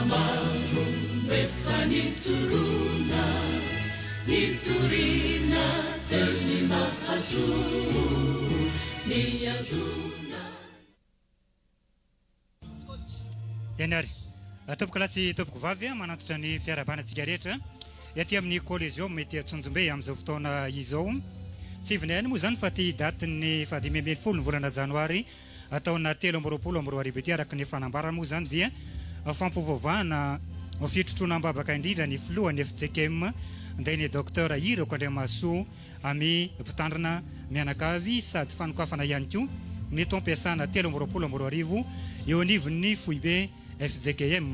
maro efa nitorona nitorina teny mahazo niazona. Janoary, tompoko latsy tompoko vavy manantitra ny fiarabanantsika rehetra ety amin'ny Coliseum mety Antsonjombe amin'izao fotoana izao. Tsy vinay moa zany fa ty datin'ny 2020 ny volana janoary taona 2020 araka ny fanambarana moa zany dia fampivavahana fitrotrona ambavaka indrindra ny filohan'ny FJKM nday ny docteur 𝙃𝙤𝙑𝙁𝙁 ami mpitandrina mianakavy sady fanokafana ihany koa ny taom-mpiasana 2020 eo anivon'ny FTV-FJKM.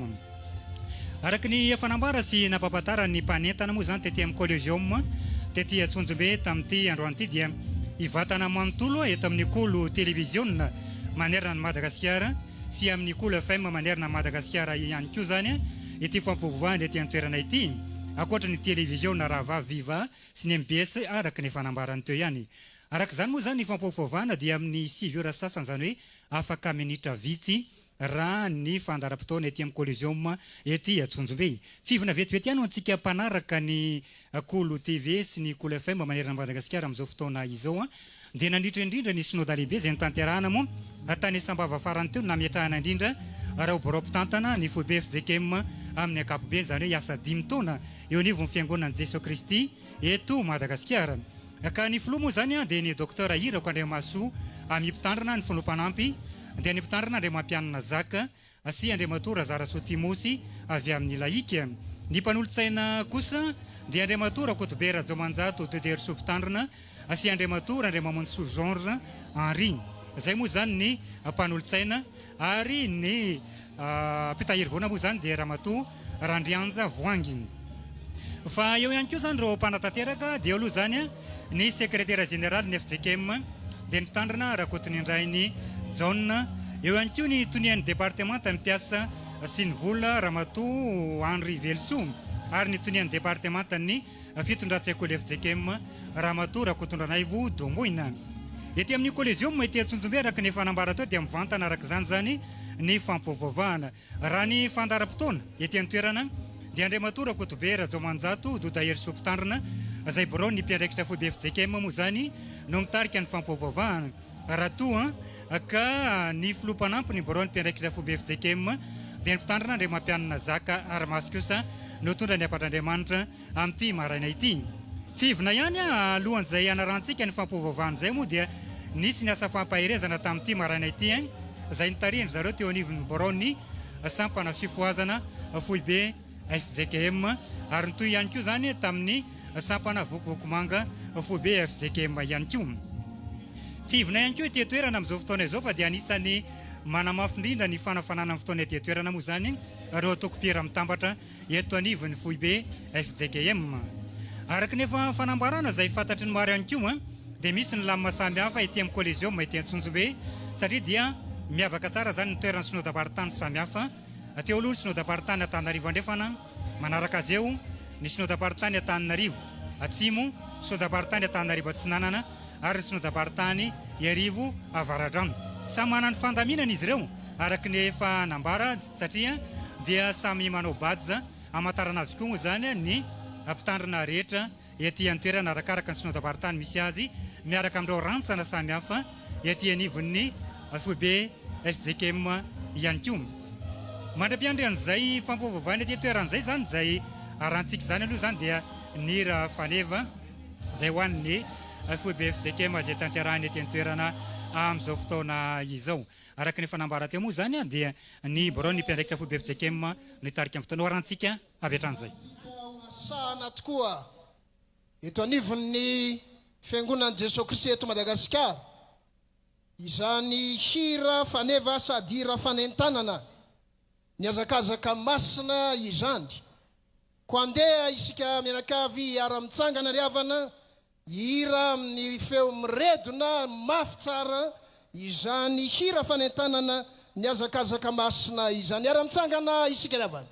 Araka ny fanambara sy nampapatara ny mpanentana moa zany tety amin'ny Coliseum tety Antsonjombe tamin'ity androany ity dia ivatana manontolo eto amin'ny kolo télévision manerana ny Madagasikara sy amin'ny Culte FM manerana Madagasikara ihany koa zany ity fampivavahana ety an-toerana ity akoatra ny télévision raha viva sy ny MBS araka ny fanambarany teo ihany. Araka zany moa zany ny fampivavahana dia amin'ny 6 heures sasany zany hoe afaka minitra vitsy raha ny fandaram-potoana ety amin'ny Coliseum ety Antsonjombe. Tsy ivona vetivety ihany antsika mpanaraka ny Culte TV sy ny Culte FM manerana Madagasikara amin'izao fotoana izao dia nandritra indrindra ny synodale lehibe izay nitanterahana moa tany Sambava farany teo nametrahana indrindra raha mpitantana ny FTV-FJKM amin'ny ankapobeny zany hoe iasa 5 taona eo anivon'ny fiangonan'i Jesoa Kristy eto Madagasikara. Ka ny filoha moa zany dia ny docteur 𝙃𝙤𝙑𝙁𝙁 ami mpitandrina ny Fanompoampy dia ny mpitandrina Andriamampianina Zaka sy Andriamatora Zarasoa Timosy avy amin'ny laika. Ny mpanolotsaina kosa dia Andriamatora 𝙃𝙤𝙑𝙁𝙁 𝙃𝙤𝙯 mpitandrina sy Andriamatora 𝙃𝙁𝙯 zay moa zany ny mpanolotsaina ary ny mpitahiry voana moa zany dia Ramatoa Randrianja Voangy. Fa eo ihany koa zany reo mpanatanteraka dia aloha zany ny secrétaire général ny FJKM dia ny mpitandrina Rakotony Indrainy John, eo ihany koa ny tonian'ny département taom-mpiasa sy ny vola Ramatoa Henri Velso ary ny tonian'ny département ny fitondran-tsaik'olo FJKM Ramatoa Rakotondranaivo Domoina. Ety amin'ny Coliseum ety Antsonjombe araka ny fanambara teo dia mivantana araka zany zany ny fampivavahana. Raha ny fandaram-potoana ety an-toerana dia Andriamatora 𝙃𝙃𝙯𝙁𝙁 mpitandrina zay borao ny mpiandraikitra FTV-FJKM moa zany no mitarika ny fampivavahana. Raha toa ka ny filoha mpanampy ny borao ny mpiandraikitra FTV-FJKM dia ny mpitandrina Andriamampianina Zaka ary masy kosa no tondra ny ampat'Andriamanitra amin'ity maraina ity. Tsy ivona ihany alohan'izay anarantsika ny fampivavahana zay moa dia nisy ny asa fampahirezana tamin'ity maraina ity zay nitarihiny zareo teo anivon'ny borao ny sampana fifoazana foibe FJKM ary nytoy ihany koa zany tamin'ny sampana vokovokomanga foibe FJKM ihany koa. Tsy ivona ihany koa ety toerana amin'izao fotoana izao fa dia anisany manamafy indrindra ny fanafanana amin'ny fotoana ety toerana moa zany reo tokopira mitambatra eto anivon'ny foibe FJKM. Araka nefa fanambarana zay fantatry ny maro ihany koa dia misy ny lamina samy hafa ety amin'ny Coliseum ety Antsonjombe satria dia miavaka tsara zany ny toerana synodam-paritany samy hafa. Teo aloha ny synodam-paritany Antananarivo Andrefana, manaraka azy eo ny synodam-paritany Antananarivo Atsimo, synodam-paritany Antananarivo Atsinanana ary ny synodam-paritany Iarivo Avaradrano. Samy manana ny fandaminana izy ireo araka ny efa nambara satria dia samy manao badja amantarana avokoa moa zany ny mpitandrina rehetra ety an-toerana arakaraka ny synodam-paritany misy azy miaraka amin'ireo rantsana samy hafa ety anivon'ny foibe FJKM ihany koa. Mandra-piandry an'izay fampivavahana ety toeran'izay zany zay arantsika zany aloha zany dia ny raha faneva zay ho an'ny foibe FJKM zay tanterahany ety an-toerana amin'izao fotoana izao. Araka ny fanambara teo moa zany dia ny borao ny mpiandraikitra foibe FJKM nitarika amin'ny fotoana arantsika avy hatranyizay. Sahana tokoa eto anivon'ny fiangonan'i Jesoa Kristy eto Madagasikara izany hira faneva sady hira fanentanana ny azakazaka masina izany ko andeha isika mianakavy ara-mitsangana ry havana hira amin'ny feo miredona mafy tsara izany hira fanentanana ny azakazaka masina izany ara-mitsangana isika ry havana.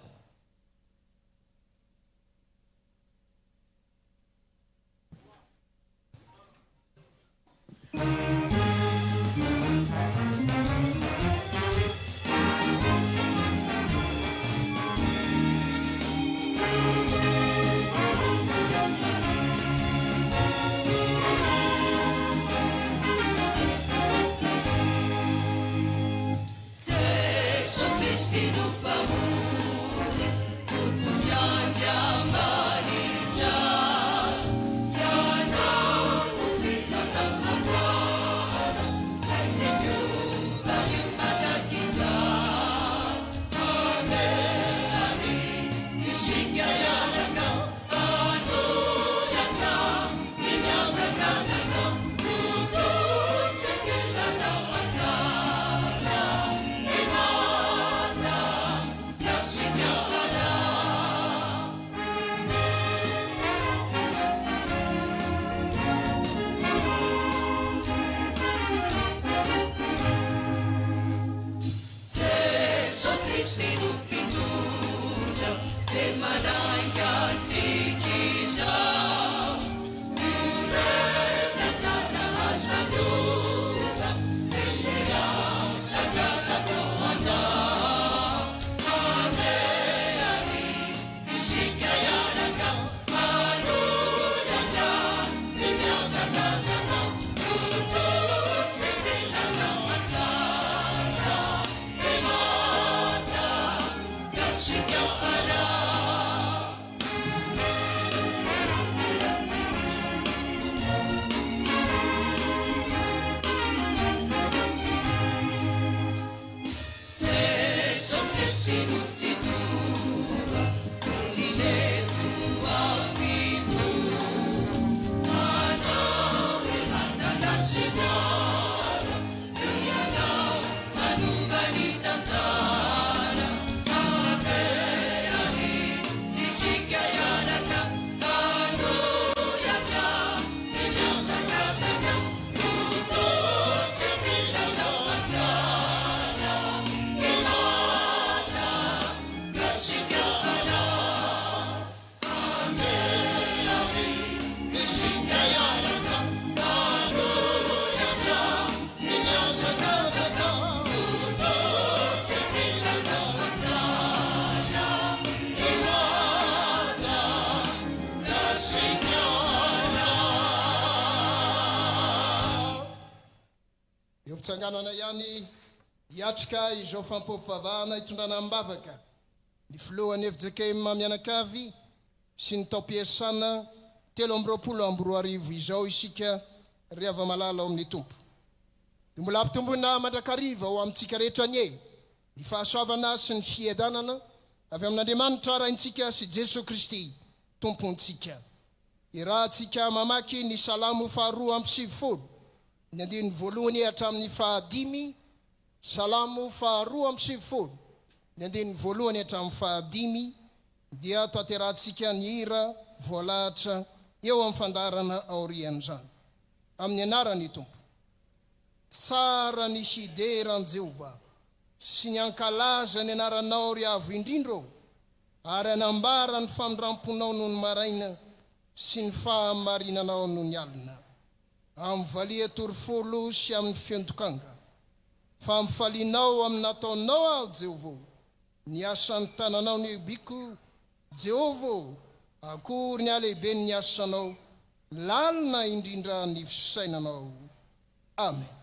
mitsanganana ihany hiatrika izao Fanompoampivavahana hitondrana ambavaka ny filohan'ny FJKM mianakavy sy ny taom-mpiasana 7 izao isika riava malala ao amin'ny Tompo. Dia mbola ampitombona mandrakariva ho amintsika rehetra ny fahasoavana sy ny fiedanana avy amin'Andriamanitra raintsika sy Jesu Kristy tompontsika. Irahantsika mamaky ny salamo faharoa amby 70 ny andiny voalohany hatramin'ny fahadimy, salamo faharoa amby 70 ny andiny voalohany hatramin'ny fahadimy, dia toaterahantsika ny hira voalahatra eo amin'ny fandarana aorian'izany amin'ny anaran'ny Tompo. Tsara ny hideran'i Jehovah sy ny ankalaza ny anaranao ry avo indrindro, ary anambara ny famindramponao noho ny maraina sy ny fahamarinanao noho ny alina. Amin'ny valia torifolo sy amin'ny fiondokanga, fa mifalianao amin'ny nataonao aho Jehovah, ny asan'ny tananao ny biko Jehovah, akory ny alehibe ny asanao, lalina indrindra ny fisainanao. Amen.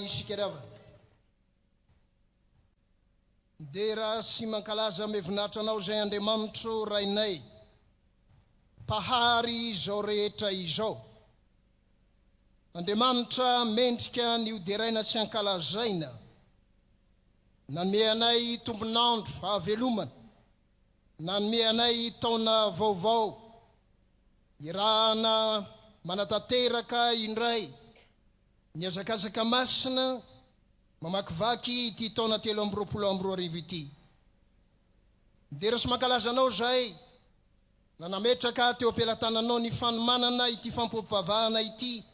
Isikeravana dera sy mankalaza mevinatra anao zay Andriamanitro rainay, Mpahary izao rehetra izao. Andriamanitra mendrika ny hoderaina sy ankalazaina, nanome anay tombonandro hahavelomana nanome anay taona vaovao irahana manatateraka indray niazakazaka masina mamakivaky ity taona 2024 ity. Midera sy mankalaza anao zay nanametraka teo ampelantananao ny fanomanana ity fampoampivavahana ity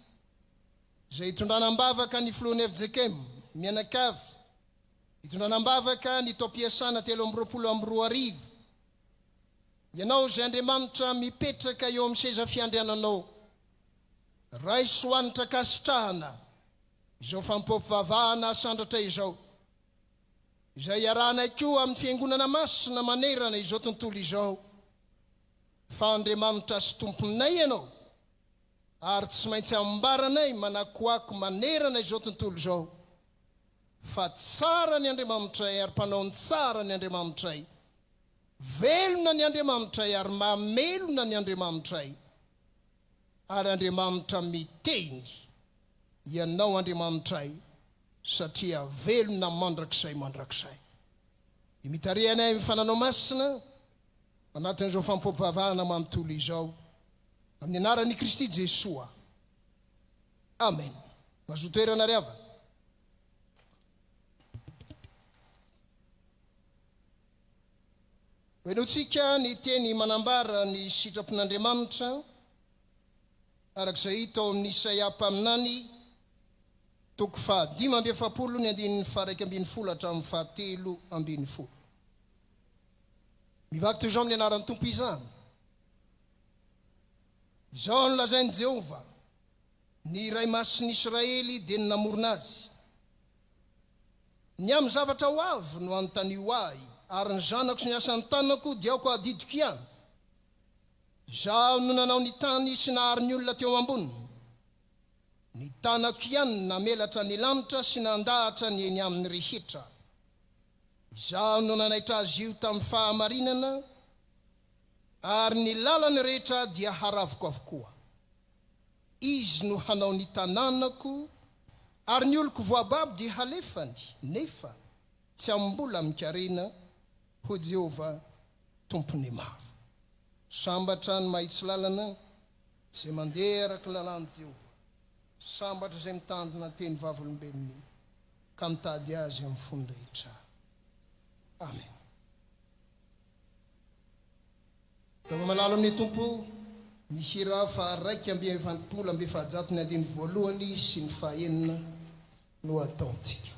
zay hitondrana ambavaka ny filohan'ny FJKM mianakavy, hitondrana ambavaka ny taom-mpiasana 2024 ianao zay Andriamanitra mipetraka eo amin'ny seza fiandriananao ray soanitra kasitrahana izao fampoampivavahana sandratra izao izay iarahanay koa amin'ny fiangonana masina manerana izao tontolo izao fa Andriamanitra sy tomponay ianao ary tsy maintsy ambaranay manakoako manerana izao tontolo izao fa tsara ny Andriamanitray ary mpanao ny tsara ny Andriamanitray, velona ny Andriamanitray ary mamelona ny Andriamanitray, ary Andriamanitra miteny ianao Andriamanitray satria velona mandrakizay. Imitarianay mifananao masina anatin'izao fampoampivavahana manontolo izao amin'ny anaran'i Kristy Jesoa. Amen. Mazoto toerana ry havana. Hoenontsika ny teny manambara ny sitrapon'Andriamanitra arak'izay hita ao amin'ny Isaia mpaminany toko 5:7 ny andininy 1:10 hatramin'ny 7:10. Mivaky toy izao amin'ny anaran'ny Tompo izany. Izao no lazain'i Jehova, ny ray masin'Israely dia ny namorona azy. Ny amin'ny zavatra ho avy no anontaniho ahy, ary ny zanako sy ny asan'ny tanako dia aoko adidiko ihany. Zaho no nanao ny tany sy nahary ny olona teo amboniny. Ny tanako ihany namelatra ny lanitra sy nandahatra ny eny amin'ny rehetra. Zaho no nanaitra azy io tamin'ny fahamarinana, ary ny lalany rehetra dia haravoko avokoa. Izy no hanao ny tanànako, ary ny oloko voababo dia halefany, nefa tsy ambola mikarena, ho Jehova tompony maro. Sambatra ny mahitsy lalana izay mandeha araka ny lalàn'i Jehova. Sambatra izay mitandrina teny vavolombelony ka mitady azy amin'ny fony rehetra. Amen. Rehefa malalo amin'ny Tompo ny hira 2:120 sy ny 9 no ataontsika.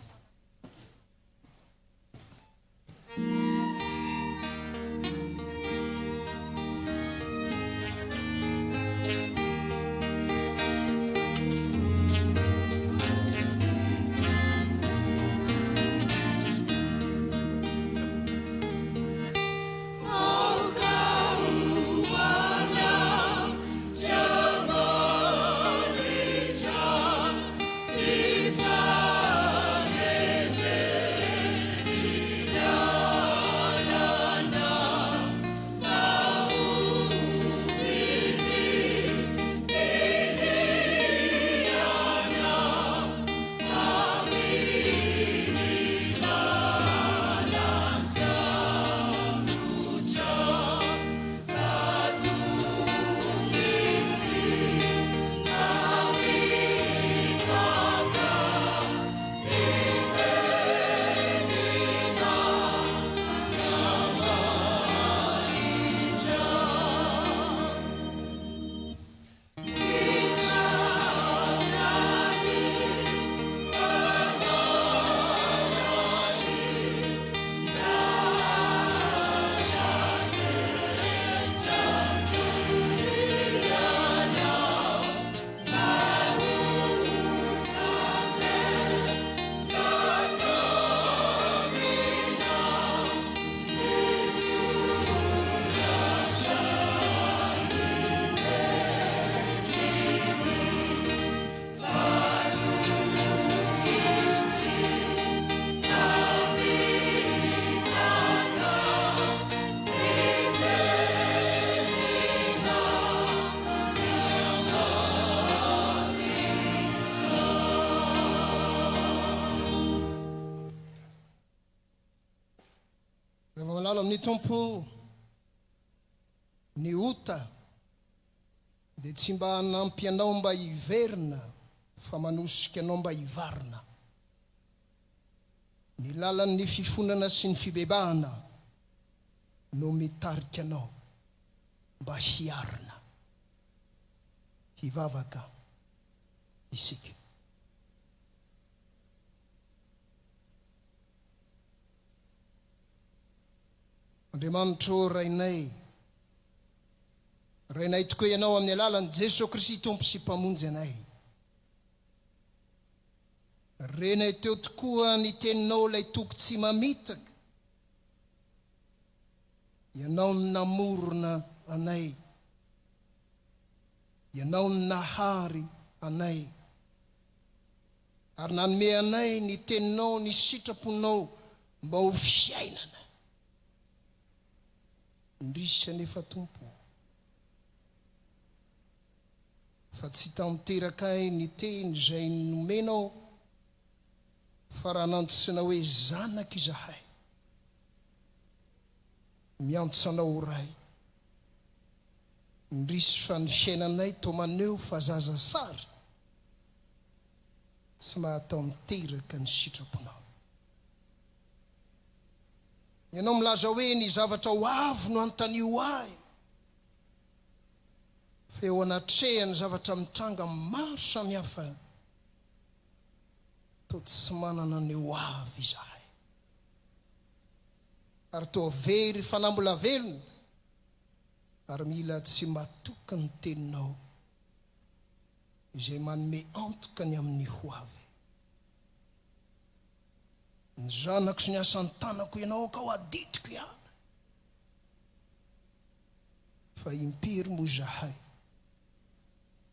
Amin'ny Tompo ny ota dia tsy mba hanampy anao mba hiverina fa manosika anao mba hivarina. Ny lalan'ny fifonana sy ny fibebahana no mitarika anao mba hiarina. Hivavaka isika. Andriamanitro rainay tokoa ianao amin'ny alalan'i Jesosy Kristy Tompo sy mpamonjy anay. Renay teo tokoa ny teninao ilay toko tsy mamitaka. Ianao ny namorona anay. Ianao ny nahary anay. Ary nanome anay ny teninao, ny sitraponao mba ho fiainana. Ndrisy anefa Tompo. Fa tsy tamteraka ny teny izay nomenao, fa raha nantsina hoe zanaka izahay. Miantso anao ray. Ndrisy fa ny fiainanay toa maneho fa zaza sary. Tsy mahatao miteraka ny sitraponao. Ianao milaza hoe ny zavatra ho avy no antanio ahy. Fa eo anatrehany zavatra mitranga maro samihafa. Toa tsy manana ny ho avy izahay. Ary toa very fanambola velona. Ary mila tsy matoka ny teninao izay manome antoka ny amin'ny ho avy. Ny zanako sy ny asan'ny tanako ianao ka ho aditiko ihany. Fa impiry moa izahay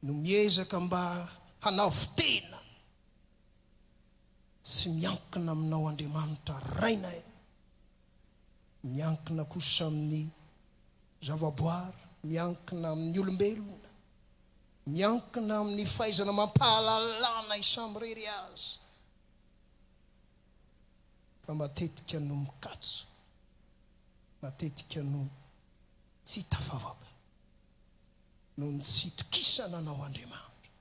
no miezaka mba hanavo tena. Tsy miankina aminao Andriamanitra rainay. Miankina kosa amin'ny zavaboary, miankina amin'ny olombelona, miankina amin'ny fahaizana mampahalalana isamrery azy. Fa matetika no mikatso, matetika no tsy tafavaka, no tsy tokisana anao Andriamanitra.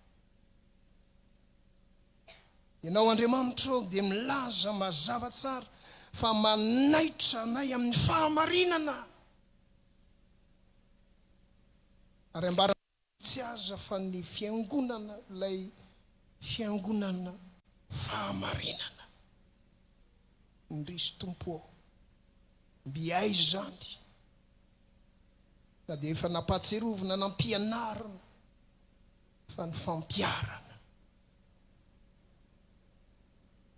Ianao Andriamanitra dia milaza mazava tsara fa manaitra anay amin'ny fahamarinana. Ary ambara tsy aza fa ny fiangonana, ilay fiangonana fahamarinana. Ndrisy Tompo, mbiay zany. Na dia efa nampatsirovina nampianarana fa ny fampiarana.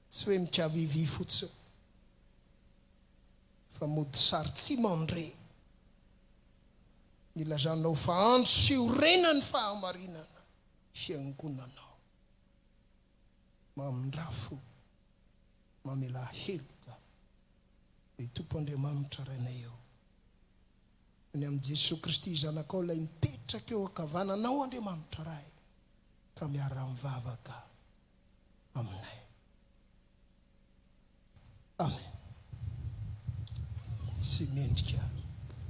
Tsy hoe mikavivi fotsiny, fa mody sary tsy mandre. Nilazanao fa andro fiorenany fahamarinana fiangonanao. Mamindrafo, mamela heloka ny Tompo Andriamanitra rainay eo. Ny amin'ny Jesosy Kristy zanakao ilay mipetraka eo ankavananao Andriamanitra ray, ka miara-mivavaka aminay. Amen. Tsy mendrika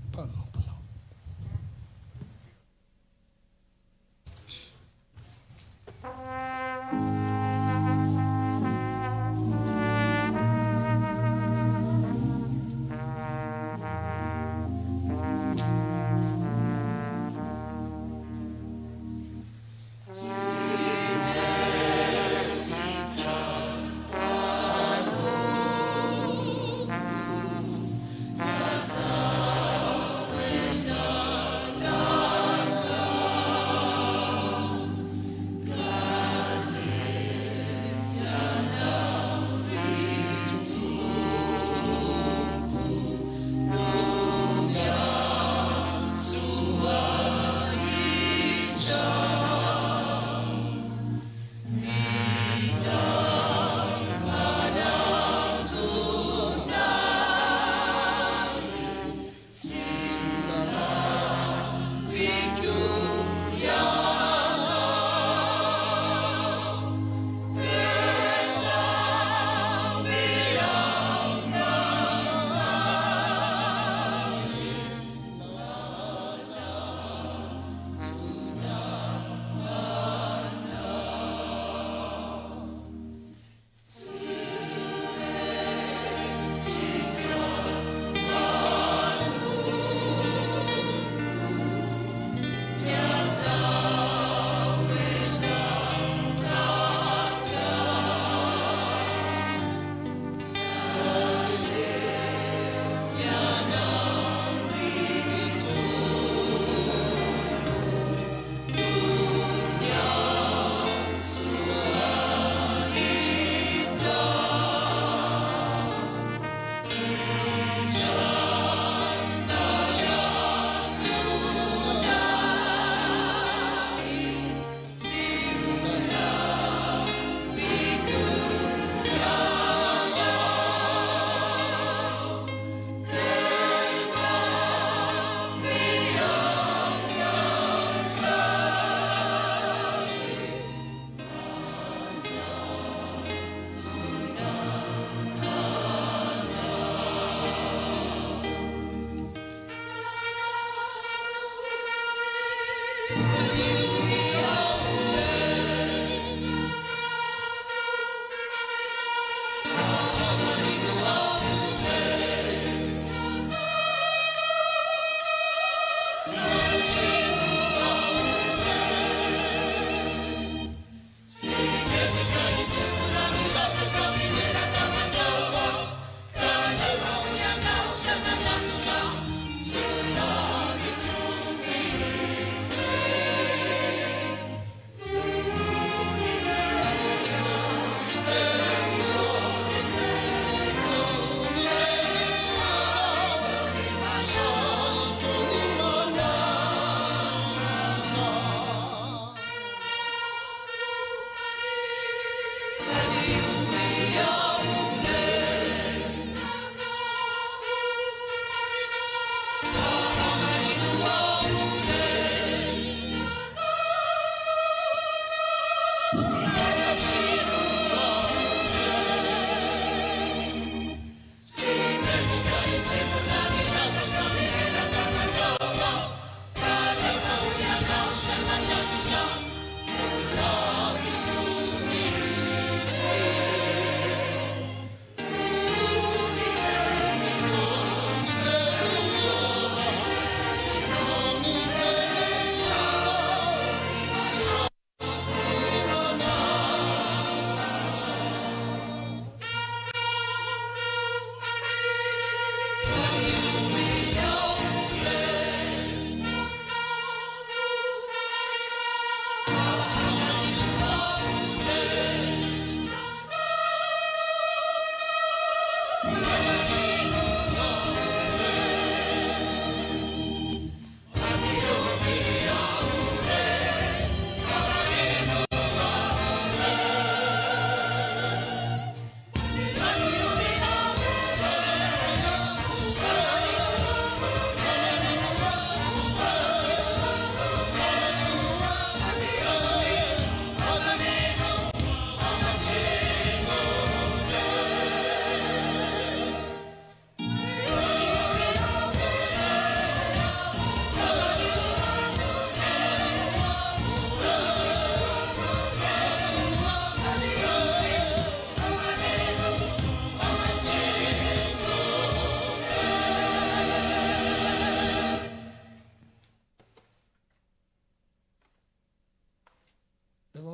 mpanomponao.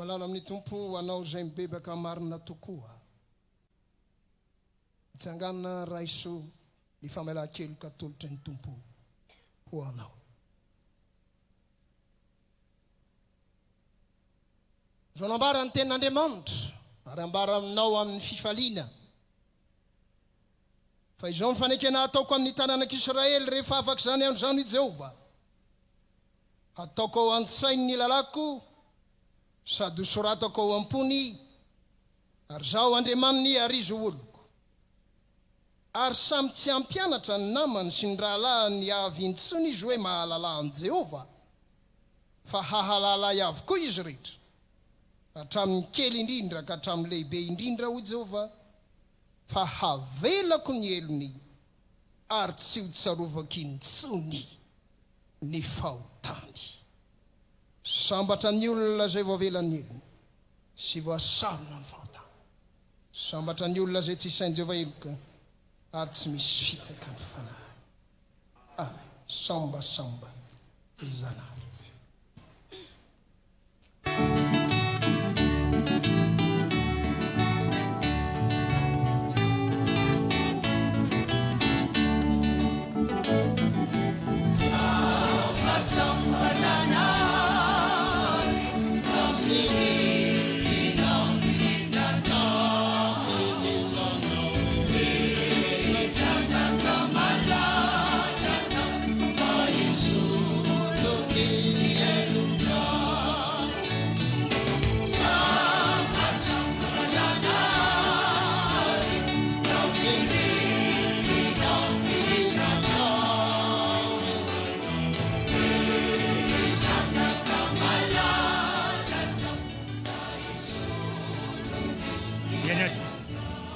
malala amin'ny tompo anao izay mibebaka marina tokoa. Mitsangana raiso ny famelan-keloka atolotra ny tompo ho anao. Zao nambara ny tenin'Andriamanitra ary ambara aminao amin'ny fifaliana. Fa izao ny fanekena ataoko amin'ny tanànak'Israely rehefa afaka izany andro izany i Jehova. Ataoko ao an-tsainy ny lalako sady soratako ao am-pony ary zaho Andriamaniny ary izy oloko. Ary samy tsy ampianatra ny namany sy ny rahalahy ny avy intsony izy hoe mahalala an Jehova, fa hahalala avokoa izy rehetra, hatramin'ny kely indrindra ka hatramin'ny lehibe indrindra ho Jehova, fa havelako ny elony ary tsy ho tsarovako intsony ny fahotany. Sambatra ny olona zay voavelan'ny elony sy voasarona ny fahotany. Sambatra ny olona zay tsy sain'i Jehova eloka ary tsy misy fitaka ny fanahy. Amen. Samba zanahary.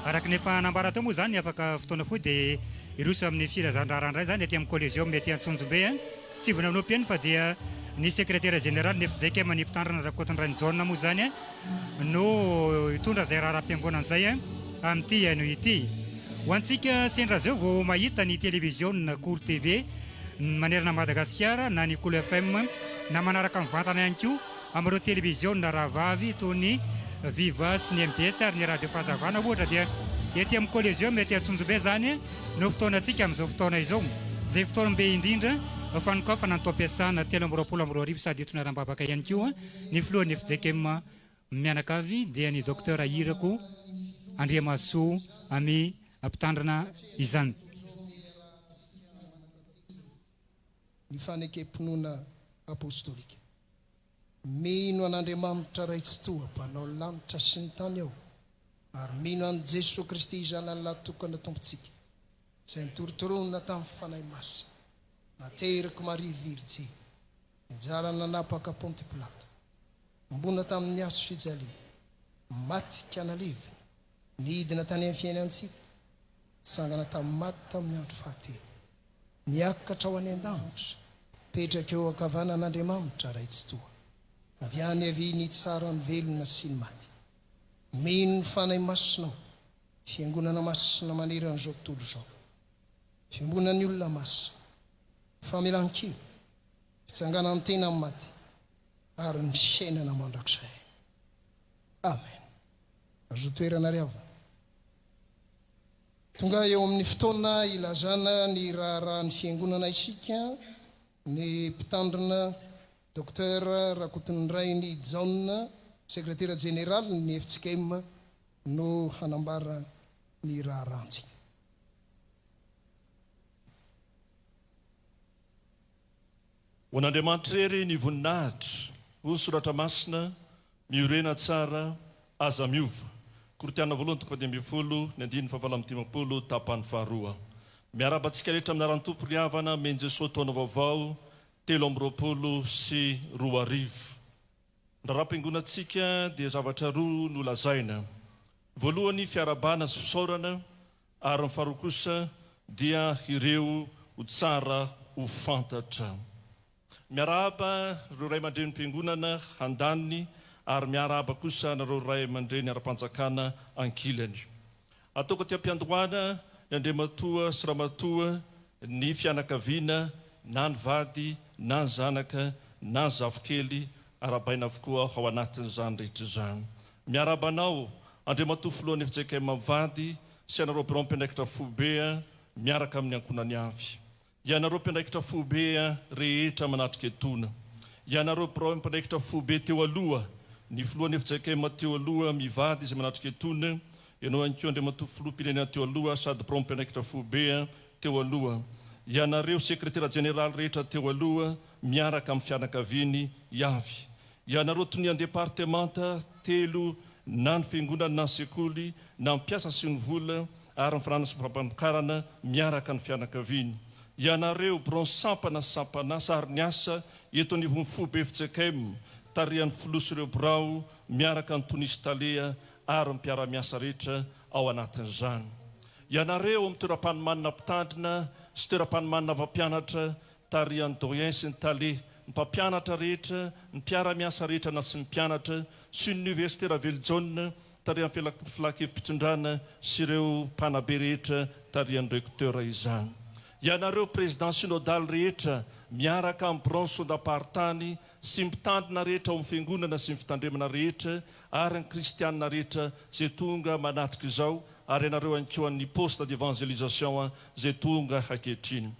Araka ny efa nambara teo moa zany afaka fotoana foy dia iroso amin'ny filazandrarana iray zany aty amin'ny Coliseum aty Antsonjombe. Tsy vonanao piany fa dia ny secrétaire général ny FJKM ny mpitandrana rakotondrany jaune moa zany no hitondra zay raharam-piangonana zay amin'ity haino ity. Ho antsika sendra zao vao mahita ny télévision Culte TV manerana Madagasikara na ny Culte FM na manaraka mivantana ihany koa amin'ireo télévision rahavavy toy ny Viva sy ny MBS ary ny radio fahazavana ohatra dia ety amin'ny Coliseum ety Antsonjombe zany no fotoanantsika amin'izao fotoana izao. Zay fotoana be indrindra fanokafana ny taom-mpiasana 7:22 sady hitona ambavaka ihany koa ny filohan'ny FJKM mianakavy dia ny docteur Ďeira Andriamasoa amin'ny mpitandrana izany. Ny fanekempinoana apostolika. Mino an'Andriamanitra raitsi-toa mpanao lanitra sy ny tany ao, ary mino an' Jesosy Kristy izanany latokana tompontsika izay nitorotorona tamin'ny fanahy masina nateraka Maria Virjy nijara nanapaka Ponte Pilato mbona tamin'ny azo fijalia maty kanaleviny nidina tany amin'ny fiainantsika sangana tamin'ny maty tamin'ny andro fahatelo niakatra ho any an-danitra petraka eo ankavanan'Andriamanitra raitsi-toa avy any avy ny tsara ny velona sy ny maty. Mino ny fanahy masinao fiangonana masina maneran'izao tontolo izao, fiambonan'ny olona masina, famelan-kelo, fitsangana ny tena amin'ny maty ary ny fiainana mandrakizay. Amen. Azo toerana riavana. Tonga eo amin'ny fotoana ilazana ny raharaha ny fiangonana isika ny mpitandrina docteur rakotonindray ny jaune secrétaire général ny FJKM no hanambara ny raharantsy. Ho an'Andriamanitra rery ny voninahitra ho soratra masina miorena tsara aza miova. Kortiana voalohany toko 10 ny andiny fahavalamy 50 tapany faharoa. Miarabantsika rehetra amin'ny aran'ny tompo riavana men Jesosy taona vaovao 7:20 sy 2:00. Raharam-piangonantsika dia zavatra roa no lazaina. Voalohany fiarabana sy fisaorana ary ny faharoa kosa dia ireo ho tsara ho fantatra. Miaraba ireo ray aman-dren'ny mpiangonana handaniny ary miaraba kosa nareo ray aman-dreny ara-panjakana ankilany. Ataoko aty am-piandohana ny andriamatoa sy ramatoa ny fianakaviana na ny vady na ny zanaka na ny zafikely arabaina avokoa ao anatin'izany rehetra izany. Miarabanao Andriamatao filohan'ny FJKM mivady sy ianareo mpiaraikitra fobe miaraka amin'ny ankonany avy. Ianareo mpiaraikitra fobe rehetra manatrika etona. Ianareo mpiaraikitra fobe teo aloha, ny filohan'ny FJKM teo aloha mivady izay manatrika etona. Ianao ankoa Andriamatao filoham-pirenena teo aloha sady mpiaraikitra fobe teo aloha. Ianareo sekretera jeneraly rehetra teo aloha miaraka amin'ny fianakaviany avy. Ianareo tonian'ny departemanta telo na ny fiangonana na ny sekoly na mpiasa sy ny vola ary ny firanana sy fampamokarana miaraka ny fianakaviany. Ianareo bronsampana sampana sary ny asa eto anivon'ny fobe FJKM tarihan'ny filosy ireo birao miaraka ny tonisy talea ary mpiara-miasa rehetra ao anatin'izany. Ianareo amin'ny toeram-panomanana mpitandrina sy toeram-panomanana mpampianatra tarihan'ny 𝙃𝙤𝙤𝙤𝙤 sy ny talea, ny mpampianatra rehetra, ny mpiara-miasa rehetra na sy ny mpianatra sy ny universitaire 𝙃𝙤𝙤𝙤𝙤 tarihan'ny filakevim-pitondrana sy ireo mpanabe rehetra tarihan'ny recteur izany. Ianareo président synodal rehetra miaraka amin'ny branche sondamparitany sy mpitandrina rehetra ao amin'ny fiangonana sy ny fitandremana rehetra ary ny kristianina rehetra zay tonga manatrika izao ary ianareo ankoa ny poste d'évangélisation zay tonga hakehitriny.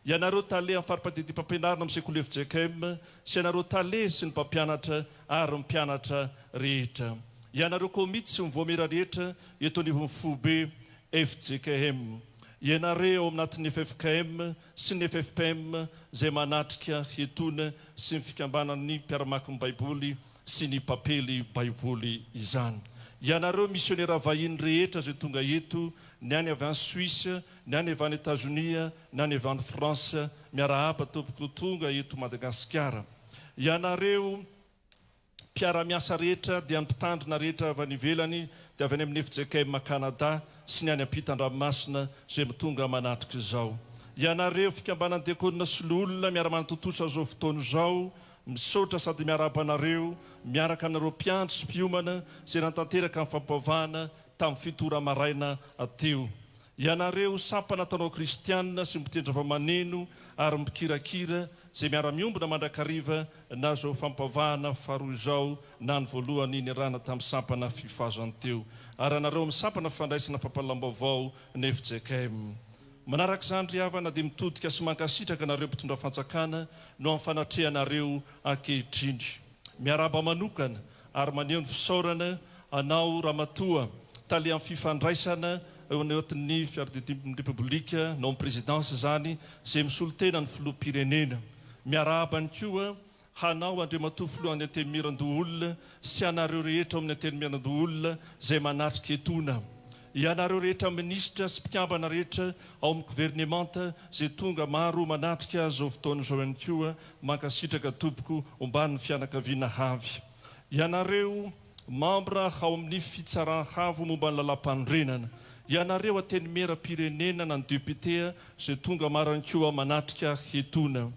Ianareo talea amin'ny faripatetỳ mpampianarana amin'ny sekoly FJKM sy ianareo talea sy ny mpampianatra ary mpianatra rehetra. Ianareo komity sy mivomera rehetra eto anivon'ny fobe FJKM. Ianareo aminatin'ny FFKM sy ny FFPM zay manatrika hetona sy ny fikambanan'ny mpiaramaky ny baiboly sy ny papely baiboly izany. Ianareo missionnaire vahiny rehetra zay tonga eto, ny any avy any Suisse, ny any avy any États-Unis, ny any avy any France, miarahaba tompoko tonga eto Madagasikara. Ianareo mpiara-miasa rehetra dia ny mpitandrina rehetra avy any ivelany dia avy any amin'ny FJKM Canada sy ny any ampitan-dranomasina zay mitonga manatrika izao. Ianareo fikambanan'ny diakonina sy olona miara-manatotosa zao fotoana izao misaotra sady miarahaba anareo miaraka aminareo mpiandry sy mpiomana zay natanteraka amin'ny fampivavahana tamin'ny fitora maraina ateo. Ianareo sampana nataonao kristianina sy mitendry vamaneno ary mikirakira zay miara-miombona mandrakariva na zao fampavahana faharoa izao na ny voalohany nirana tamin'ny sampana fifazany teo. Ary anareo amin'ny sampana fandraisana fampalam-baovao ny FJKM. Manaraka izany ry havana dia mitodika sy mankasitraka anareo mpitondra fanjakana no amin'ny fanatrehanareo ankehitriny. Miaraba manokana ary maneho ny fisaorana anao ramatoa talia amin'ny fifandraisana eo anatin'ny fiardetiny repoblika no amin'ny présidence zany zay misolo tena ny filoham-pirenena. Miaraba ny koa hanao Andriamatao filohan'ny antenimiran-doholona sy anareo rehetra amin'ny antenimiran-doholona zay manatrika etona. Ianareo rehetra ministra sy mpikambana rehetra ao amin'ny gouvernemanta zay tonga maro manatrika zao fotoana izao ihany koa mankasitraka tompoko omban'ny fianakaviana havy. Ianareo membre ao amin'ny fitsarahavo momba ny lalam-pandrenana. Ianareo antenimera-pirenena na ny député zay tonga maro ihany koa manatrika hetona.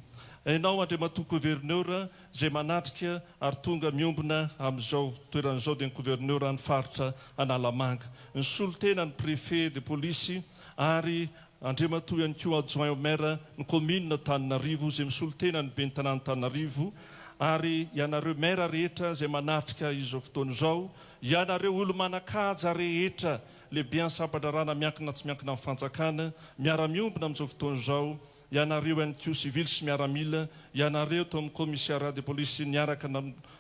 Hainao Andriamatao gouverneur zay manatrika ary tonga miombona amin'izao toeran'izao dia ny gouverneur ny faritra Analamanga. Ny solotena ny préfet de police ary Andriamatao ihany koa adjoint au maire ny commune Tananarivo zay misolotena ny ben'ny tanàna Tananarivo ary ianareo maire rehetra zay manatrika izao fotoana izao. Ianareo olo manakaja rehetra lehibe ny sampadrarana miankina tsy miankina amin'ny fanjakana miara-miombona amin'izao fotoana izao. Ianareo ihany koa civil sy miaramila, ianareo tao amin'ny commissariat de police niaraka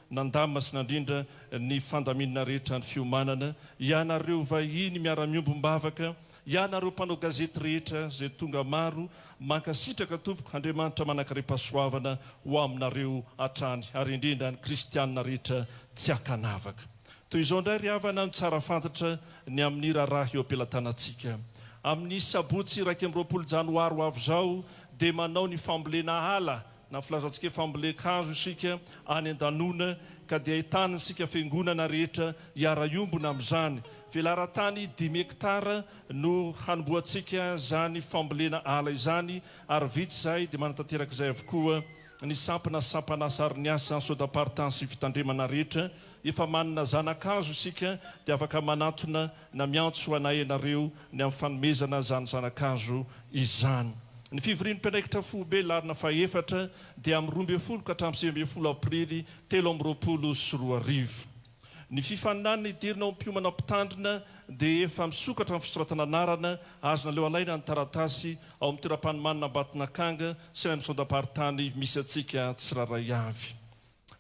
nandama sy nandrindra ny fandaminana rehetra ny fiomanana. Ianareo vahiny miara-miombom-bavaka, ianareo mpanao gazety rehetra zay tonga maro mankasitraka tompoko Andriamanitra manakare-pahasoavana ho aminareo hatrany ary indrindra ny kristianina rehetra tsy hakanavaka. Toy izao indray ry havana ny tsara fantatra ny amin'ny raharaha eo ampelantanantsika. Amin'ny sabotsy 2 janoary ho avy zao dia manao ny fambolena ala na filazantsika fambolena-kazo isika any an-danona ka dia ahitana isika fiangonana rehetra hiara-iombona amin'izany. Velaran-tany 10 hektara no hanomboantsika zany fambolena ala izany ary vitsy izay dia manatanteraka izay avokoa ny sampana sary ny asa sodapartan sy fitandremana rehetra. Efa manana zanakazo isika dia afaka manatona na miantso anay ianareo ny amin'ny fanomezana zany zanakazo izany. Ny fivorian'ny mpianaikitra fobe larina faefatra dia amin'ny 12 ka hatramin'ny 20 aprily 2024. Ny fifaninan'ny idirina ao am-piomana mpitandrina dia efa misokatra amin'ny fisoratana anarana azona leo alaina ny taratasy ao amin'ny toeram-panomanina Ambatonakanga sy ny misondaparitany misy atsika tsiraray avy.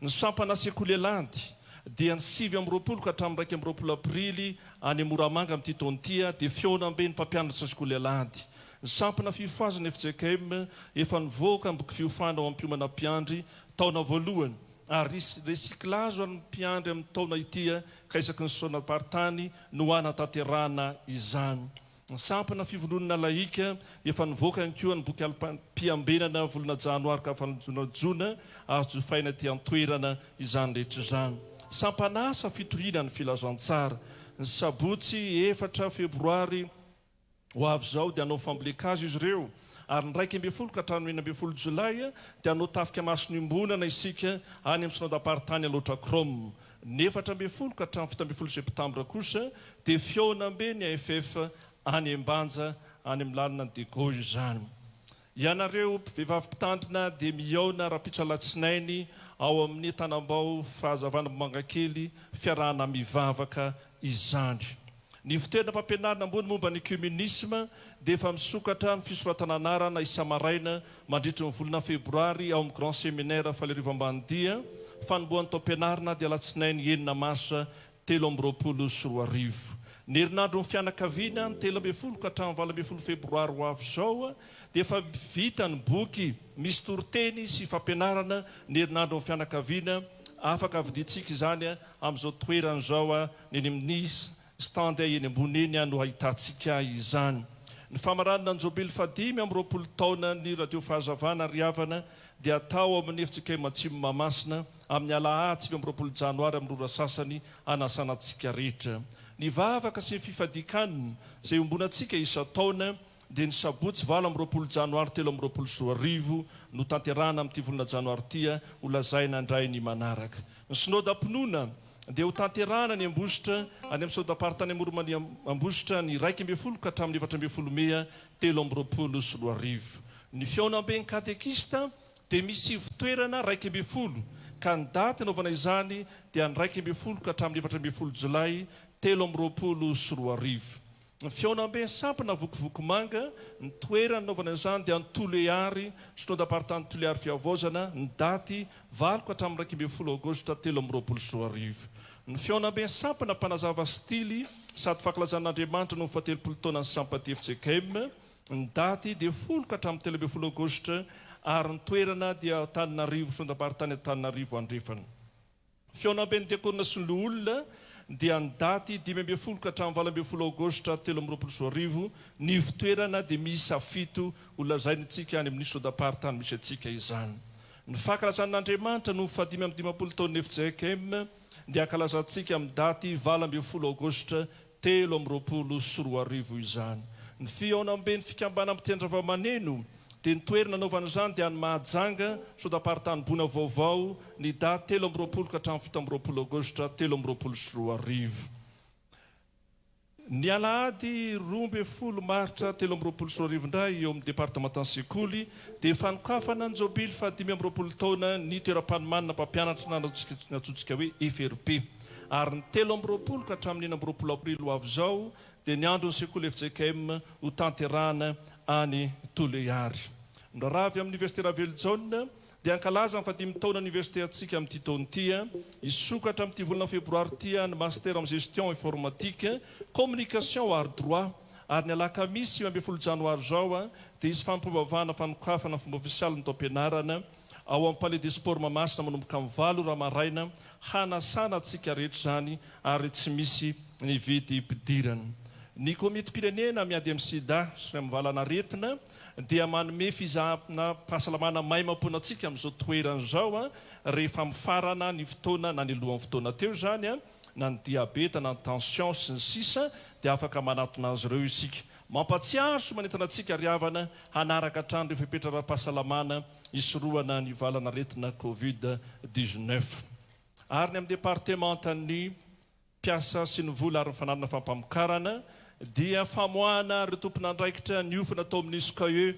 Ny sampana sekoly elandy dia ny 7 ka hatramin'ny 2 aprily any Moramanga amin'ity taontia dia Fotoampivavahana ny mpampianatra sekoly elandy. Ny sampana fifoazana FJKM efa nivoaka boky fiofana ao am-piomana mpiandry taona voalohany ary recyclage amin'ny mpiandry amin'ny taona itia ka isaky ny sondaparitany no anatanterahana izany. Ny sampana fivononana laika efa nivoaka ihany koa ny boky alpam-piambenana volana janoary ka fanjona azo jofaina ty antoerana izany rehetra izany. Sampanasa fitoriana ny filazantsara. Ny sabotsy 4 febroary ho avy zao dia hanao fambolekazo izy ireo ary ny 12 ka hatramin'ny 12 jolay dia hanao tafika mason'imbonana isika any amin'ny sondaparitany aloatra Krom. Ny 14 ka hatramin'ny 17 septambra kosa dia Fotoampivavahana FF any Ambanja any amin'ny lalina ny 𝙃𝙤𝙧𝙤𝙣 izany. Ianareo vehivavy mpitandrina dia miaona rapitsa latsinainy ao amin'ny tanambao fahazavana Mangakely fiarahana mivavaka izany. Ny fitoerana mpampianarana ambony momba ny communisme dia efa misokatra ny fisoratana anarana isa-maraina mandritra ny volana febroary ao amin'ny grand séminaire Falerivo Ambanidia fanombohan'ny taom-pianarana dia latsinainy 9 mars 2024. Ny herinandro ny fianakaviana ny 13 ka hatramin'ny 12 febroary ho avy zao dia efa vita ny boky misy toroteny sy fampianarana ny herinandro ny fianakaviana afaka vidintsika izany amin'izao toerana zao ny amin'ny stand eny ambony eny no ahitantsika izany. Ny famaranana ny jobily fadimy amin'ny 20 taona ny radio fahazavana riavana dia atao amin'ny FJKM Atsimo Mahamasina amin'ny alahady 20 janoary amin'ny rora sasany anasanantsika rehetra. Ny vavaka sy ny fifadikaniny izay ombonantsika isa-taona dia ny sabotsy 20 janoary 2024 no tanterahana amin'ity volana janoary tia ho lazaina indray ny manaraka. Ny synodam-pinoana dia ho tanterahana ny ambositra any amin'ny sondaparitany Moromany ambositra ny 12 ka hatramin'ny 14 mea 2024. Ny Fotoampivavahana katekista dia misy fitoerana 12 ka ny daty anaovana izany dia ny 12 ka hatramin'ny 14 jolay 2024. Ny Fotoampivavahana sampana vokovoko manga ny toerana anaovana izany dia ny 𝙃𝙤𝙤𝙤𝙤 sondaparitany 𝙃𝙤𝙤𝙤𝙤 fiavozana ny daty 9 ka hatramin'ny 12 aogositra 2024. Ny Fotoampivavahana sampana mpanazava stily sady fankilazan'Andriamanitra no 70 taona ny sampaty FJKM ny daty dia 10 ka hatramin'ny 13 aogositra ary ny toerana dia Antananarivo sondaparitany Antananarivo andrefana. Fotoampivavahana diakonina sy ny olona dia ny daty 15 ka hatramin'ny 12 aogositra 2024 ny fitoerana dia miisa 7 ho lazaintsika any amin'ny sondaparitany misy atsika izany. Ny fankilazan'Andriamanitra no 15 taon'ny FJKM dia ankalazantsika amin'ny daty 18 aogositra 2024 izany. Ny Fotoampivavahana fikambana amin'ny tendra-vamaneno dia ny toerana anaovana izany dia any Mahajanga sondaparitany Bona vaovao ny daty 13 ka hatramin'ny 17 aogositra 2024. Ny alahady 12 maritra 2024 indray eo amin'ny departementan'ny sekoly dia fanokafana ny jobily fa 15 taona ny toeram-panomanina mpampianatra natsotsika hoe FRP ary ny 13 ka hatramin'ny 19 aprily ho avy zao dia ny andro ny sekoly FJKM ho tanterahana any 𝙃𝙤𝙤𝙤𝙤. Rahavy amin'ny université Ravelitsona dia ankalaza ny 15 taona université atsika amin'ity taona tia isokatra amin'ity volana febroary tia ny master en gestion informatique communication ary droit ary ny alakamisy 20 janoary zao dia isy fampivavahana fanokafana fomba ofisialy ny taom-pianarana ao amin'ny palais des sports Mahamasina manomboka amin'ny 9 raha maraina hanasana atsika rehetra zany ary tsy misy ny vidy mpidirana. Ny komity pirenena miady amin'ny sida sy amin'ny valana retina dia manome fizahana fahasalamana mahay mamponatsika amin'izao toerana zao rehefa mifarana ny fotoana na ny lohan'ny fotoana teo zany na ny diabeta na ny tension sy ny sisa dia afaka manatona azy ireo isika. Mampatsiaro sy manentana atsika riavana hanaraka hatrany rehefa hipetra ara-pahasalamana isoroana ny valana retina COVID-19. Ary ny amin'ny departementan'ny mpiasa sy ny vola ary ny fanarina fampamokarana dia famoahana ireo tompon'andraikitra ny ofina atao amin'ny 𝙃𝙤𝙧𝙤𝙤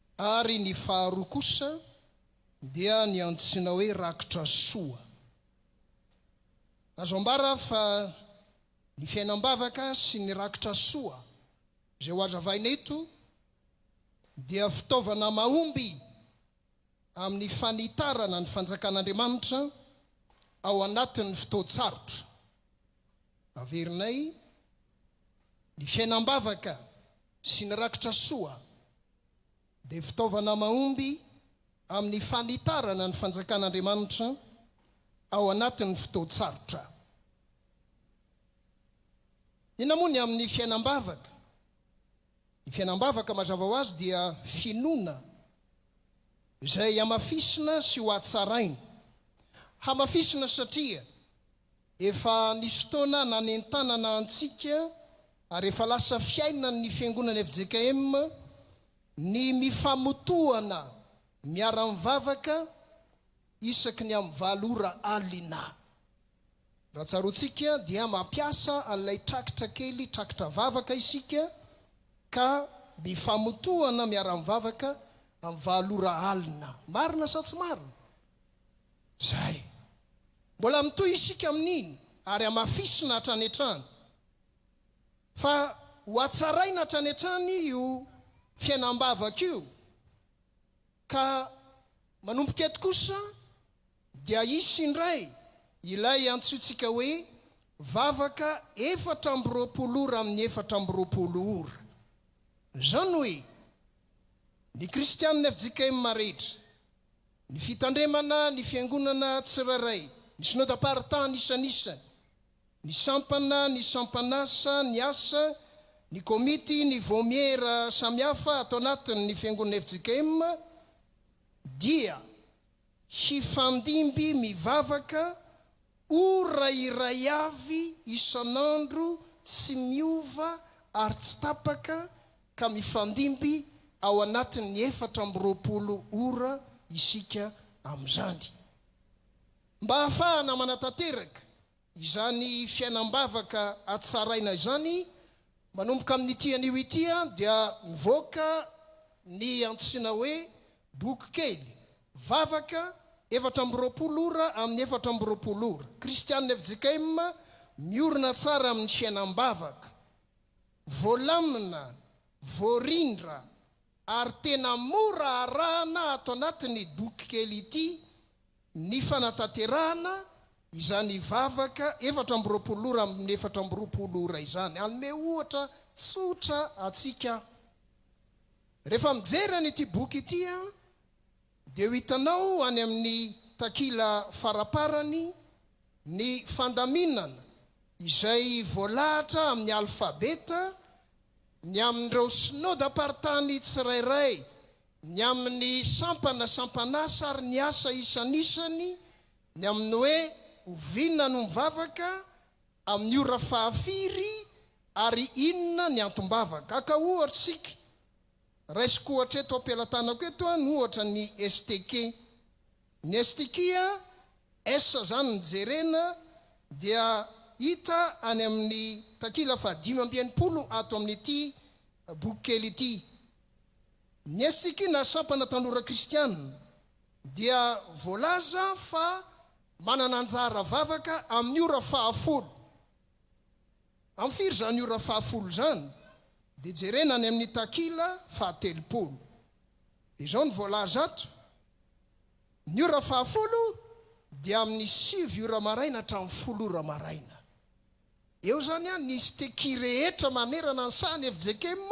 ary ny faharoa kosa dia ny antsina hoe rakitra soa. Azo ambara fa ny fiainam-bavaka sy ny rakitra soa izay ho azavaina eto dia fitaovana mahomby amin'ny fanitarana ny fanjakan'Andriamanitra ao anatin'ny fotoan-tsarotra. Averinay ny fiainam-bavaka sy ny rakitra soa dia fitaovana mahomby amin'ny fanitarana ny fanjakan'Andriamanitra ao anatin'ny fotoan-tsarotra. Ina moa ny amin'ny fiainam-bavaka? Ny fiainam-bavaka mazava ho azy dia finoana izay hamafisina sy ho atsaraina. Hamafisina satria efa nisy fotoana nanentanana antsika ary efa lasa fiainana ny fiangonana FJKM ny mifamotoana miara-mivavaka isaky ny amin'ny 7 ora alina. Raha tsarotsika dia mampiasa an'ilay trakitra kely, trakitra vavaka isika ka mifamotoana miara-mivavaka amin'ny 7 ora alina. Marina sa tsy marina? Zay. Mbola mitoy isika amin'iny ary hamafisina hatrany hatrany. Fa ho atsaraina hatrany hatrany io fiainam-bavaka io. Ka manomboka eto kosa dia isy indray ilay antsointsika hoe vavaka 420 ora amin'ny 420 ora. Zany hoe ny kristianina FJKM rehetra, ny fitandremana ny fiangonana tsirairay, ny synodam-paharitany isan'isany, ny sampana, ny sampanasa, ny asa, ny komity, ny vomiera samihafa atao anatin'ny fiangonana FJKM dia hifandimby mivavaka ora iray avy isan'andro tsy miova ary tsy tapaka ka mifandimby ao anatin'ny 420 ora isika amin'izany. Mba hahafahana manatanteraka izany fiainam-bavaka atsaraina izany, manomboka amin'ny tian'io itia dia mivoaka ny antsoina hoe boky kely vavaka 420 ora amin'ny 420 ora. Kristianina FJKM miorina tsara amin'ny fiainam-bavaka, voalamina, voarindra ary tena mora arahana ato anatin'ny boky kely ity ny fanatanterahana izany vavaka 420 ora amin'ny 420 ora izany. Anome ohatra tsotra atsika. Rehefa mijery an'ity boky ity dia ho hitanao any amin'ny takila faraparany ny fandaminana izay voalahatra amin'ny alfabeta ny amin'ireo synodam-paharitany tsirairay, ny amin'ny sampana sampanasa ary ny asa isan'isany, ny amin'ny hoe oviana no mivavaka amin'ny ora fahafiry ary inona ny antom-bavaka. Aka ohatritsika raisiko ohatra eto ampelantanako eto no ohatra ny STK. Ny STK S zany nijerena dia hita any amin'ny takila fa 520 ato amin'ity boky kely ity. Ny STK na sampana tanora kristianina dia voalaza fa manana anjara vavaka amin'ny ora 10. Amin'ny firy zany ora 10 zany? Dia jerena any amin'ny takila fa 30. Izao ny voalaza ato. Ny ora 10 dia amin'ny 7 ora maraina hatramin'ny 10 ora maraina. Eo zany nisy teky rehetra manerana ny sahany FJKM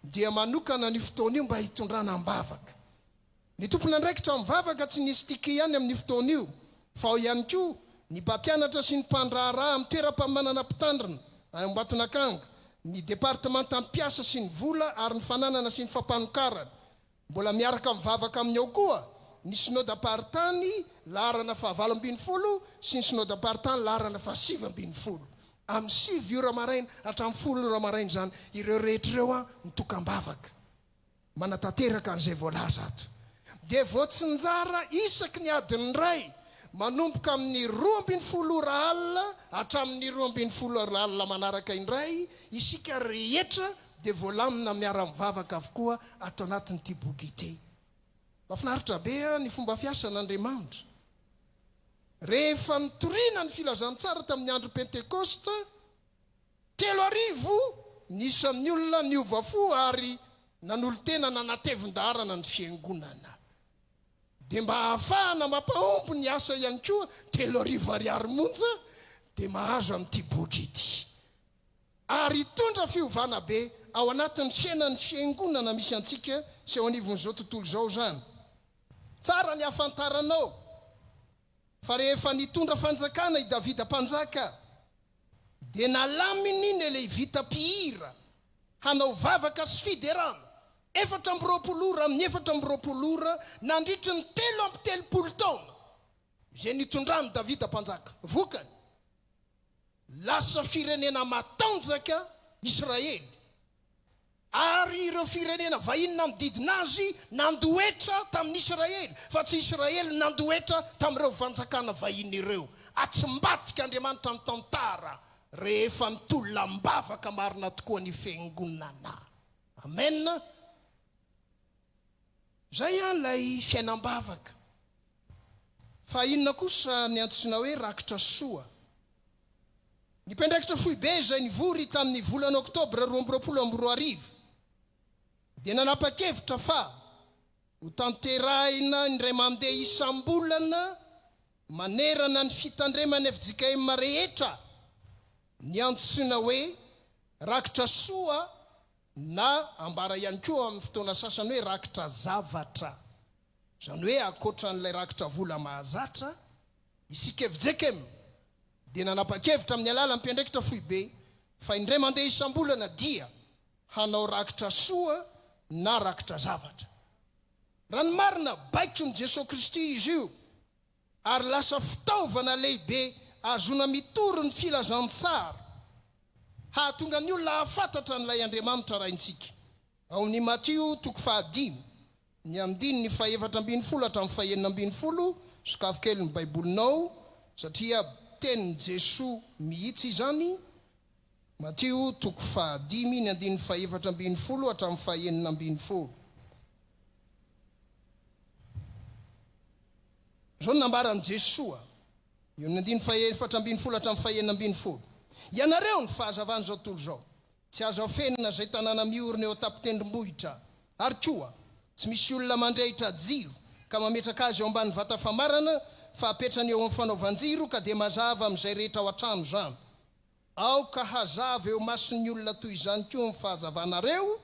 dia manokana ny fotoana io mba hitondrana ambavaka. Ny tompony andraikitra mivavaka tsy nisy teky ihany amin'ny fotoana io, fa ao ihany koa ny mpampianatra sy ny mpandraharaha amin'ny toeram-pamanana mpitandrina any Ambatonakanga, ny departemanta ampiasa sy ny vola ary ny fananana sy ny fampanokarana. Mbola miaraka mivavaka amin'ny ao koa ny synodam-paharitany laharana fa 7 sy ny synodam-paharitany laharana fa 7. Amin'ny 7 ora maraina hatramin'ny 10 ora maraina zany ireo rehetra ireo mitokam-bavaka manatanteraka an'izay voalaza ato. Dia voatsinjara isaky ny adiny ray manomboka amin'ny 12 ora alina hatramin'ny 12 ora alina manaraka indray isika rehetra dia voalamina miara-mivavaka avokoa ato anatin'ity boky ity. mahafinaritra be ny fomba fiasan'Andriamanitra. Rehefa nitoriana ny filazantsara tamin'ny andro Pentekosta, 3,000 nisan'ny olona niova fo ary nanolo-tena nanatevin-darana ny fiangonana. Dia mba ahafahana mampahomby ny asa ihany koa 3,000 ariary monja dia mahazo amin'ity boky ity. Ary tondra fiovana be ao anatin'ny fiainan'ny fiangonana misy antsika sy ao anivon'izao tontolo izao zany. Tsara ny afantaranao fa rehefa nitondra fanjakana i Davida mpanjaka dia nalaminy ny Levita mpihira hanao vavaka sy fiderana 420 ora amin'ny 420 ora nandritry ny 330 taona izay nitondrany Davida mpanjaka. Vokany lasa firenena matanjaka Israely, ary ireo firenena vahiny namdidina azy nandoetra tamin'ny Israely, fa tsy Israely nandoetra tamin'ireo fanjakana vahiny ireo. Atsimbatika Andriamanitra amin'ny tantara rehefa mitolona mbavaka marina tokoa ny fiangonana. Amen. Zay lay fiainam-bavaka. Fa inona kosa ny antsoina hoe rakitra soa. Ny mpendraikitra foibe izay nivory tamin'ny volana Oktobra 2022 dia nanapa-kevitra fa ho tanterahina indray mandeha isam-bolana manerana ny fitandremana FJKM rehetra ny antsoina hoe rakitra soa, na ambara ihany koa amin'ny fotoana sasany hoe rakitra zavatra. Izany hoe akoatran'ilay rakitra vola mahazatra, isika FJKM dia nanapa-kevitra amin'ny alalan'ny mpendraikitra foibe fa indray mandeha isam-bolana dia hanao rakitra soa na rakitra zavatra. Raha ny marina baikon'i Jesosy Kristy izy io, ary lasa fitaovana lehibe azona mitoro ny filazantsara hahatonga ny olona hafantatra n'ilay Andriamanitra raintsika. Ao amin'ny Matio 5 ny 4:4-12 hatramin'ny 5:12 sokafo kely ny baibolinao satria tenin'i Jesosy mihitsy izany. Matio 5 ny 4:4-12 hatramin'ny 5:12. Zao nambaran'i Jesosy eo ny 4:4-12 hatramin'ny 5:12. Ianareo ny fahazavana zao tontolo zao. Tsy azo afenina zay tanàna miorina eo an-tapitendrombohitra, ary koa tsy misy olona mandrehitra jiro ka mametraka azy eo ambany vata famarana, fa apetrany eo amin'ny fanaovan-jiro ka dia mazava amin'izay rehetra ao an-trano zany. Ao ka hazava eo mason'ny olona toy izany koa ny fahazavanareo,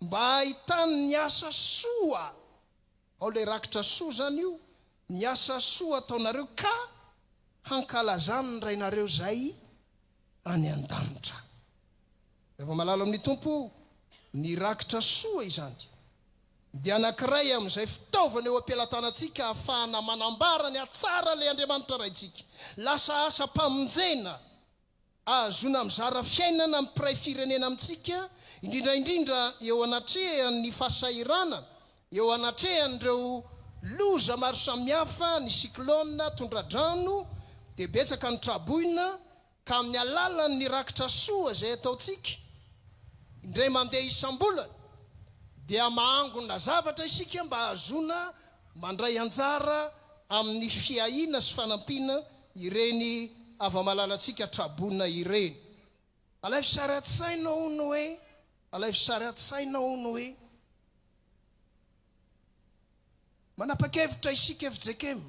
mba ahitany ny asa soa. Ao le rakitra soa zany io, ny asa soa ataonareo ka hankalazany ny rainareo zay any an-danitra. Rehefa malala amin'ny Tompo ny rakitra soa izany dia anankiray amin'izay fitaovana eo am-pialatanantsika ahafahana manambara ny atsara le Andriamanitra raintsika. Lasa asa mpamonjena azona mizara fiainana ampiray firenena amintsika, indrindraindrindra eo anatrehan'ny fahasairana, eo anatrehan'ireo loza maro samihafa, ny siklona, tondra-drano, dia betsaka ny traboina. Ka amin'ny alalan'ny rakitra soa zay ataontsika indray mandeha isam-bolana dia mahangona zavatra isika mba hazona mandray anjara amin'ny fiahiana sy fanampiana ireny ava-malalantsika trabona ireny. Alay fisary atsaina hono hoe, alay fisary atsaina hono hoe manapa-kevitra isika FJKM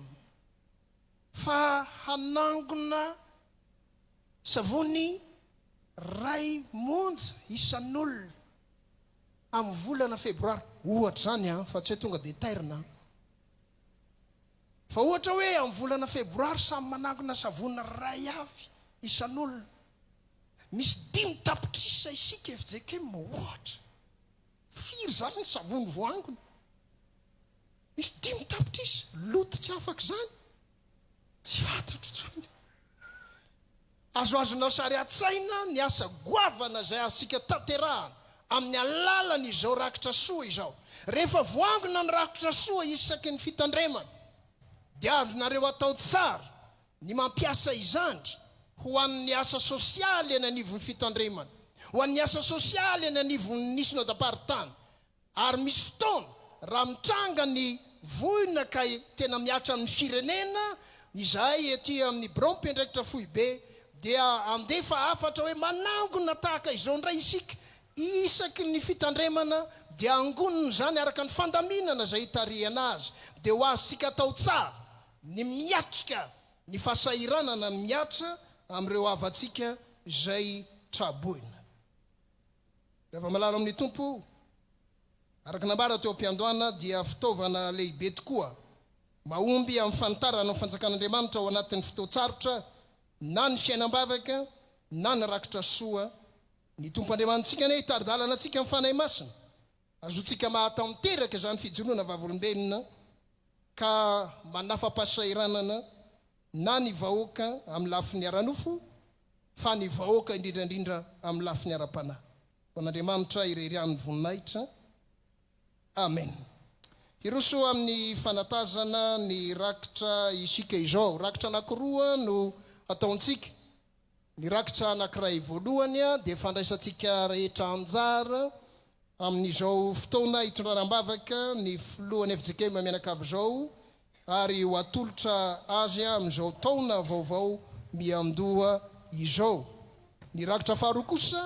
fa hanangona savony ray monja isan'olona amin'ny volana febroary ohatra zany fa tsy tonga detairina. Fa ohatra hoe amin'ny volana febroary samy manangona savony ray avy isan'olona, misy 5 tapitrisa isika FJKM ohatra. Firy zany ny savony voangona, misy 5 tapitrisa, loto tsy afaka zany, tsy fantatro tsony. Azoazonao sary atsaina ny asa goavana zay asika tanterahana amin'ny alalan'ny izao rakitra soa izao. Rehefa voangona ny rakitra soa isaky ny fitandremana dia azonareo atao tsara ny mampiasa izany ho an'ny asa sosialy eny anivon'ny fitandremana, ho an'ny asa sosialy eny anivon'ny synodam-paritany. Ary misy fotoana raha mitranga ny voina ka tena miatra amin'ny firenena izay ety amin'ny brompendraikitra foibe dia andefa afatra hoe manangona tahaka izao ndray isika isaky ny fitandremana dia angonony zany araka ny fandaminana zay hitariana azy dia ho azysika atao tsara ny miatrika ny fahasahiranana ny miatra amin'ireo avatsika zay traboina rehefa malala amin'ny tompo araka nambara teo am-piandohana dia fitaovana lehibe tokoa mahomby amin'ny fanitarana ny fanjakan'Andriamanitra ao anatin'ny fotoatsarotra na ny fiainam-bavaka na ny rakitra soa ny tompo andriamanitsika ne hitari-dalana antsika amin'ny fanahy masina azotsika mahatao miteraka zany fijoroana vavolombelona ka manafa-pahasahiranana na ny vahoaka amin'ny lafin'ny ara-nofo fa ny vahoaka indrindrandrindra amin'ny lafin'ny ara-panahy fon'Andriamanitra irerian'ny voninahitra amen iroso amin'ny fanatazana ny rakitra isika izao rakitra anankiroa no ataontsika ny rakitra anankiray voalohany dia fandraisantsika rehetra anjara amin'izao fotoana hitondrana ambavaka ny filohan'ny FJKM mianakavy zao ary ho atolotra azy amin'izao taona vaovao miandoha izao ny rakitra faharoa kosa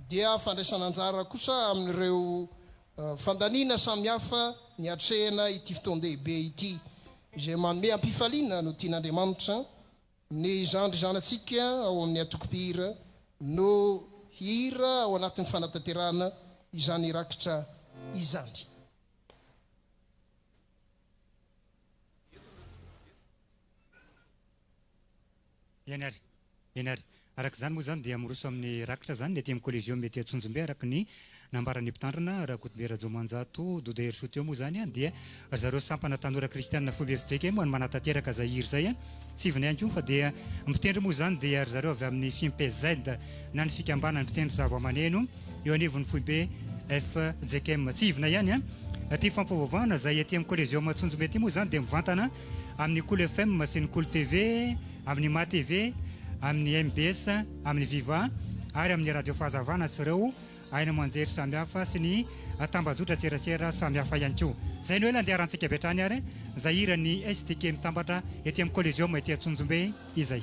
dia fandraisana anjara kosa amin'ireo fandaniana samihafa ny atrehana ity fotoan-dehibe ity izay manome ampifaliana no tian'Andriamanitra ny zandry zanatsika ao amin'ny atokopihira no hira ao anatin'ny fanatanterahana izany rakitra izany ianary araka zany moa zany dia miroso amin'ny rakitra zany ny aty amin'ny Coliseum mety Antsonjombe araka ny nambarany mpitandrana raha kotobe rajomanjato dodeherso teo moa zany dia zareo sampana tanora kristianina FTV FJKM no manatateraka zahiry zay tsy iviny ihany koa fa dia mitendry moa zany dia zareo avy amin'ny 𝙃𝙃𝙯𝙃 na ny fikambanana mitendry zava-maneno eo anivon'ny FTV FJKM tsy ivina ihany aty fampivavahana zay aty amin'ny Coliseum Antsonjombe aty moa zany dia mivantana amin'ny Culte FM sy ny Culte TV amin'ny Ma TV amin'ny MBS amin'ny Viva ary amin'ny radio fahazavana sy ireo aina manjery samihafa sy ny tambazotra tserasera samihafa ihany koa zay no hoe landeha rantsika betrany ary zahirany STK mitambatra ety amin'ny Coliseum ety Antsonjombe izay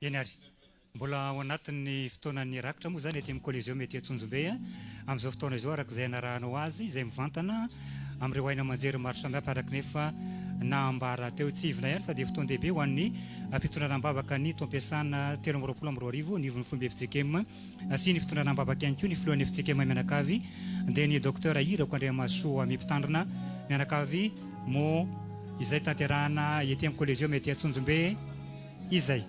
Janoary. Mbola ao anatin'ny fotoanan'ny rakitra moa zany ety amin'ny Coliseum ety Antsonjombe amin'izao fotoana izao araka izay anarahanao azy izay mivantana amin'ireo aina aman-jery maro samihafa araka nefa nambara teo tsivona ihany fa dia fotoana lehibe ho an'ny fitondrana ambavaka ny taom-mpiasana 13 ny ivon'ny fomba FJKM sy ny fitondrana ambavaka ihany koa ny filohan'ny FJKM mianakavy dia ny docteur 𝙁𝙤𝙑𝙁𝙁 mimpitandrina mianakavy mo izay tanterahana ety amin'ny Coliseum ety Antsonjombe izay.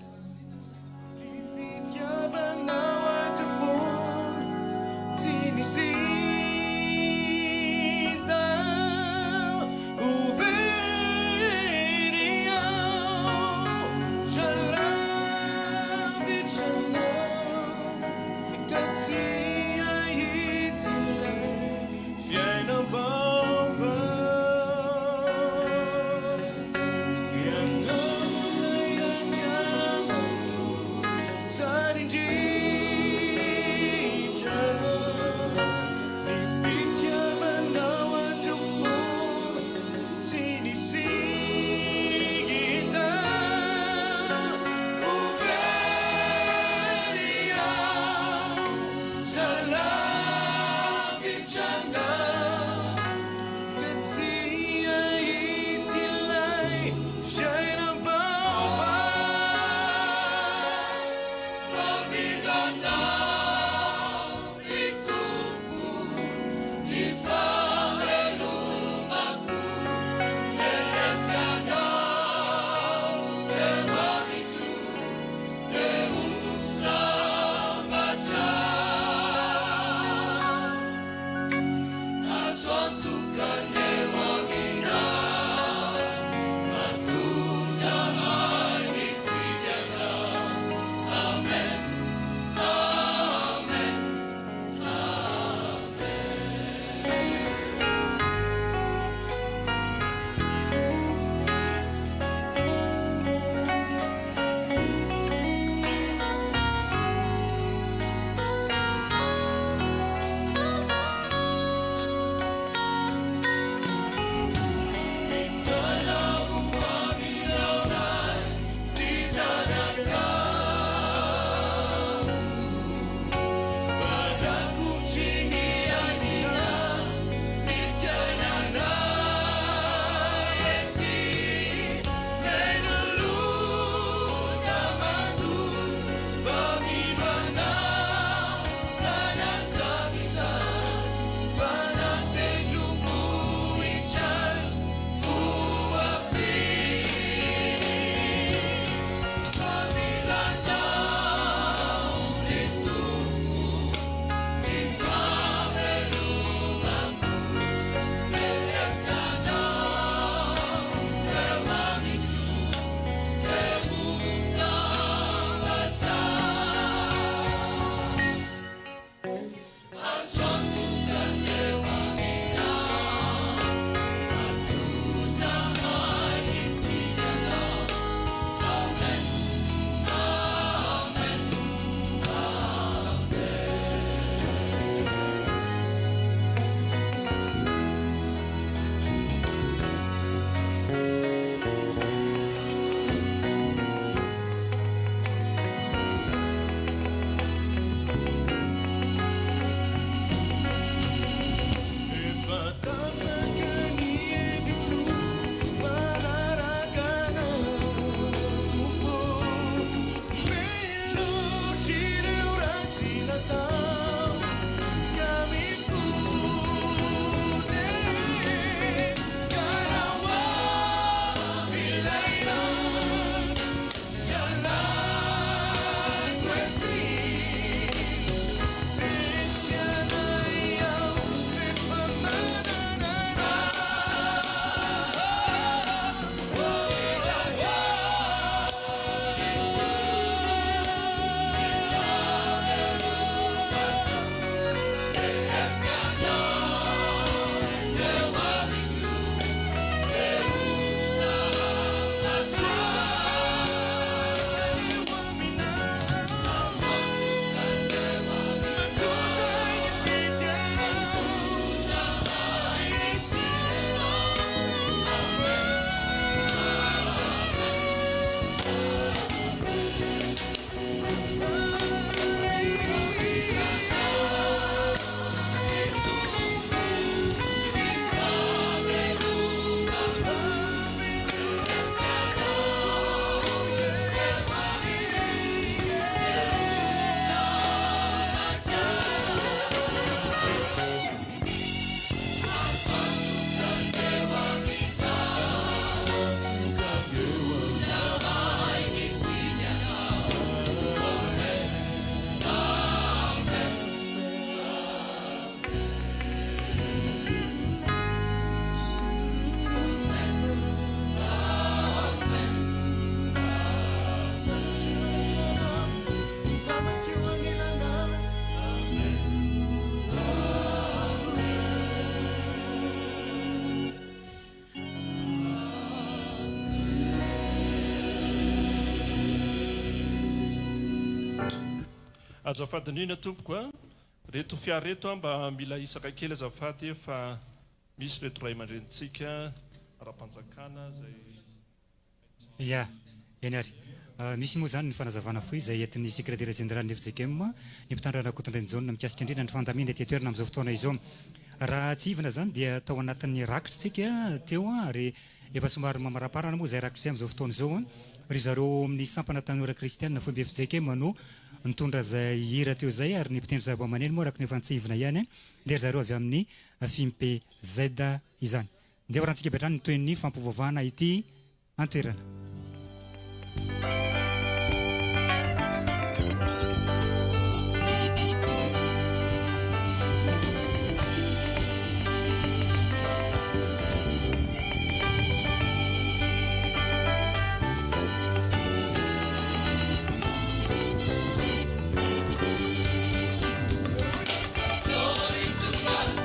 azafady indrindra tompoko a reto fiara reto mba mila isaka kely azafady fa misy reto ray aman-drenitsika ara-panjakana zay ya janoary misy moa zany ny fanazavana foy izay entin'ny secrétaire général ny FJKM ny mpitandrana kotondrany mikasika indrindra ny fandamina ety toerana amin'izao fotoana izao raha tsy ivana zany dia tao anatin'ny rakitritsika teo ary efa somary mamaraparana moa zay rakitry amin'izao fotoana izao ry zareo amin'ny sampana tanora kristianina fomba FJKM no nitondra zay hira teo zay ary ny mpitendry zava-maneno moa araka ny efa nitsivina ihany dia zareo avy amin'ny FTV-FJKM izany dia rahantsika betrany ny toen'ny fampivavahana ity antoerana. Glory to God,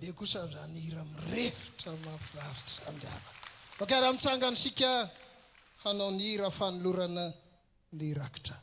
dia kosa zany hira mirefitra mahafinaritra zany rava ok raha mitsangana sika hanao ny hira fanolorana ny rakitra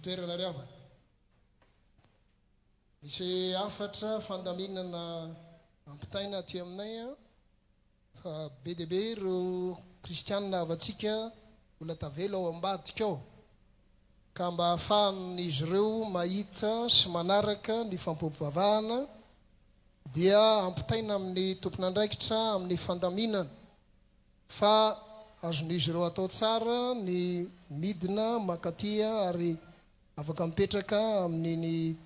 toerana ry avana misy afatra fandaminana ampitaina aty aminay a fa be dia be ireo kristianina avatsika mbola tavela ao ambadika ao ka mba ahafahan'izy ireo mahita sy manaraka ny fampoampivavahana dia ampitaina amin'ny tompon'andraikitra amin'ny fandaminana fa azon'izy ireo atao tsara ny midina makatia ary afaka mipetraka amin'iny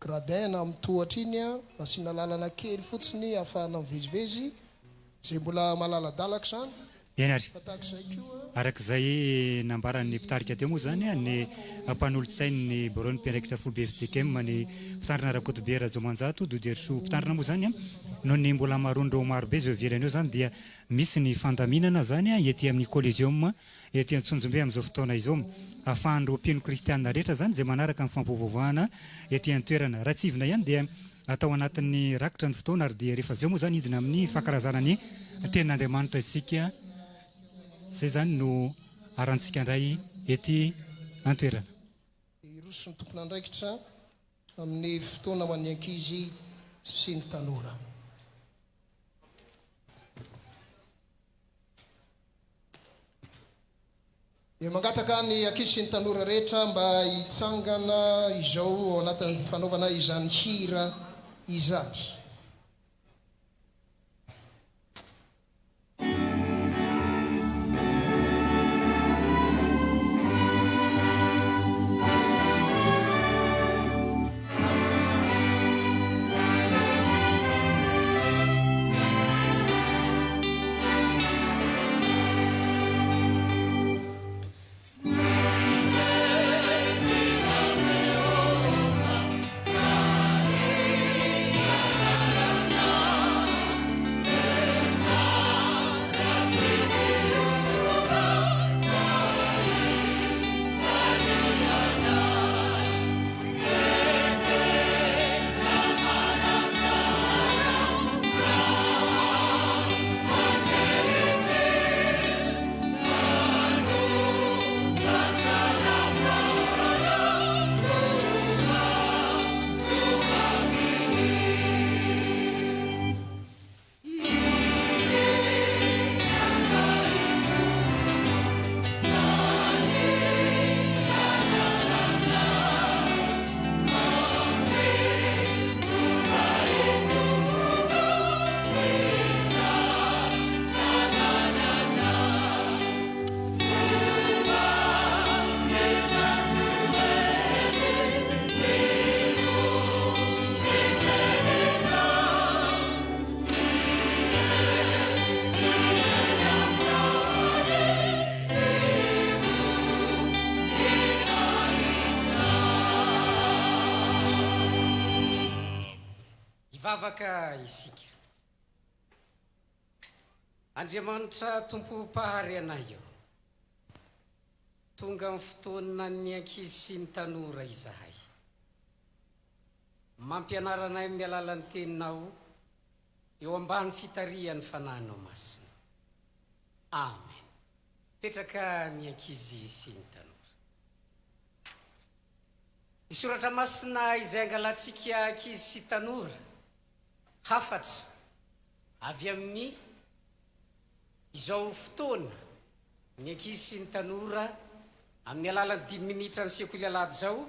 gradin na amin'ny tohatra iny a asiana lalana kely fotsiny ahafahana mivezivezy zay mbola malaladalaka zany eny ary fatak'izay koa arak'izay nambaran'ny mpitarika teo moa zany ny mpanolotsain'ny bureau-ny mpiandraikitra FTV FJKM ny mpitandrina rakotobe rajomanjato doderso mpitandrina moa zany noho ny mbola marondreo marobe zay ivelany eo zany dia misy ny fandaminana zany ety amin'ny Coliseum ety Antsonjombe amin'izao fotoana izao ahafahan'ireo mpino kristianina rehetra zany zay manaraka amin'ny fampivavahana ety an-toerana raha tsivona ihany dia atao anatin'ny rakitra ny fotoana ary dia rehefa avy eo moa zany hidina amin'ny fankarazana ny tenin'Andriamanitra isika zay zany no arantsika indray ety an-toerana irosy ny tompon'andraikitra amin'ny fotoana ho an'ny ankizy sy ny tanora dia mangataka ny ankizy sy ny tanora rehetra mba hitsangana izao ao anatin'ny fanaovana izany hira izany Mivavaka isika Andriamanitra Tompo Mpahary anay eo. Tonga amin'ny fotoana ny ankizy sy ny tanora izahay. Mampianara anay amin'ny alalan'ny teninao eo ambany fitarihan'ny fanahinao masina. Amen. Petraka ny ankizy sy ny tanora. Ny soratra masina izay angalantsika ankizy sy tanora hafatra avy amin'ny izao fotoana ny ankizy sy ny tanora amin'ny alalan'ny 10 minitra ny sekoly alady zao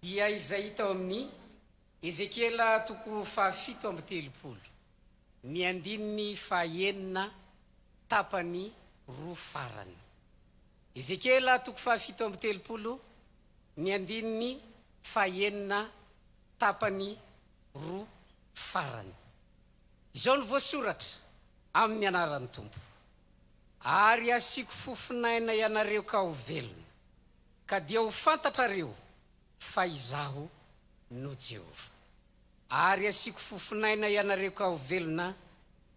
dia izay hita ao amin'ny Ezekiela 7:30 ny andininy 9 tapany 2 farany. Ezekiela 7:30 ny andininy 9 tapany 2 farany. Izao ny voasoratra amin'ny anaran'ny Tompo. Ary asiko fofinaina ianareo ka ho velona, ka dia ho fantatrareo fa izaho no Jehova. Ary asiko fofinaina ianareo ka ho velona,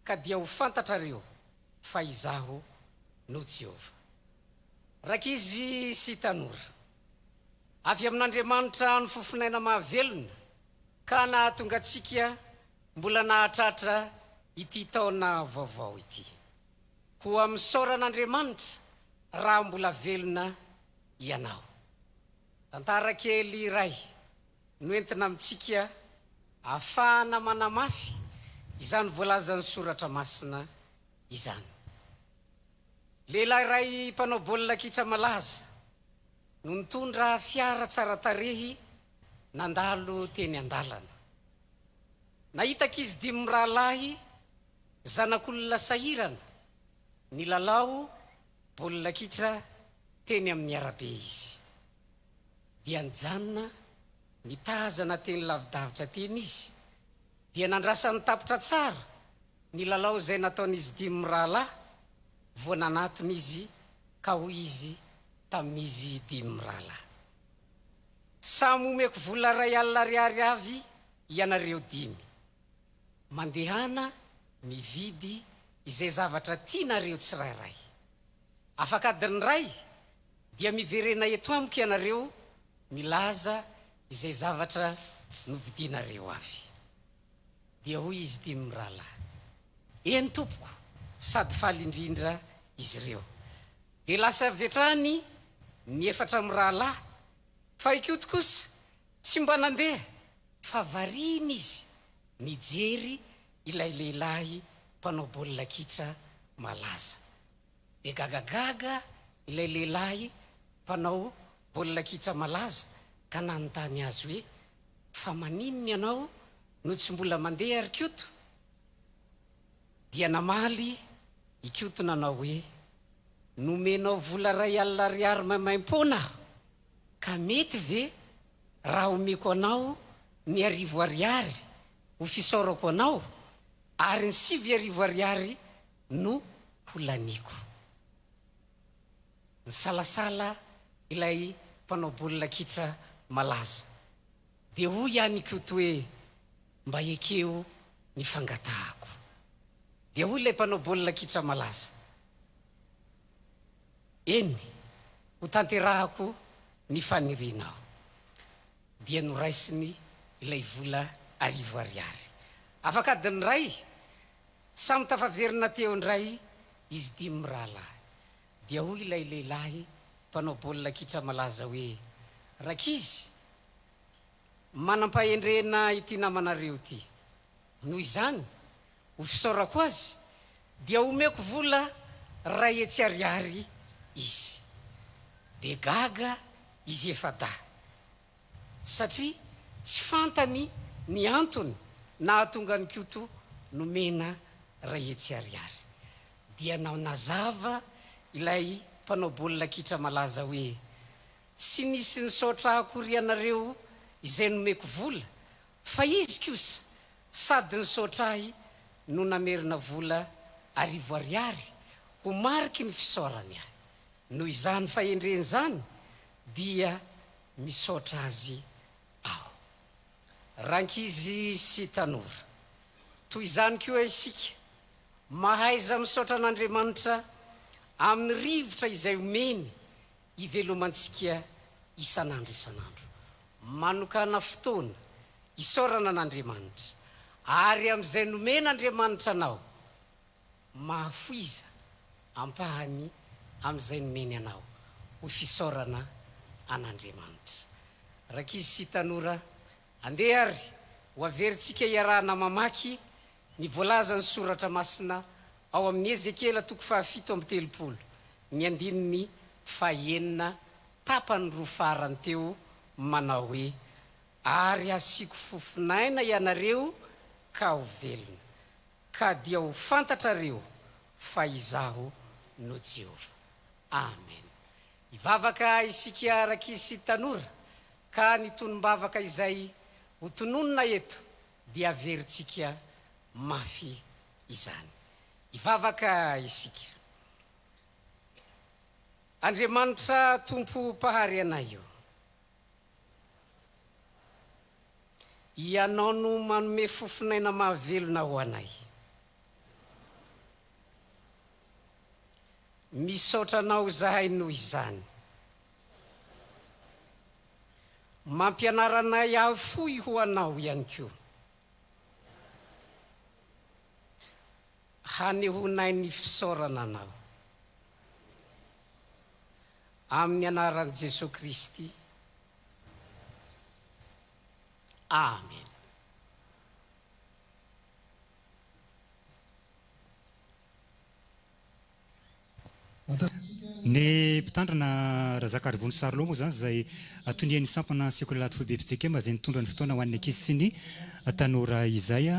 ka dia ho fantatrareo fa izaho no Jehova. Rakizy sy tanora, avy amin'Andriamanitra ny fofinaina mahavelona, ka nahatonga antsika mbola nahatratra ity taona vaovao ity. Koa misaoran'Andriamanitra raha mbola velona ianao. Tantara kely iray no entina amintsika ahafahana manamafy izany voalazan'ny soratra masina izany. Lehilahy iray mpanao baolina kitra malaza no nitondra fiara tsara tarehy nandalo teny andalana. Nahitaka izy 5 rahalahy zanak'olona sahirana nilalao baolina kitra teny amin'ny arabe izy. Dia nijanona mitazana teny lavidavitra teny izy, dia nandrasany tapitra tsara nilalao izay nataon'izy 5 rahalahy vao nanatony izy ka hoy izy tamin'izy 5 rahalahy. Samy omeko vola 2 ariary avy ianareo 5. Mandehana mividy izay zavatra tianareo tsirairay. Afaka adiny ray dia miverena eto amiko ianareo milaza izay zavatra novidinareo avy. Dia hoy izy 5 rahalahy, eny tompoko, sady faly indrindra izy ireo. Dia lasa vetrany ny 4 rahalahy, fa ikoto kosa tsy mba nandeha fa variny izy mijery ilay lehilahy mpanao baolina kitra malaza. Dia gagagaga ilay lehilahy mpanao baolina kitra malaza ka nanontany azy hoe, fa maninona ianao no tsy mbola mandeha ary Culte? Dia namaly i Culte nanao hoe, nomenao vola 2 ariary maimaim-pona aho, ka mety ve raha omeko anao ny 10 ariary ho fisaorako anao, ary ny 7 ariary no holaniko. Nisalasala ilay mpanao baolina kitra malaza. Dia hoy ihany Culte hoe, mba ekeo ny fangatahako. Dia hoy ilay mpanao baolina kitra malaza, eny ho tanterahako ny fanirinao. Dia noraisiny ilay vola 10 ariary. Afaka adiny ray, samy tafaverina teo ndray izy 5 rahalahy. Dia hoy ilay lehilahy mpanao baolina kitra malaza hoe, rakizy, manampahendrena ity namanareo ity. Noho izany, ho fisaorako azy, dia omeko vola 2 ariary izy. Dia gaga izy efa da, satria tsy fantany ny antony nahatonga ny Culte nomena 2 ariary. Dia nazava ilay mpanao baolina kitra malaza hoe, tsy nisy nisaotra akory ianareo izay nomeko vola, fa izy kosa sady nisaotra ahy no namerina vola 10 ariary ho mariky ny fisaorany ahy. Noho izany fahendreny zany dia misaotra azy aho. Rankizy sy tanora, toy izany koa isika mahaiza misaotra an'Andriamanitra amin'ny rivotra izay omeny ivelomantsika isan'andro isan'andro. Manokana fotoana isaorana an'Andriamanitra ary amin'izay nomen'Andriamanitra anao mahafoiza ampahany amin'izay nomeny anao ho fisaorana an'Andriamanitra. Rakizy sy tanora, andeha ary ho averintsika iarahana mamaky ny voalaza ny soratra masina ao amin'ny Ezekela 7:30 ny andininy 9 tapany 2 farany teo manao hoe ary asiko fofinaina ianareo ka ho velona ka dia ho fantatrareo fa izaho no Jehova. Amen. Ivavaka isika rakizy sy tanora ka ny tonom-bavaka izay ho tononona eto dia averintsika mafy izany. Ivavaka isika. Andriamanitra Tompo Mpahary anay io, ianao no manome fofinaina mahavelona ho anay. Misaotra anao zahay noho izany. Mampianaranay avoy ho anao ihany koa. Hanehonay ny fisaorana anao. Amin'ny anaran'i Jesosy Kristy. Amen. Ny mpitandrina razaka rivony sarilo moa zany zay atonian'ny sampana sekoly FTV FJKM zay nitondra ny fotoana ho an'ny ankizy sy ny tanora izay.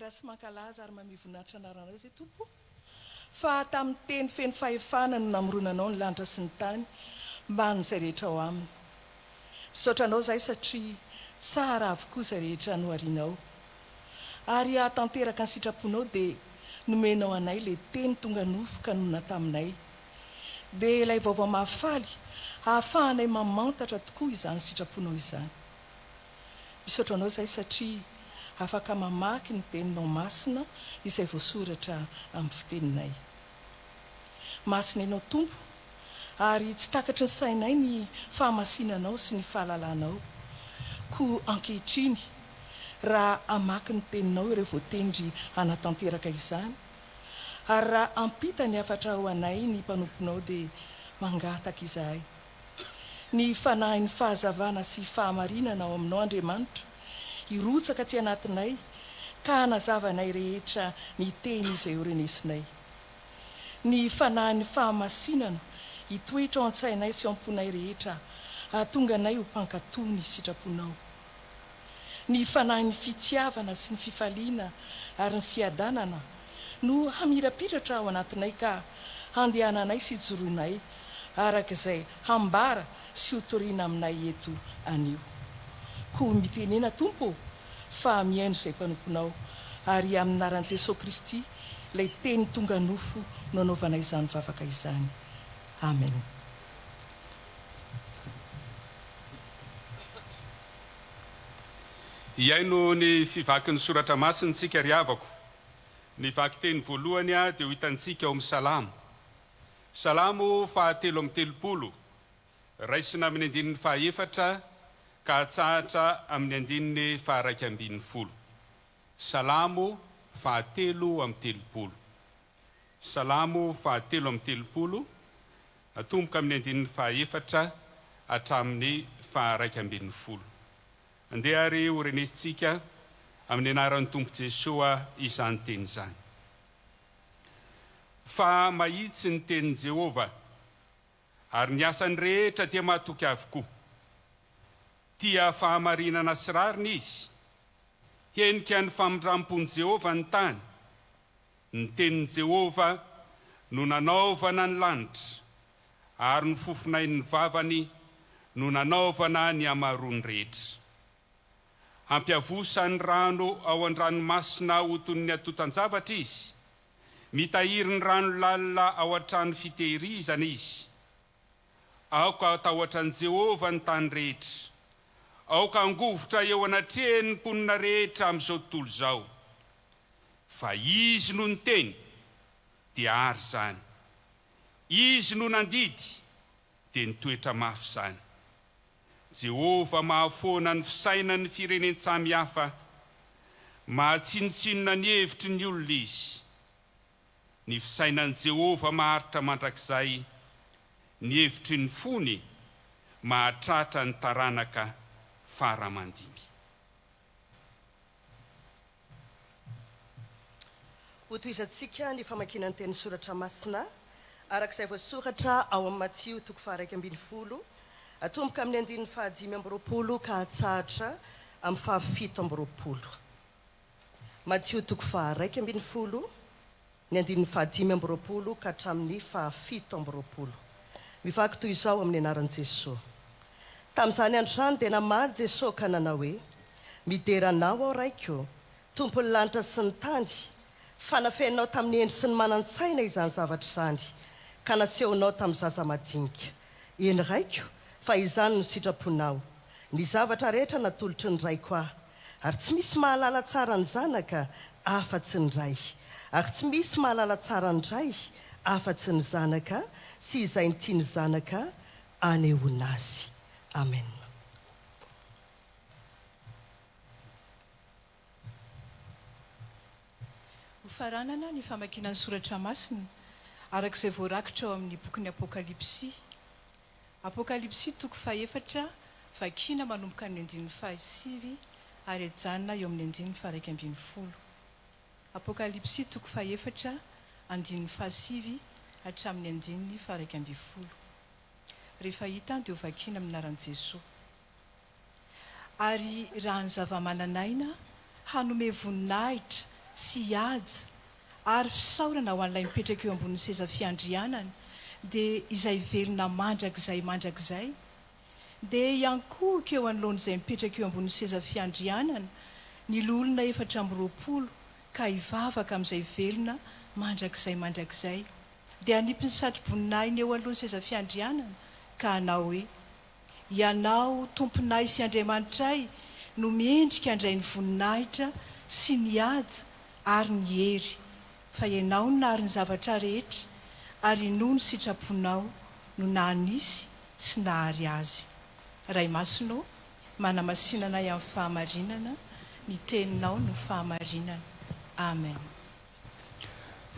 Sy mankalaza ary mamivonatra anarana izay Tompo fa tamin'ny teny feno fahefana no namoronanao ny lanitra sy ny tany mba n'izay rehetra ao aminy. Misaotra anao zahay satria tsara avokoa izay rehetra noharianao ary ahatanteraka ny sitraponao dia nomenao anay le teny tonga nofoka nona taminay dia ilay vaovao mahafaly ahafahanay mamantatra tokoa izany sitraponao izany. Misaotra anao zahay satria afaka mamaky ny teninao masina izay voasoratra amin'ny fiteninay. Masina ianao Tompo ary tsy takatry ny sainay ny fahamasinanao sy ny fahalalanao ko ankehitriny raha amaky ny teninao ireo voatendry anatanteraka izany, ary raha ampita ny afatra ho anay ny mpanomponao dia mangataka izahay. Ny fanahin'ny fahazavana sy fahamarinana ao aminao Andriamanitra irotsaka aty anatinay ka hanazavanay rehetra ny teny izay orenesinay. Ny fanahin'ny fahamasinana hitoetra ao an-tsainay sy amponay rehetra ahatonga anay ho mpankatoy ny sitraponao. Ny fanahin'ny fitiavana sy ny fifaliana ary ny fiadanana no hamirapiratra ao anatinay ka handehananay sy joroanay araka izay hambara sy hotoriana aminay eto anio. Koa mitenena Tompo fa mihaino izay mpanomponao, ary amin'ny anaran'i Jesosy Kristy ilay teny tonga nofo no anaovanay izany vavaka izany. Amen. Iaino ny fivakin'ny soratra masiny tsika ry havako. Ny vaky teny voalohany dia ho hitantsika ao amin'ny Salamo. Salamo fahatelo amin'ny telopolo, raisina amin'ny andinin'ny fahaefatra ka hatsahatra amin'ny andinin'ny faharaiky ambin'ny folo. Salamo fahatelo amin'ny telopolo. Salamo fahatelo amin'ny telopolo, atomboka amin'ny andinin'ny fahaefatra hatramin'ny faharaiky ambin'ny folo. Andeha ary ho renesintsika amin'ny anaran'ny Tompo Jesosy izany teny izany. Fa mahitsy ny tenin'i Jehova, ary ny asany rehetra dia mahatoky avokoa. Tia fahamarinana sy rariny izy, henika ny famindrampon'i Jehova ny tany. Ny tenin'i Jehova no nanaovana ny lanitra, ary ny fofonain'ny vavany no nanaovana ny hamarony rehetra. Ampiavosany rano ao an-dranomasina ho toy ny atotan-javatra izy, mitahiry ny rano lalina ao an-trano fitehirizana izy. Aoka atahoatran'i Jehova ny tany rehetra, aoka angovotra eo anatrehany ny mponina rehetra amin'izao tontolo izao. Fa izy no niteny dia ary zany, izy no nandidy dia nitoetra mafy zany. Jehova mahafoana ny fisainany firenentsamihafa, mahatsinotsinona ny hevitry ny olona izy. Ny fisainan'i Jehova maharitra mandrakizay, ny hevitry ny fony mahatratra ny taranaka faramandimby. Ho toizantsika ny famakiana ny teny soratra masina arak'izay voasoratra ao amin'ny Matthieu toko faharaiky ambin'ny folo, atomboka amin'ny andinin'ny fahadimy amby roapolo ka hatsahatra amin'ny fahafito amby roapolo. Matthieu toko faharaiky ambin'ny folo, ny andinin'ny fahadimy amby roapolo ka hatramin'ny fahafito amby roapolo. Mivaky toy izao amin'ny anaran'i Jesosy. Tamin'izany andro izany dia namaly Jesosy ka nanao hoe: mideranao aho raiko, tompon'ny lanitra sy ny tany, fanafenao tamin'ny endry sy ny manan-tsaina izany zavatra izany, ka nasehonao tamin'ny zaza madinika. Eny raiko, fa izany no sitraponao. Ny zavatra rehetra natolotry ny raiko aho, ary tsy misy mahalala tsara ny zanaka afa-tsy ny ray, ary tsy misy mahalala tsara ny ray afa-tsy ny zanaka, sy izay ny tiany zanaka anehoana azy. Amen. Ho faranana ny famakiana ny soratra masina arak'izay voarakitra ao amin'ny bokin'ny Apokalipsy. Apokalipsy toko fahaefatra, vakiana manomboka amin'ny andinin'ny fahasivy ary ejanona eo amin'ny andinin'ny faharaiky ambin'ny folo. Apokalipsy toko fahaefatra, andinin'ny fahasivy hatramin'ny andinin'ny faharaiky ambin'ny folo. Rehefa hita dia ho vakiana amin'ny anaran'i Jesosy. Ary raha ny zava-mananaina hanome voninahitra sy ady ary fisaorana ho an'ilay mipetraka eo ambonin'ny seza fiandrianany, dia izay velona mandrakizay, dia iankohika eo anoloan'izay mipetraka eo ambonin'ny seza fiandrianana ny lolona 420 ka hivavaka amin'izay velona mandrakizay, dia hanipy ny satro-boninahiny eo alohan'ny seza fiandrianana ka hanao hoe: ianao tomponay sy Andriamanitray no miendrika andray ny voninahitra sy ny ady ary ny hery, fa ianao no nahary ny zavatra rehetra, ary no ny sitraponao no nanisy sy nahary azy. Ray masino, manamasinana amin'ny fahamarinana, ny teninao no fahamarinana. Amen.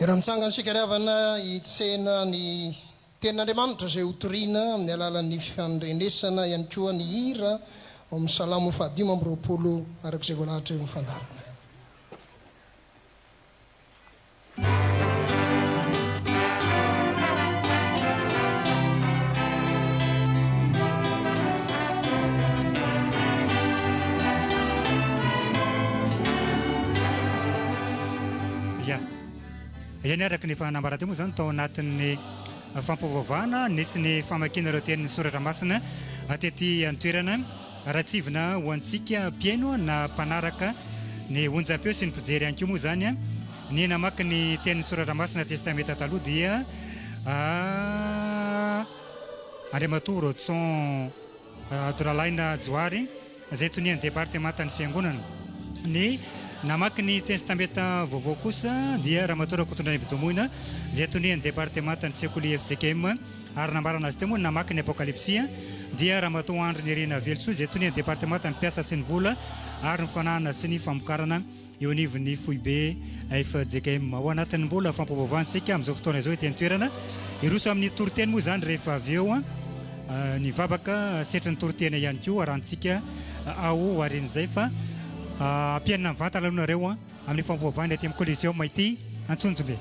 Eramitsanga ny sikariavana hitsena ny tenin'Andriamanitra izay hotoriana amin'ny alalan'ny fandrenesana ihany koa ny hira ao amin'ny salamo 520 arak'izay voalahatra eo mifandarana. Iany araka ny fanambarana moa zany tao anatin'ny fampivavahana nisy ny famakiana ireo tenin'ny soratra masina atety antoerana ratsivina ho antsika mpiaino na mpanaraka ny onjam-peo sy ny mpijery ihany koa moa zany ny namaky ny tenin'ny soratra masina testameta taloha dia Andriamatoa 𝙃𝙤𝙯𝙁𝙾 janoary izay tonian'ny departementan'ny fiangonana. Ny namaky ny testameta vaovao kosa dia Ramatoa Kotondrany Bidomoina izay tonian'ny departementan'ny sekoly FJKM ary nambarana azy teo moa namaky ny apokalipsia dia Ramatoa Andry Nirina Velsoa izay tonian'ny departementan'ny mpiasa sy ny vola ary ny fanahana sy ny famokarana eo anivon'ny foibe FJKM. Ao anatin'ny mbola fampivavahantsika amin'izao fotoana izao etỳ an-toerana iroso amin'ny toriteny moa zany rehefa avy eo ny vavaka setry ny toritena ihany koa arantsika ao arin'izay fa ampianina mivantana alohanareo amin'ny fampivavahana etỳ amin'ny Coliseum maity Antsonjombe.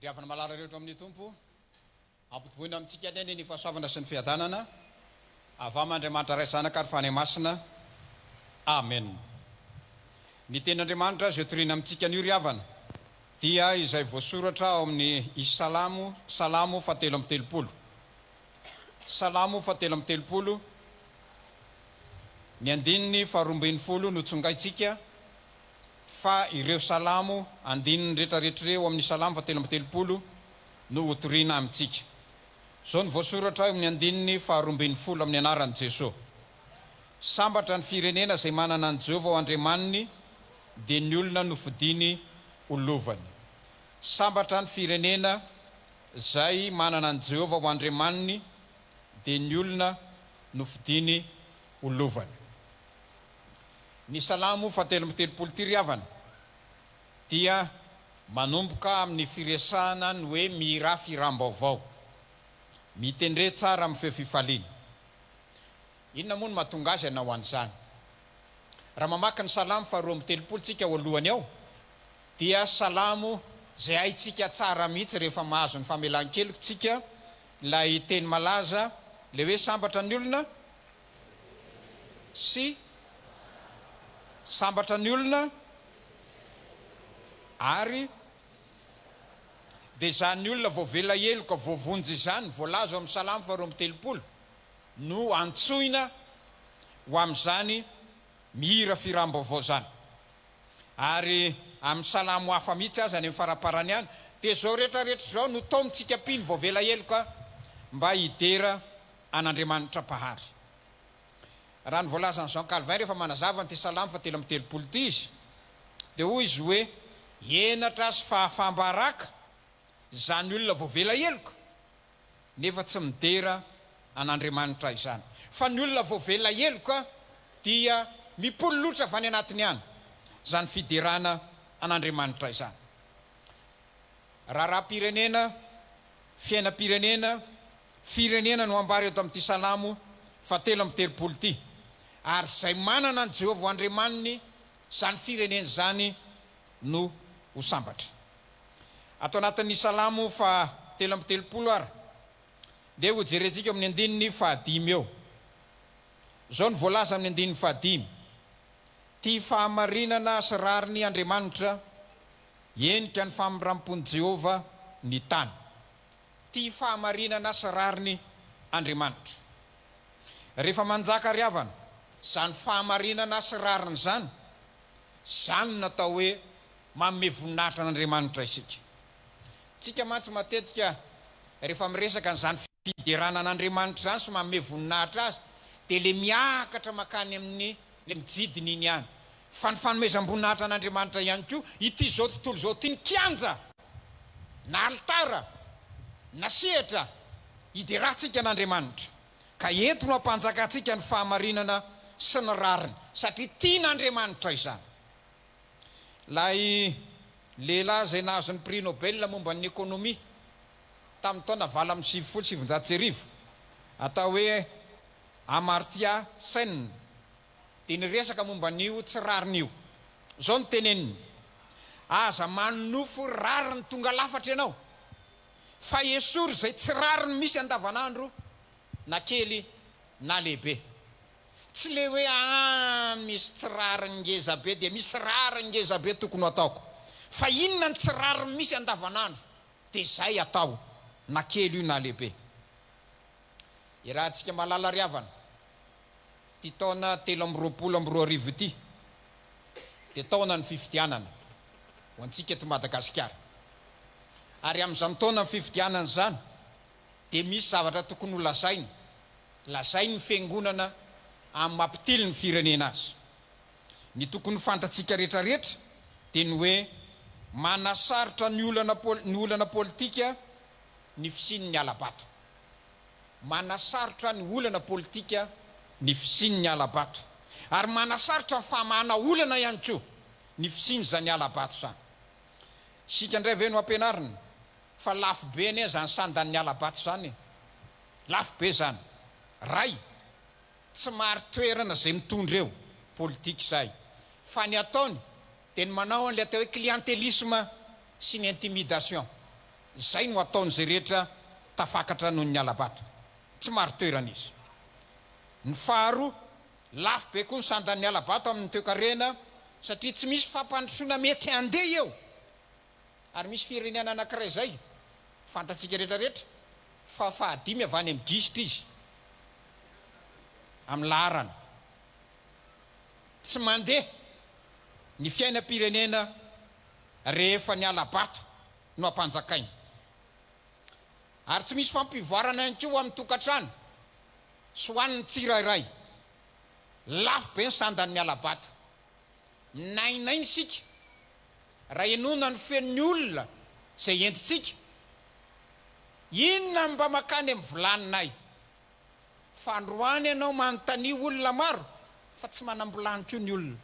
Riavana malara rehetra amin'ny Tompo, ampitoboina amintsika any ny fahasoavana sy ny fiadanana, avam'Andriamanitra ray zanaka ary fany masina. Amen. Ny tenin'Andriamanitra izay toriana amintsika an'io riavana dia izay voasoratra ao amin'ny salamo 7:30. Salamo 7:30 ny andininy 2:10 no tsongaitsika fa ireo salamo andininy rehetrarehetrareo amin'ny salamo 7:30 no hotoriana amintsika. Zao ny voasoratra amin'ny andininy 2:10 amin'ny anaran'i Jesosy. Sambatra ny firenena izay manana an Jehovah ho Andriamaniny dia ny olona no fidiny olovany. Sambatra ny firenena izay manana an Jehovah ho Andriamaniny dia ny olona no fidiny olovany. Ny salamo 7:30 ty riavana dia manomboka amin'ny firesana ny hoe mira firam-baovao mitendre tsara amin'ny fefifaliana. Inona moa no mahatonga azy ianao an'izany? Raha mamaky ny salamo faharoa amby telopolo tsika ao alohany ao dia salamo zay haitsika tsara mihitsy rehefa mahazo ny famelan-keloko tsika ilay teny malaza le hoe sambatra ny olona sy sambatra ny olona ary dia zany olona voavela heloka voavonjy izany voalazo amin'ny salamo faharoa amby telopolo no antsoina ho amin'izany mihira firam-baovao zany. Ary amin'ny salamo hafa mihitsy azy any amin'ny faraparany any dia zao rehetrarehetra zao no taomitsika piny voavela heloka mba hidera an'Andriamanitra Mpahary. Raha ny voalazany Jean Calvin rehefa manazava ny salamo fahatelo amby telopolo ity izy dia hoy izy hoe enatra sy fahafambaraka zany olona voavela heloka nefa tsy midera an'Andriamanitra izany. Fa ny olona voavela heloka dia mipolo loatra avy any anatiny any zany fiderana an'Andriamanitra izany. Raharam-pirenena, fiainam-pirenena, firenena no ambary eto amin'ity salamo fahatelo amby telopolo ity. Ary zay manana ny Jehovah Andriamaniny zany firenena zany no ho sambatra. Ato anatin'ny salamo fahatelo amby telopolo ary dia ho jerentsika amin'ny andininy fahadimy eo. Zao ny voalaza amin'ny andininy fahadimy: ty fahamarinana sy rariny Andriamanitra, endrika ny famirampony Jehovah ny tany. Ty fahamarinana sy rariny Andriamanitra. Rehefa manjaka riavana zany fahamarinana sy rariny zany, zany natao hoe manome voninahitra an'Andriamanitra isika. Tsika mantsy matetika rehefa miresaka n'izany fiderana an'Andriamanitra zany sy manome voninahitra azy dia le miakatra makany amin'ny le mijidiny iny ihany. Fa ny fanomezam-boninahitra an'Andriamanitra ihany koa ity zao tontolo zao ity ny kianja na altara na sehatra hideratsika an'Andriamanitra. Ka eto no ampanjakatsika ny fahamarinana sy ny rariny satria tian'Andriamanitra izany. Lay lehilahy zay nahazo ny prix Nobel momba ny ekonomia tamin'ny taona 1970 atao hoe Amartya Sen dia niresaka momba n'io tsy rariny io. Zao no teneniny: aza manofo rariny tonga lafatra ianao fa esory zay tsy rariny misy andavanandro na kely na lehibe. Tsy le hoe misy tsy rariny ngeza be dia misy rariny ngeza be tokony ataoko, fa inona ny tsy rariny misy andavanandro dia zay atao na kely io na lehibe. Irahantsika malala riavana ty taona 322 ity dia taona ny fifidianana ho antsika eto Madagasikara. Ary amin'izany taona ny fifidianana zany dia misy zavatra tokony ho lazainy ny fiangonana amin'ny mampitily ny firenena azy. Ny tokony fantatsika rehetrarehetra dia ny hoe manasarotra ny olana politika ny fisian'ny alabato. Manasarotra ny olana politika ny fisian'ny alabato, ary manasarotra ny famahana olana ihany koa ny fisiany zany alabato zany. Sika indray ve no ampianarina fa lafo be ane zany sandan'ny alabato zany, lafo be zany. Ray tsy maro toerana zay mitondra eo politika zay, fa ny ataony dia ny manao an'ilay atao hoe clientélisme sy ny intimidation. Zay no ataony zay rehetra tafakatra noho ny alabato, tsy maro toerana izy. Ny faharoa, lafo be koa ny sandan'ny alabato amin'ny toe-karena satria tsy misy fampandrosoana mety handeha eo. Ary misy firenena anankiray zay fantatsika rehetrarehetra fa fahadimy avy any amin'ny gisitra izy amin'ny laharana, tsy mandeha ny fiainam-pirenena rehefa ny alabato no ampanjakainy. Ary tsy misy fampivoarana ihany koa amin'ny tokantrano sy ho an'ny tsirairay. Lafo be ny sandan'ny alabato. Nainainy sika raha enona ny fen'ny olona zay entitsika, inona mba makany amin'ny volaninay? Fa androany ianao manontany olona maro fa tsy manambolany koa ny olona.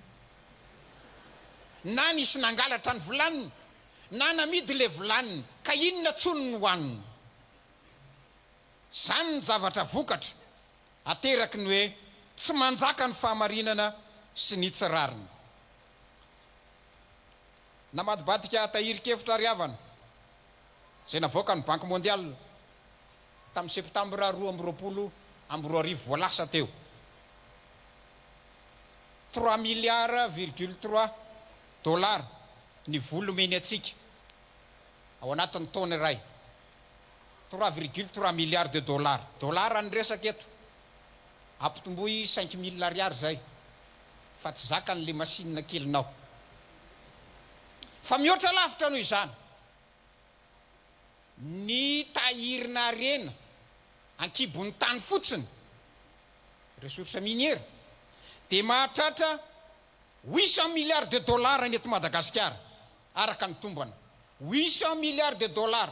Na nisy nangalatra ny volaniny na namidy le volaniny ka inona tsony no hoaniny. Zany ny zavatra vokatra ateraky ny hoe tsy manjaka ny fahamarinana sy ny tsirariny. Namadibadika tahirikevitra ariavana zay navoaka ny Banque mondiale tamin'ny septambra 2020 voalasa teo 3,3 $, ny volo meny atsika ao anatin'ny taona iray 3,3 milliards de $. Dolara ny resaka eto ampitomboy 5 000 ariary zay fa tsy zakany le masinina kelinao. Fa mihoatra lavitra noho izany ny tahirina arena ankibon'ny tany fotsiny ressources minières dia mahatratra 800 milliards de $, ny eto Madagasikara araka ny tombana 800 milliards de $.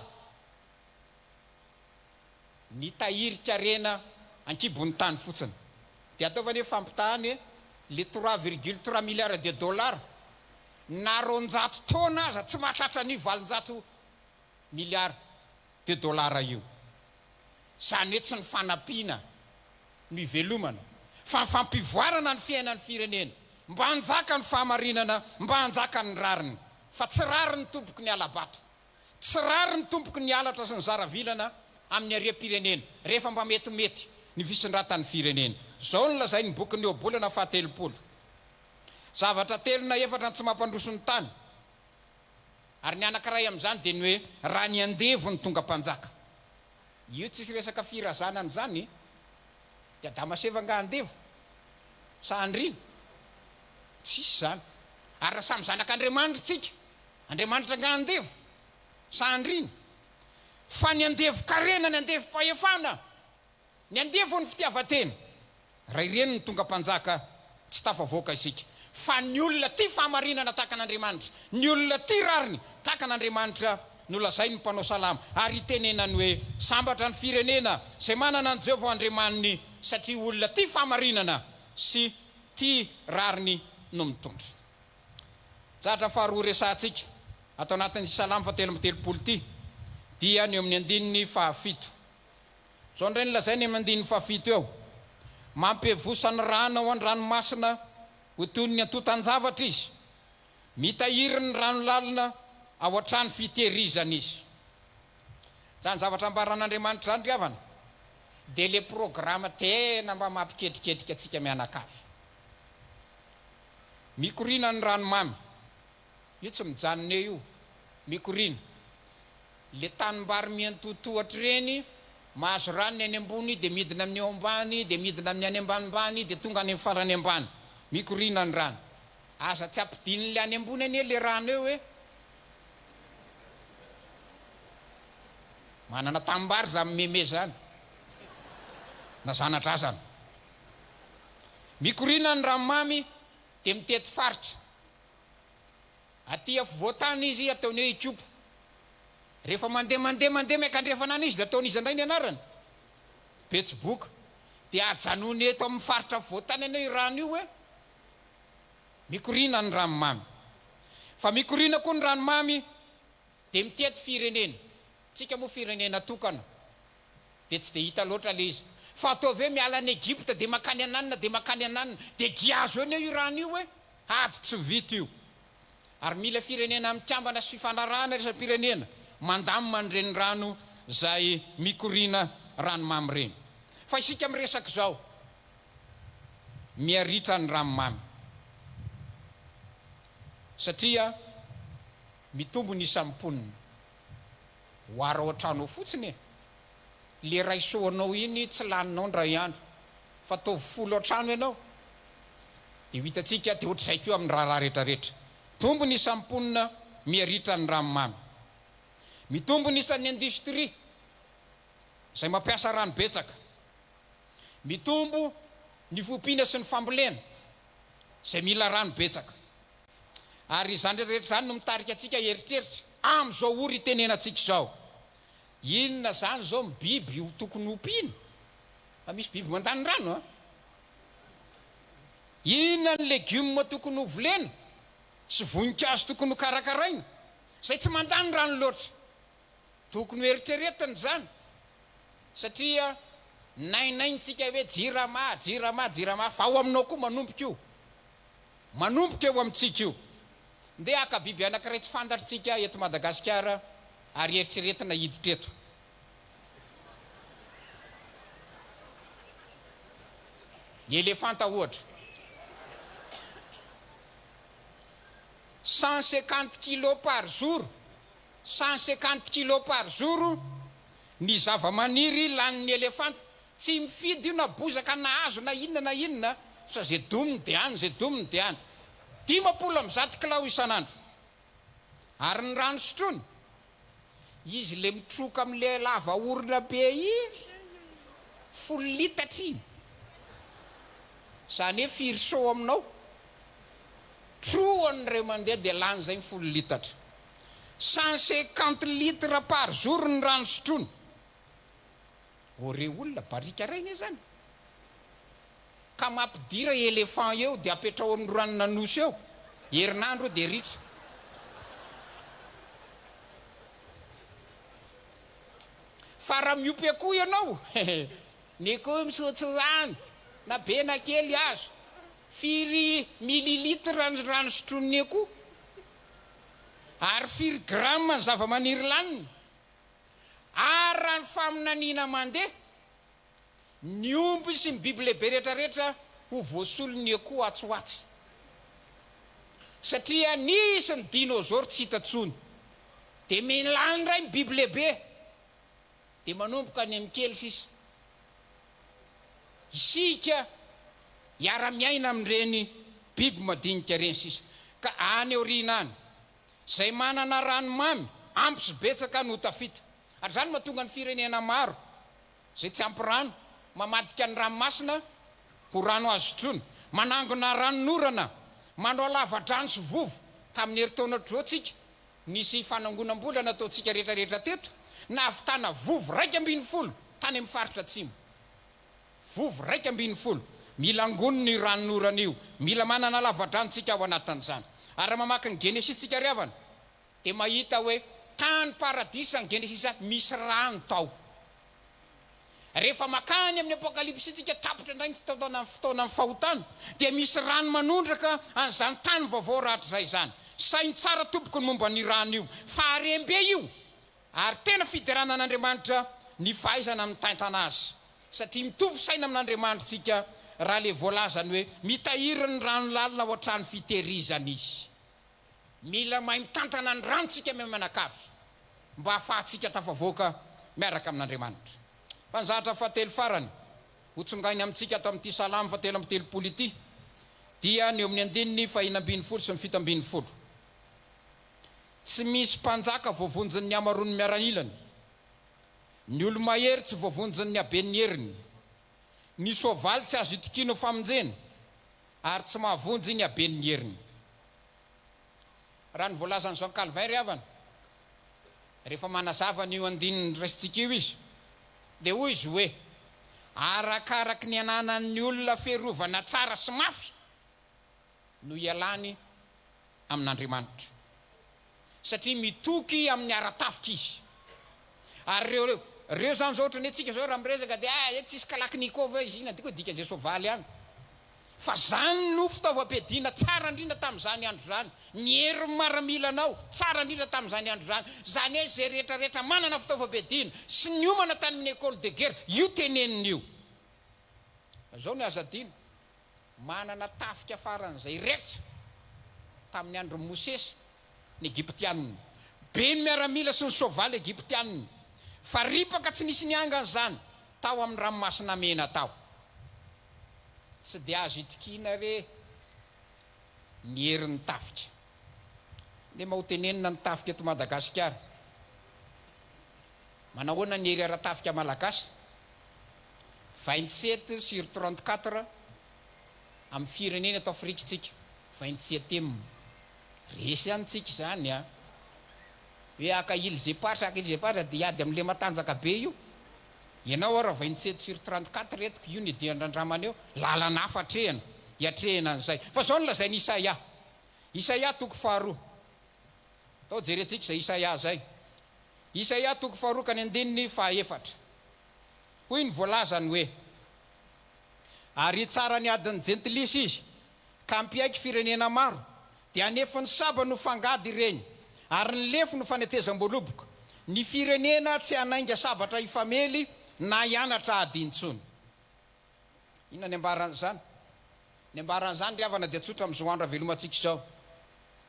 Ny tahirika arena ankibon'ny tany fotsiny dia ataovany fampitahany le 3,3 milliards de $, na 200 taona aza tsy mahatratra ny 700 milliards de $. Io zany hoe tsy ny fanampiana ny ivelomana fa ny fampivoarana ny fiainan'ny firenena mba hanjaka ny fahamarinana, mba hanjaka ny rariny. Fa tsy rariny tompoky ny alabato, tsy rariny tompoky ny alatra sy ny zaravilana amin'ny ariam-pirenena rehefa mba metimety ny visondratan'ny firenena. Zao ny lazay ny boky ny obolana faha-telopolo. Zavatra telo na efatra tsy mampandroso ny tany ary ny anankiray amin'izany dia ny hoe raha ny andevo ny tonga mpanjaka. Io tsisy resaka firazanany zany dia damaseva nga andevo sa andrina tsisy zany. Ary samy zanak'Andriamanitra tsika, Andriamanitra nga andevo sa andrina fa ny andevo karena, ny andevo pahefana, ny andevo ny fitiavatena raha ireny ny tonga mpanjaka tsy tafavoaka isika. Fa ny olona ty fahamarinana tahaka an'Andriamanitra, ny olona ty rariny tahaka an'Andriamanitra no lazay ny mpanao salama ary tenenany hoe sambatra ny firenena zay manana ny Jehovah Andriamaniny satria olona ty fahamarinana sy ty rariny no mitondra. Zatra faharoa resantsika atao anatin'ny salama 7:30 ty dia ny amin'ny 7. Zao ndray ny lazay ny amin'ny 7 eo mampevosany rano ao an-dranomasina ho toy ny atotan-javatra izy, mitahiry ny rano lalina ao an-trano fitehirizana izy. Zany zavatra ambaran'Andriamanitra zany riavana dia le programma tena mba mampiketriketrika atsika mianakavy. Mikorina ny ranomamy io tsy mijanona io, mikorina le tanimbary miantotohatra reny mahazo ranony any ambony dia midina amin'ny ao ambany, dia midina amin'ny any ambanimbany, dia tonga any amin'ny farany ambany. Mikorina ny rano aza tsy ampidiny le any ambony anie le rano eo hoe manana tambary za meme zany na zanatra azany. Mikorina ny ranomamy dia mitety faritra aty afovoatany izy ataony hoe ikopo. Rehefa mandeha miakandrefanana izy dia ataon'izy indray ny anarany Facebook dia ajanony eto amin'ny faritra afovoatany anao i rano io hoe mikorina ny ranomamy. Fa mikorina koa ny ranomamy dia mitety firenena. Tsika moa firenena tokana dia tsy dia hita loatra le izy. Fa ataovy hoe miala any Egypte dia makany ananina dia giazo eny io rano io hoe ady tsy vita io. Ary mila firenena mitambana sy fifanarahana resa pirenena mandamina an'ireny rano zay mikorina ranomamy reny. Fa isika miresaka zao miaritra ny ranomamy satria mitombo ny isamponina hoara ao an-trano fotsiny le raisoanao iny tsy laninao ndray andro fa tao 10 an-trano ianao dia hitatsika dia ohatra izay koa amin'ny raha rehetrarehetra. Tombo ny isamponina miaritra ny ranomamy. Mitombo ny isan'ny industrie zay mampiasa rano betsaka. Mitombo ny fompiana sy ny fambolena zay mila rano betsaka. Ary izany rehetra zany no mitarika atsika eritreritra amin'izao ory tenenantsika izao. Inona zany zao biby ho tokony ompiana? Fa misy biby mandany rano a? Inona ny legioma tokony ho volena sy voninkazo tokony ho karakaraina zay tsy mandany rano loatra tokony hoeritreretiny zany satria nainaintsika hoe jirama fa ao aminao koa manomboka eo amintsika io ndeha aka biby anankiray tsy fantatritsika eto Madagasikara ary eritreretina hiditra eto elefanta ohatra 150 kg par jour 150 kg par jour ny zava-maniry lanin'ny elefanta tsy mifidy io na bozaka na hazo na inona fa zay dominy dia any 50 kilao isan'andro ary ny rano sotrony izy le mitroka amin'le lava orona be iny 10 litatra iny zany hoe firy so aminao troany re mandeha dia lany zay 10 litatra 150 litres par jour ny rano sotrony ore olona barika regny zany ka mampidira éléphant eo dia apetrao amin'ny ranona nosy eo herinandro dia ritra fa raha miopy akoho ianao ny akoho misotso rano na be na kely azo firy millilitre ny rano sotrony akoho ary firy gramme ny zava-maniry laniny ary raha ny faminaniana mandeha ny omby sy ny biby lehibe rehetrarehetra ho voasolony akoho atsoatsy satria nisy ny dinosaure tsy hitantsony dia milany ray ny biby lehibe dia manomboka any amin'ny kely sisa isika hiara-miaina amin'ireny biby madinika reny sisa ka any aoriana any zay manana ranomamy ampy sy betsaka no tafita ary zany mahatonga ny firenena maro zay tsy ampy rano mamadika ny ranomasina ho rano azo sotrony manangona ranonorana manao lava-drano sy vovo tamin'ny heritaona trotsika nisy fanangonam-bola nataontsika rehetrarehetra teto na avitana vovo 150 tany amin'ny faritra atsimo vovo 150 mila angoniny ranonorana io mila manana lava-dranontsika ao anatin'izany ary mamaky ny genesistsika riavana dia mahita hoe tany paradisa ny genesisa misy rano tao rehefa makany amin'ny apokalipsitsika tapitra indray ny fotoana amin'ny fahotana dia misy rano manondraka an'izany tany vaovao rahatra zay zany sainy tsara tompoko ny momba ny rano io fa arembe io ary tena fideranan'Andriamanitra ny fahaizana amin'ny taintana azy satria mitovy saina amin'Andriamanitsika raha le voalazany hoe mitahiry ny rano lalina ao an-trano fitehirizana izy mila mahay mitantana ny ranontsika mimanakavy mba hahafahantsika tafavoaka miaraka amin'Andriamanitra fanzatra fahatelo farany hotsongainy amintsika ato amin'ity salamo fahatelo amby telopolo ity dia ny eo amin'ny andininy 520 sy 720 tsy misy mpanjaka voavonjin'ny amarony miaranilany ny olo-mahery tsy voavonjin'ny aben'ny heriny ny soavaly tsy azo itokino famonjena ary tsy mahavonjy ny aben'ny heriny raha ny voalazan'izao Calvin ry avana rehefa manazava ny io andininy raisitsika io izy dia hoy izy hoe arakaraky ny ananan'ny olona ferovana tsara sy mafy no ialany amin'Andriamanitra satria mitoky amin'ny aratafika izy ary reo zany zao ohatrany atsika zao raha miresaka dia tsisy kalaknikova izy ina dika dika zay soavaly any fa zany no fitaovam-piadiana tsara indrindra tamin'izany andro zany ny hery maramilanao tsara indrindra tamin'izany andro zany zany hoe zay rehetrarehetra manana fitaovam-piadiana sy ny omana tany amin'ny école de guerre io teneniny io zao ny azadina manana tafika faran'izay rehetra tamin'ny andro Mosesy ny Egyptianina be ny miaramila sy ny soavaly Egyptianina fa ripaka tsy nisy niangana zany tao amin'ny ranomasina mena tao tsy dia azo itokina re ny herin'ny tafika dia mahotenenina ny tafika eto Madagasikara manahoana ny hery ara-tafika malagasy 27 sur 34 amin'ny firenena eto Afrikitsika 27e resy antsika zany hoe aka 𝙁𝙤𝙑𝙤𝙤 dia ady amin'le matanjaka be io ianao raha 27 sur 34 retiko io ny diandrandramana eo lalana hafa atrehana hiatrehana an'izay fa zao ny lazainy Isaia toko 2 tao jerentsika zay Isaia zay. Isaia toko faharokany andininy fahaefatra. Hoy ny voalazany hoe ary tsara ny adiny jentilisa izy ka ampiaiky firenena maro dia anefa ny saba no fangady ireny ary ny lefo no fanetezam-boaloboka ny firenena tsy anainga sabatra ifamely na ianatra adintsony. Inona ny ambaran'izany? Ny ambaran'izany ry havana dia tsotra amin'izao andro avelomantsika izao.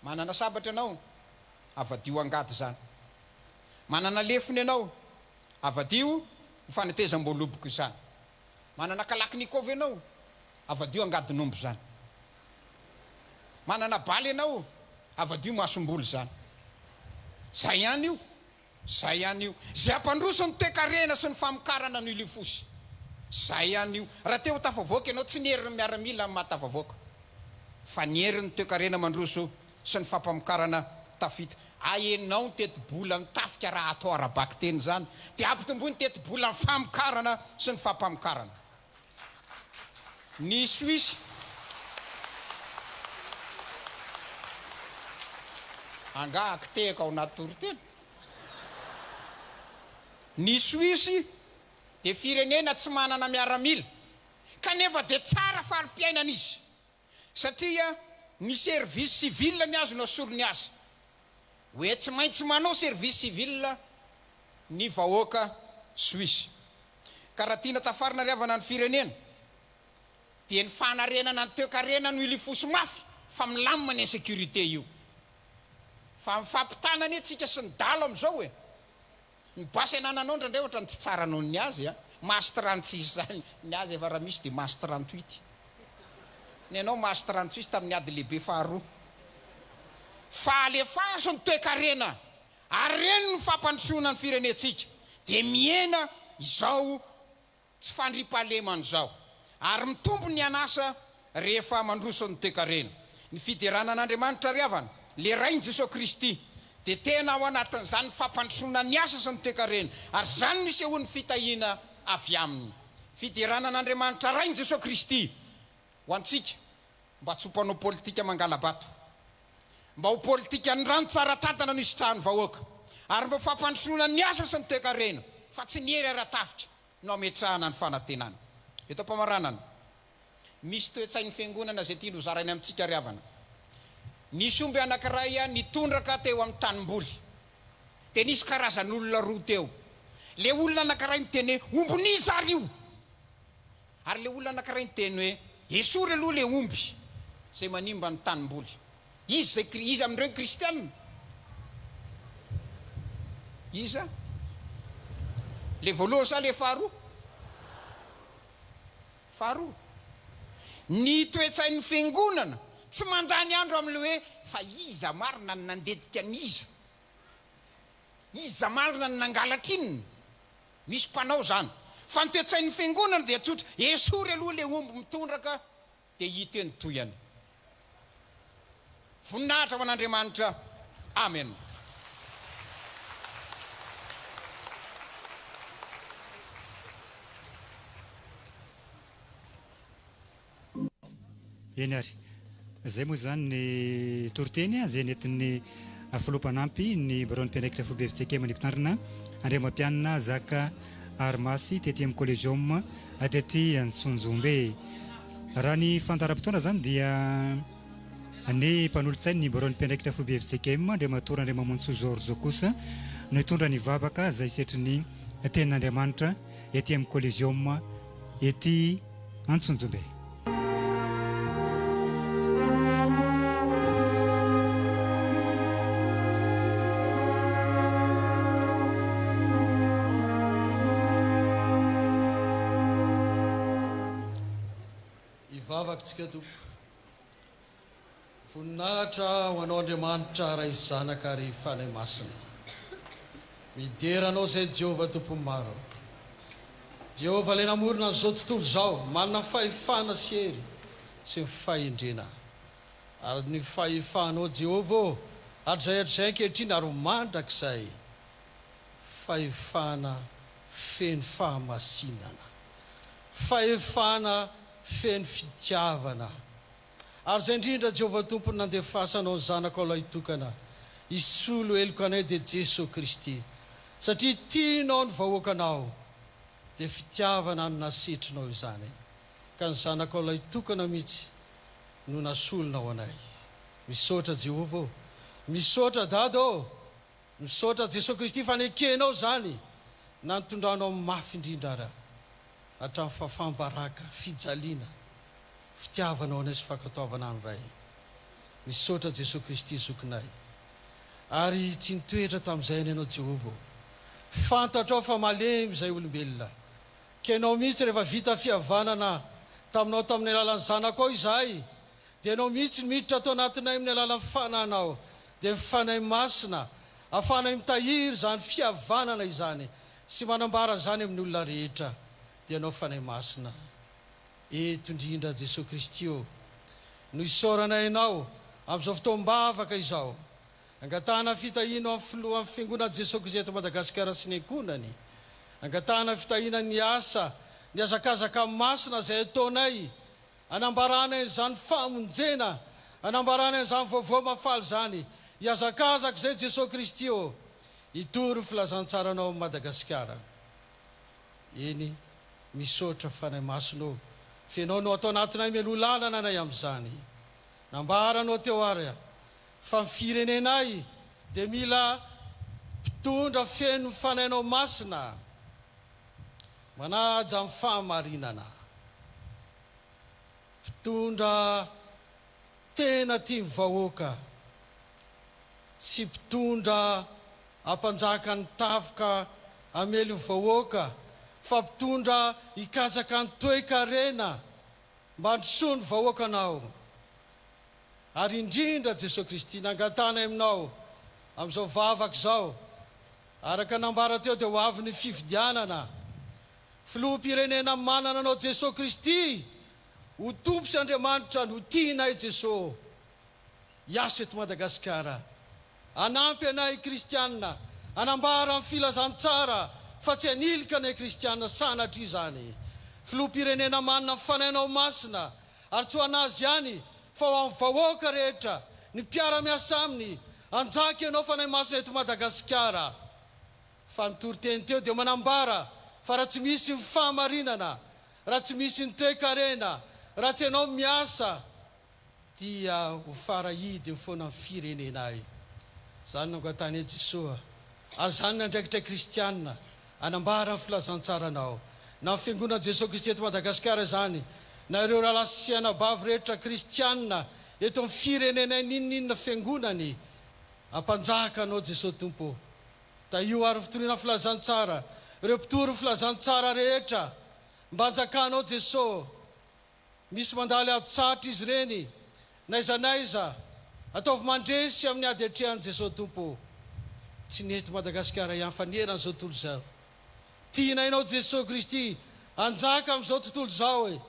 Manana sabatra ianao, avadio angady zany. Manana lefony ianao, avadio ny fanetezam-boaloboka izany. Manana kalakinikova ianao, avadio angadinombo zany. Manana baly ianao, avadio masom-boly zany. Zay ihany io, zay ihany io. Zay ampandroso ny toe-karena sy ny famokarana no ilifosy. Zay ihany io. Raha teo tafavoaka ianao tsy nieriny miaramila amin'ny mahatafavoaka. Fa nieriny toe-karena mandroso sy ny fampamokarana tafita. Aenao ny teti-bola ny tafika raha atao arabaky teny zany. Dia ampitombony teti-bola ny famokarana sy ny fampamokarana. Ny Suisse anga akitehaka ao anaty toriteny. Ny Suisse dia firenena tsy manana miaramila kanefa dia tsara falim-piainana izy satria ny service civil ny azo no solony azy hoe tsy maintsy manao service civil ny vahoaka Suisse. Ka raha tiana tafarina ry havana ny firenena dia ny fanarenana ny toe-karena no ilifosy mafy fa milamina ny sécurité io. Fa mifampitanany antsika sy ny dalo amin'izao hoe ny basy anananao ndraindray ohatra ny tsy tsara noho ny azy mas 36 zany ny azy efa raha misy dia mas 38. Ny anao mas 36 tamin'ny ady lehibe faharoa. Fa alefaso ny toe-karena ary reny ny fampandrosoana ny firenetsika dia miena izao tsy fandriam-pahalemana izao ary mitombo ny anasa rehefa mandroso ny toe-karena. Ny fideranan'Andriamanitra ry havana le rainy Jesosy Kristy dia tena ao anatin'izany fampandrosoana ny asa sy ny toe-karena ary zany ny sehoan'ny fitahiana avy aminy. Fideranan'Andriamanitra rainy Jesosy Kristy ho antsika mba tsy ho mpanao politika mangala-bato, mba ho politika ny rano tsara tantana no isitrahany vahoaka ary mba fampandrosoana ny asa sy ny toe-karena fa tsy niery ara-tafitra no ametrahana ny fanantenana. Eto am-pamaranana misy toe-tsain'ny fiangonana zay tiany ho zarainy amintsika ry havana. Nisy omby anankiray nitondraka teo amin'ny tanimboly dia nisy karazan'olona roa teo. Le olona anankiray miteny hoe omboniza ary io, ary le olona anankiray miteny hoe esory aloha le omby zay manimba ny tanimboly. Izy amin'ireny kristianina iza le voalohany sa le faharoa? Faharoa. Ny toe-tsain'ny fiangonana tsy mandany andro amin'le hoe fa iza marina ny nandetika ny iza marina ny nangalatr'inona. Misy mpanao zany fa ny toe-tsain'ny fiangonana dia tsotra esory aloha le omby mitondraka dia hita ny toyany. Voninahitra ho an'Andriamanitra. Amen. Eny ary zay moa zany ny toriteny zay nentin'ny filompanampy ny baron'ny mpianakitra FTV FJKM ny mpitandrana Andriamampianina zaka Armasy tety amin'ny Coliseum tety Antsonjombe. Raha ny fandaharam-potoana zany dia ny mpanolontsainy ny baron'ny mpianakitra FTV FJKM Andriamatora Andriamamontsy Georges kosa no hitondra ny vavaka zay setry ny tenin'Andriamanitra ety amin'ny Coliseum ety Antsonjombe. Tsika tompo voninahitra ho anao Andriamanitra raha izy zanaka ary fanahy masina mideranao zay Jehovah tompo maro. Jehovah le namorona n'izao tontolo zao manana fahefana sy hery sy ny fahendrena ary ny fahefanao Jehovah hatrizay ankehitriny ary mandrak'izay fahefana feno fahamasinana, fahefana feno fitiavana ary zay indrindra Jehovah tompo nandefasanao ny zanaka ao ilay tokana isolo eloko anay dia Jesosy Kristy satria tianao ny vahoakanao dia fitiavana no nasetrinao izany ka ny zanakao ilay tokana mihitsy no nasolonao anay. Misaotra Jehovah, misaotra Dada, misaotra Jesosy Kristy fanekenao zany nantondranao mafy indrindra ara hatramin'ny fafambaraka, fijaliana, fitiavanao anay sy fankatoavana ny ray. Misaotra Jesosy Kristy zokinay ary tsy nitoetra tamin'izay ny ianao Jehovah. Fantatrao fa malemy izay olombelona. Kenao mihitsy rehefa vita fihavanana taminao tamin'ny alalan'ny zanakao izahay dia ianao mihitsy miditra tao anatinay amin'ny alalan'ny fananao dia mifanahy masina afanay mitahiry zany fihavanana izany sy manambara zany amin'ny olona rehetra dia ianao fanahy masina. Eto indrindra Jesosy Kristy o no isaoranay ianao amin'izao fotoam-bavaka izao angatahana fitahiana amin'ny filohan'ny fiangonana Jesosy Kristy eto Madagasikara sy ny ankonany, angatahana fitahiana ny asa ny azakazaka masina izay ataonay anambaranay izany famonjena, anambaranay izany vaovao mafaly zany hiazakazaka izay Jesosy Kristy o hitory ny filazantsaranao amin'ny Madagasikara. Eny misaotra fanahy masinao fianao no atao anatinay mialolalana anay amin'izany. Nambaranao teo ary fa ny firenenay dia mila mpitondra feno fanahinao masina manaja amin'ny fahamarinana, mpitondra tena tia vahoaka, sy mpitondra ampanjaka ny tafika amely ny vahoaka fa mpitondra hikajaka ny toe-karena mba handrosoa ny vahoakanao. Ary indrindra Jesosy Kristy nangatanay aminao amin'izao vavaka izao araka nambara teo dia ho avy ny fifidianana filoham-pirenena manana anao Jesosy Kristy ho tompo sy Andriamanitra no tianay Jesosy hiasa eto Madagasikara, anampy anay kristianina, anambara amin'ny filazantsara fa tsy hanilika anay kristianina sanatry izany. Filoham-pirenena manana fanahinao masina ary tsy ho anazy ihany fa ho amin'ny vahoaka rehetra ny mpiara-miasa aminy anjaka ianao fanahy masina eto Madagasikara. Fa nitory-teny teo dia manambara fa raha tsy misy ny fahamarinana, raha tsy misy ny toe-karena, raha tsy ianao miasa dia ho farahidy ny foana amin'ny firenenay. Zany nangatany Jesosy ary zany nandraikitra kristianina anambara ny filazantsaranao na ny fiangonana Jesosy Kristy eto Madagasikara zany na ireo rahalahy sy anabavy rehetra kristianina eto amin'ny firenenay ninninona fiangonany ampanjaka anao Jesosy Tompo. Da io ary fitoriana filazantsara ireo mpitory filazantsara rehetra mba anjakanao Jesosy. Misy mandaly ado-tsatra izy reny naiza naiza ataovy mandresy amin'ny ady atrehan'i Jesosy Tompo. Tsy neto Madagasikara ihany fa nieran'izao tontolo izao. Tianainao Jesosy Kristy anjaka amin'izao tontolo izao e,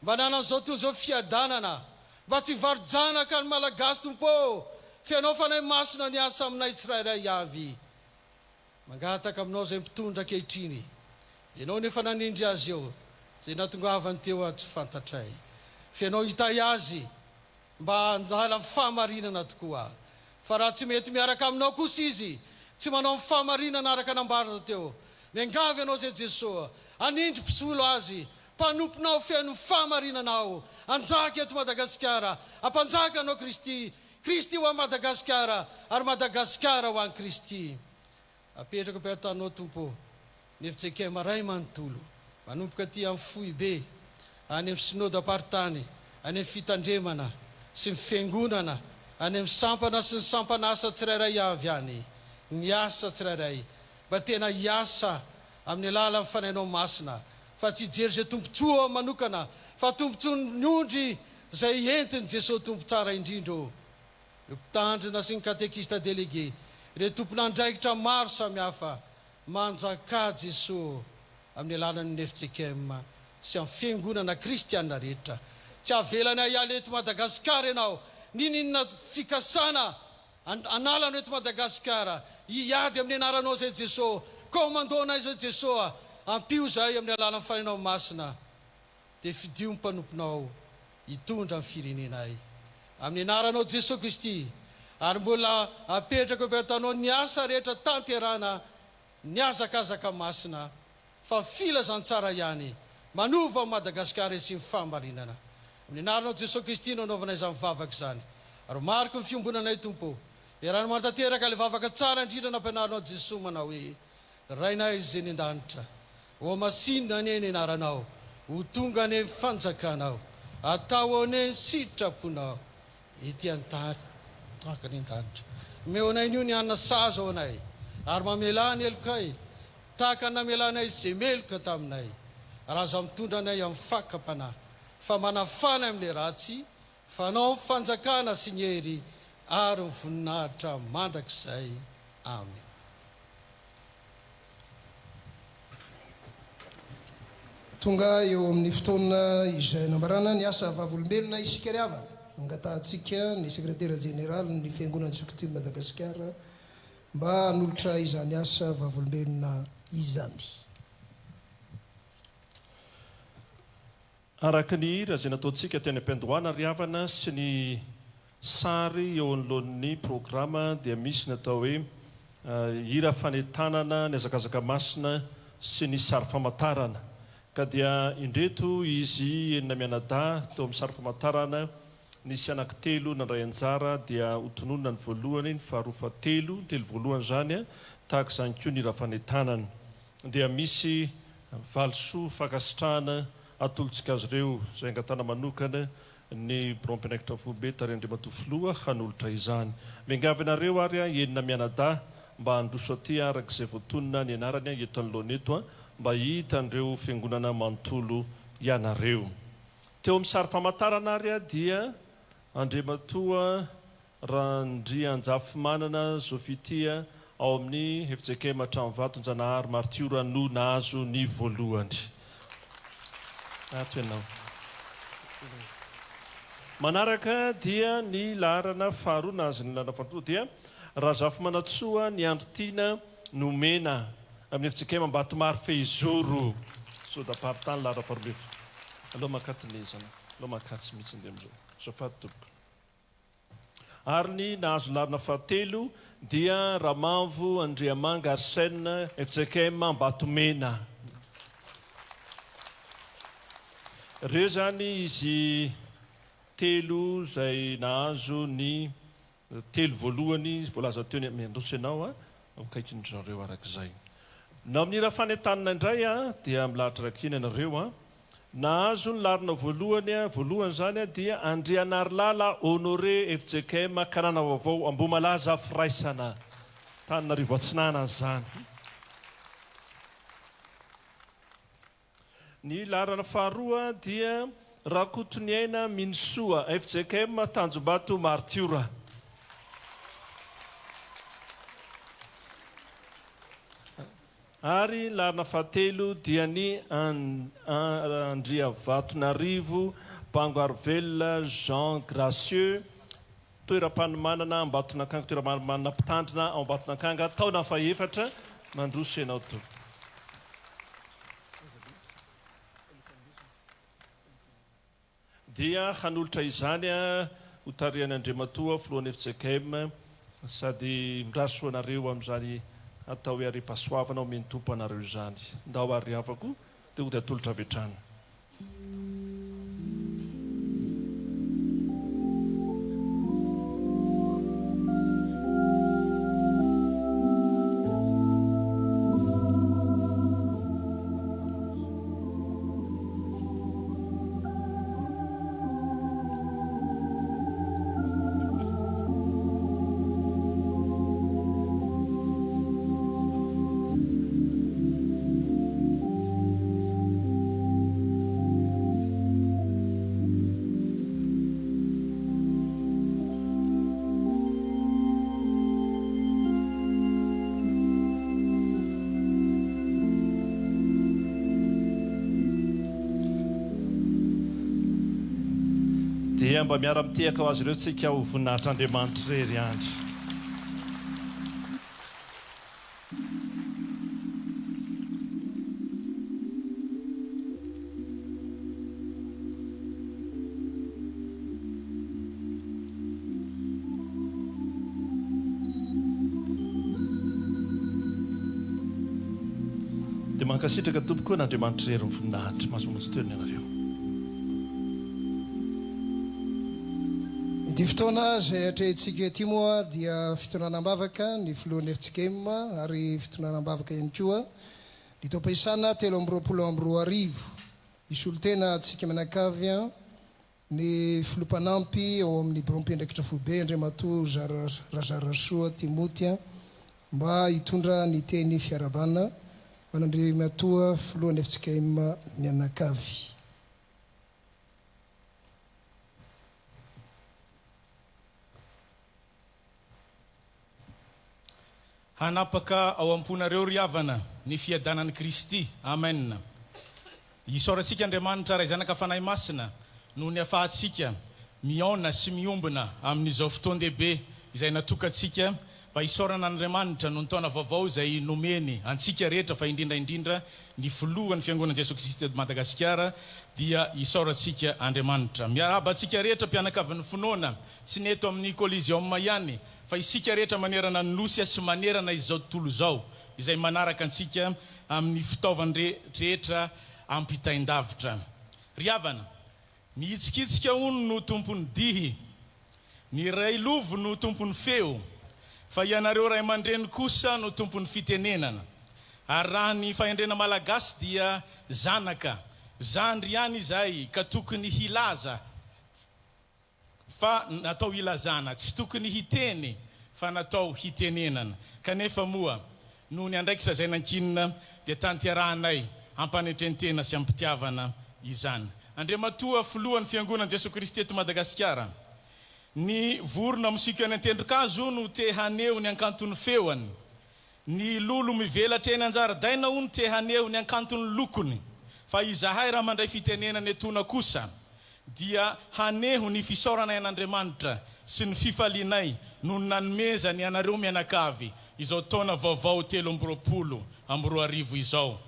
mba nanan'izao tontolo izao fiadanana, mba tsy varojanaka ny malagasy Tompo, fianao fanahy masina ny asa aminay tsirairay avy. Mangataka aminao izay mpitondra ankehitriny, ianao nefa nanindry azy eo izay natongavany teo tsy fantatray. Fianao hitay azy mba anjala amin'ny fahamarinana tokoa. Fa raha tsy mety miaraka aminao kosa izy, tsy manao amin'ny fahamarinana araka nambarana teo, miangavy ianao izay Jesosy, anindry mpisolo azy, mpanomponao fiain'ny fahamarinanao, anjaka eto Madagasikara, ampanjaka anao Kristy, Kristy ho an'i Madagasikara ary Madagasikara ho an'i Kristy. Apetraka mpiatanao Tompo ny FJKM ray manontolo manomboka aty amin'ny fohy be any amin'ny synody apartany, any amin'ny fitandremana sy ny fiangonana, any amin'ny sampana sy ny sampana asa tsirairay avy any, ny asa tsirairay mba tena hiasa amin'ny alalan'ny fanahinao masina, fa tsy hijery izay tompontsoa manokana fa tompontsoa ny ondry izay entiny Jesosy tompo tsara indrindra. Ireo mpitandrina sy ny katekista délégué, ireo tompon'andraikitra maro samihafa manjaka Jesosy amin'ny alalan'ny FJKM sy amin'ny fiangonana kristianina rehetra. Tsy avelana hiala eto Madagasikara ianao, ninninona fikasana analanao eto Madagasikara, hiady amin'ny anaranao izay Jesosy, komandona izay Jesosy, ampio izay amin'ny alalan'ny fanahinao masina, dia fidio ny mpanomponao hitondra amin'ny firenenay. Amin'ny anaranao Jesosy Kristy, ary mbola apetraka be atanao ny asa rehetra tanterana ny azakazaka masina fa filazantsara ihany manova Madagasikara sy ny fahamarinana amin'ny anaranao Jesosy Kristy no anaovana izany vavaka izany ary mariko ny fiombonanay Tompo irano mantanteraka le vavaka tsara indrindra nampianaranao Jesosy manao hoe rainay izay ny an-danitra o masinina ane ny anaranao ho tonga ane fanjakanao atao ane sitraponao ity antary taka ny an-danitra meonay nio ny anna saza ao anay ary mamelany elokay taka namelanay izay meloka taminay raha za mitondra anay amin'ny fakapanahy fa manafana amin'le ratsy fanao fanjakana sy ny hery ary ny voninahitra mandrakizay amen. Tonga eo amin'ny fotoana izay nambarana ny asa vavolombelona isika riavana angatahantsika ny sekretera jeneraly ny fiangonana Culte Madagasikara mba hanolotra izany asa vavolombelona izany. Araka ny hira izay nataontsika teny am-piandohana riavana sy ny sary eo anoloan'ny programa dia misy natao hoe hira fanentanana ny azakazaka masina sy ny sary famantarana ka dia indreto izy enina mianadahy teo amin'ny sary famantarana nisy anankitelo nandray anjara dia hotononona ny voalohany ny faharoa fahatelo ny telo voalohany zany tahaka izany koa ny hira fanentanana dia misy valisoa fakasitrahana atolotsika azy ireo izay angatana manokana ny brompianaikitra fobe tarendrimatofoloa hanolotra izany mengavinareo ary enina mianadahy mba handroso aty arak'izay voatonona ny anarany eto anoloaneto mba hitan'ireo fiangonana manontolo ianareo teo amin'ny sary famantarana ary dia andrematoa randrianjafy manana zofitia ao amin'ny FJKM Hatramin'ny-Vaton-Janahary Martiora no nahazo ny voalohany. Manaraka dia ny laharana faharoa nahazo ny laharana faharoa dia Razafy Manatsoa ny Androtiana nomena amin'ny FJKM Ambatomary Feizoro sodapartany laharana faharoa aloha makatonezana aloha makatsy mihitsy ndi am'izao zafady tompoko ary ny nahazo laharana fahatelo dia Ramavo Andriamanga Arsène FJKM Ambatomena. Ireo zany izy telo izay nahazo ny telo voalohany voalaza teo ny miandroso ianao akaikin'zareo arak'izay. Na amin'ny hira fanentanana indray dia milahatra rakina ianareo nahazo ny larina voalohany zany dia Andrianarilala Honoré FJKM Kanana Vaovao Ambomalaza Firaisana Tananarivo Atsinana zany. Ny larana faharoa dia Rakotoniaina Minsoa FJKM Tanjombato Martiora. Ary larana fahatelo dia ny Andriavatonarivo Bangoarvelona Jean Gracieux toeram-panomanana Ambatonakanga toeram-panomanana mpitandrina ao Ambatonakanga taona fahaefatra mandroso ianao to. Dia hanolotra izany ho tarian'Andriamatoa filohan'ny FJKM sady miraso anareo amin'izany atao hoe ari-pasoavana ao meny tompo anareo izany ndao ary avako dia ho dia atolotra avetrana. Dia mba miara mitehaka ho azy ireo tsika ho voninahitr'Andriamanitra irery andro. dia mankasitraka tompoko koa n'Andriamanitra rery nivoninahitra mahasomontsy toerana ianareo. Ity fotoana izay atrehintsika ety moa dia fitondrana ambavaka ny filohan'ny FJKM ary fitondrana ambavaka ihany koa ny taom-mpiasana 7-20 isy olo tena antsika mianakavy ny filopanampy ao amin'ny borompendraikitra foibe Andriamatoa Razarasoa Timotya mba hitondra ny teny fiarabana man'Andriamatoa filohan'ny FJKM mianakavy. Hanapaka ao amponareo ry havana ny fiadanan'i Kristy. Amen. Isaorantsika Andriamanitra ray zanaka fanahy masina no ny afahantsika miaona sy miombona amin'izao fotoan-dehibe izay natokantsika mba isaorana Andriamanitra no ny taona vaovao izay nomeny antsika rehetra fa indrindra ny filohan'ny fiangonan'i Jesoa Kristy eto Madagasikara dia isaorantsika Andriamanitra. Miarabantsika rehetra mpianakavin'ny finoana tsy ny eto amin'ny Coliseum ihany fa isika rehetra manerana ny nosy sy manerana izao tontolo izao izay manaraka antsika amin'ny fitaovany rehetra ampitaindavitra. Ry havana, ny hitsikitsika hono no tompon'ny dihy, ny ray lovo no tompon'ny feo, fa ianareo ray aman-dreny kosa no tompon'ny fitenenana. Ary raha ny fahendrena malagasy dia zanaka, zandry ihany izay ka tokony hilaza fa natao hilazana, tsy tokony hiteny fa natao hitenenana. Kanefa moa no ny andraikitra zay nankinina dia tantiarahanay ampanetentena sy ampitiavana izany. Andriamatoa filohan'ny fiangonan'i Jesoa Kristy eto Madagasikara, ny vorona mosika ny antendrokazo no te haneho ny ankantony feoany, ny lolo mivelatra eny anjaridaina no te haneho ny ankantony lokony, fa izahay raha mandray fitenenana etona kosa dia haneho ny fisaorana an'Andriamanitra sy ny fifalinay no nanomeza ny anareo mianakavy izao taona vaovao 7-20 izao.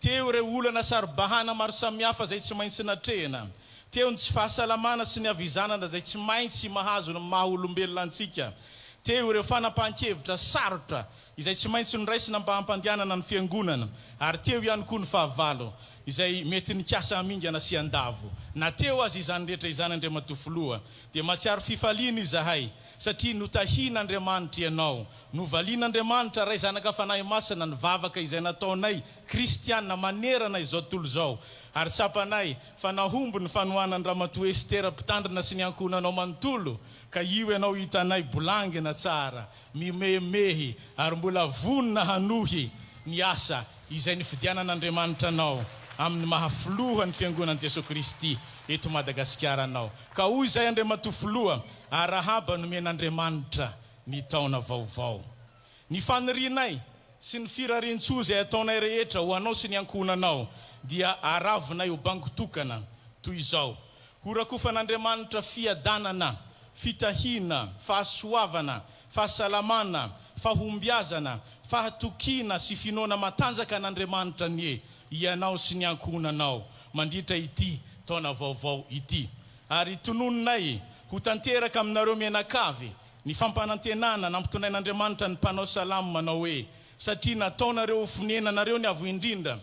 Teo ireo olana saribahana maro samihafa zay tsy maintsy natrehana. Teo ny tsy fahasalamana sy ny avizanana zay tsy maintsy mahazo ny maha olombelona antsika. Teo ireo fanapahan-kevitra sarotra izay tsy maintsy noraisina mba hampandianana ny fiangonana. Ary teo ihany koa ny fahavalo izay mety nikasa amingana sy andavo. Na teo azy izany rehetra izany Andriamatoa filoha dia matsiaro fifaliana izahay satria notahian'Andriamanitra ianao, novalian'Andriamanitra ray zanaka fanahy masina ny vavaka izay nataonay kristiana manerana izao tontolo izao. Ary sapanay fa nahomby ny fanohanan'ny Ramatoa Estera mpitandrina sy ny ankonanao manontolo ka io ianao hitanay bolangina tsara, mimehimehy ary mbola vonona hanohy ny asa izay nifidianan'Andriamanitra anao amin'ny mahafilohan'ny fiangonan'i Jesoa Kristy eto Madagasikara anao. Ka hoy izay Andriamatoa filoha arahaba nomen'Andriamanitra ny taona vaovao. Ny fanirinay sy ny firarian-tsoa izay ataonay rehetra ho anao sy ny ankonanao dia aravinay ho bangotokana toy izao: horakofan'Andriamanitra fiadanana, fitahina, fahasoavana, fahasalamana, fahombiazana, fahatokina sy finoana matanjaka an'Andriamanitra ny ianao sy ny ankonanao mandritra ity taona vaovao ity. Ary tonononay ho tanteraka aminareo mianakavy ny fampanantenana nampitonay-n'Andriamanitra ny mpanao salamo manao hoe: satria nataonareo ho fonenanareo ny avo indrindra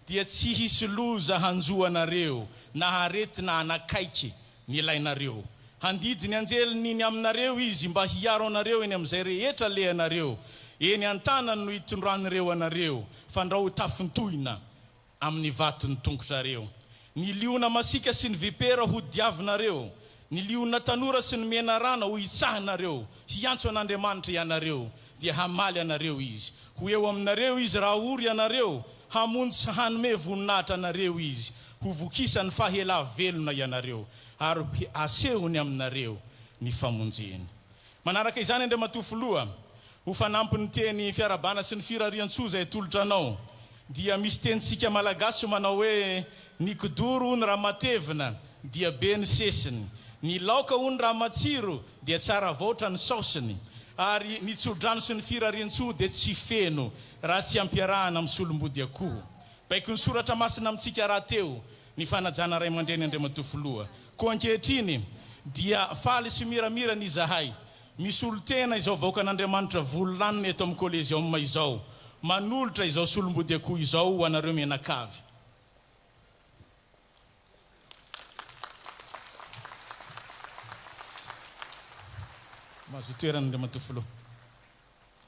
dia tsy hisy loza hanjoanareo na aretina anakaiky ny ilainareo. Handidy ny anjeliny ny aminareo izy mba hiaro anareo eny amin'izay rehetra lehanareo, eny an-tanany no hitondrahan'ireo anareo fandrao tafintohina amin'ny vatony tongotrareo. Ny liona masika sy ny vipera ho diavinareo, ny liona tanora sy ny mena rana ho hitsahanareo, hiantso an'Andriamanitra ianareo dia hamaly anareo izy. Ho eo aminareo izy raha ory anareo, hamonjy sy hanome voninahitra anareo izy, ho vokisa ny fahela velona ianareo ary asehony aminareo ny famonjeny. Manaraka izany Andriamatoa filoha ho fanampy ny teny fiarabana sy ny firarian-tsoa izay tolotra anao dia misy tenitsika malagasy manao hoe: ny kodoro hono raha matevina dia be ny sesiny, ny laoka hono raha matsiro dia tsara voatra ny saosiny, ary ny tsodrano sy ny firarian-tsoa dia tsy feno raha tsy ampiarahana amin'ny solom-body akoho. Baiky ny soratra masina amintsika raha teo ny fanajana ray aman-dreny Andriamatoa filoha. Koa ankehitriny dia faly sy miramira ny izahay. Misy olo tena izao vahoaka an'Andriamanitra volaniny eto amin'ny Coliseum izao manolotra izao solombody akoho izao ho anareo mianakavy. Mazo toeran'Andriamanitra filoha.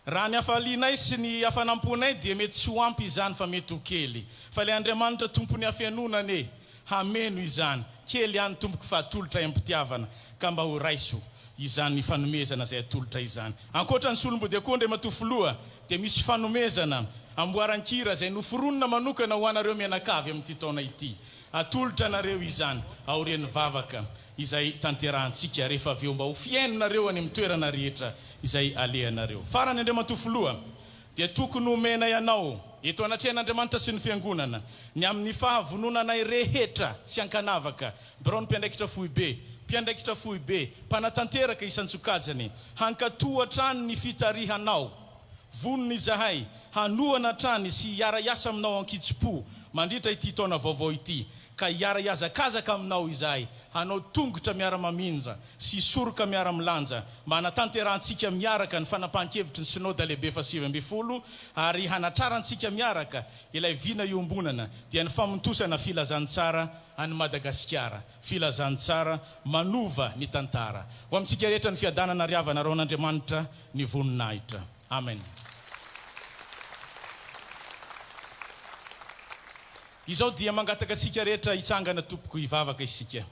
Raha ny hafalinay sy ny hafanamponay dia mety tsy ho ampy izany fa mety ho kely. Fa le Andriamanitra tompony hafianonany hameno izany. Kely ihany tompoko fa atolotra am-pitiavana ka mba ho raiso izany fanomezana zay atolotra izany. Ankoatran'ny solombody akoho Andriamanitra filoha dia misy fanomezana amboaran-kira zay noforonina manokana ho anareo mianakavy amin'ity taona ity. Atolotra nareo izany aorian'ny vavaka izay tanterahantsika rehefa avy eo mba ho fiainonareo any amin'ny toerana rehetra izay alehanareo. Farany Andriamanitra filoha dia tokony homena ianao eto anatrehan'Andriamanitra sy ny fiangonana ny amin'ny fahavononanay rehetra tsy ankanavaka birao ny mpiandraikitra fohibe, mpiandraikitra fohibe, mpanatanteraka isan-tsokajany, hankatoa hatrany ny fitarihanao, vonony izahay, hanoana hatrany sy hiara-iasa aminao ankitsi-po mandritra ity taona vaovao ity, ka hiara-iazakazaka aminao izahay, hanao tongotra miara-maminja sy soroka miara-milanja, mba hanatanterantsika miaraka ny fanapahan-kevitry ny synode lehibe FTV-FJKM ary hanatrarantsika miaraka ilay vina iombonana dia ny famontosana filazantsara any Madagasikara, filazantsara manova ny tantara. Ho amintsika rehetra ny fiadanana riavana raon'Andriamanitra ny voninahitra. Amen. Izao dia mangataka sika rehetra hitsangana tompoko hivavaka isika.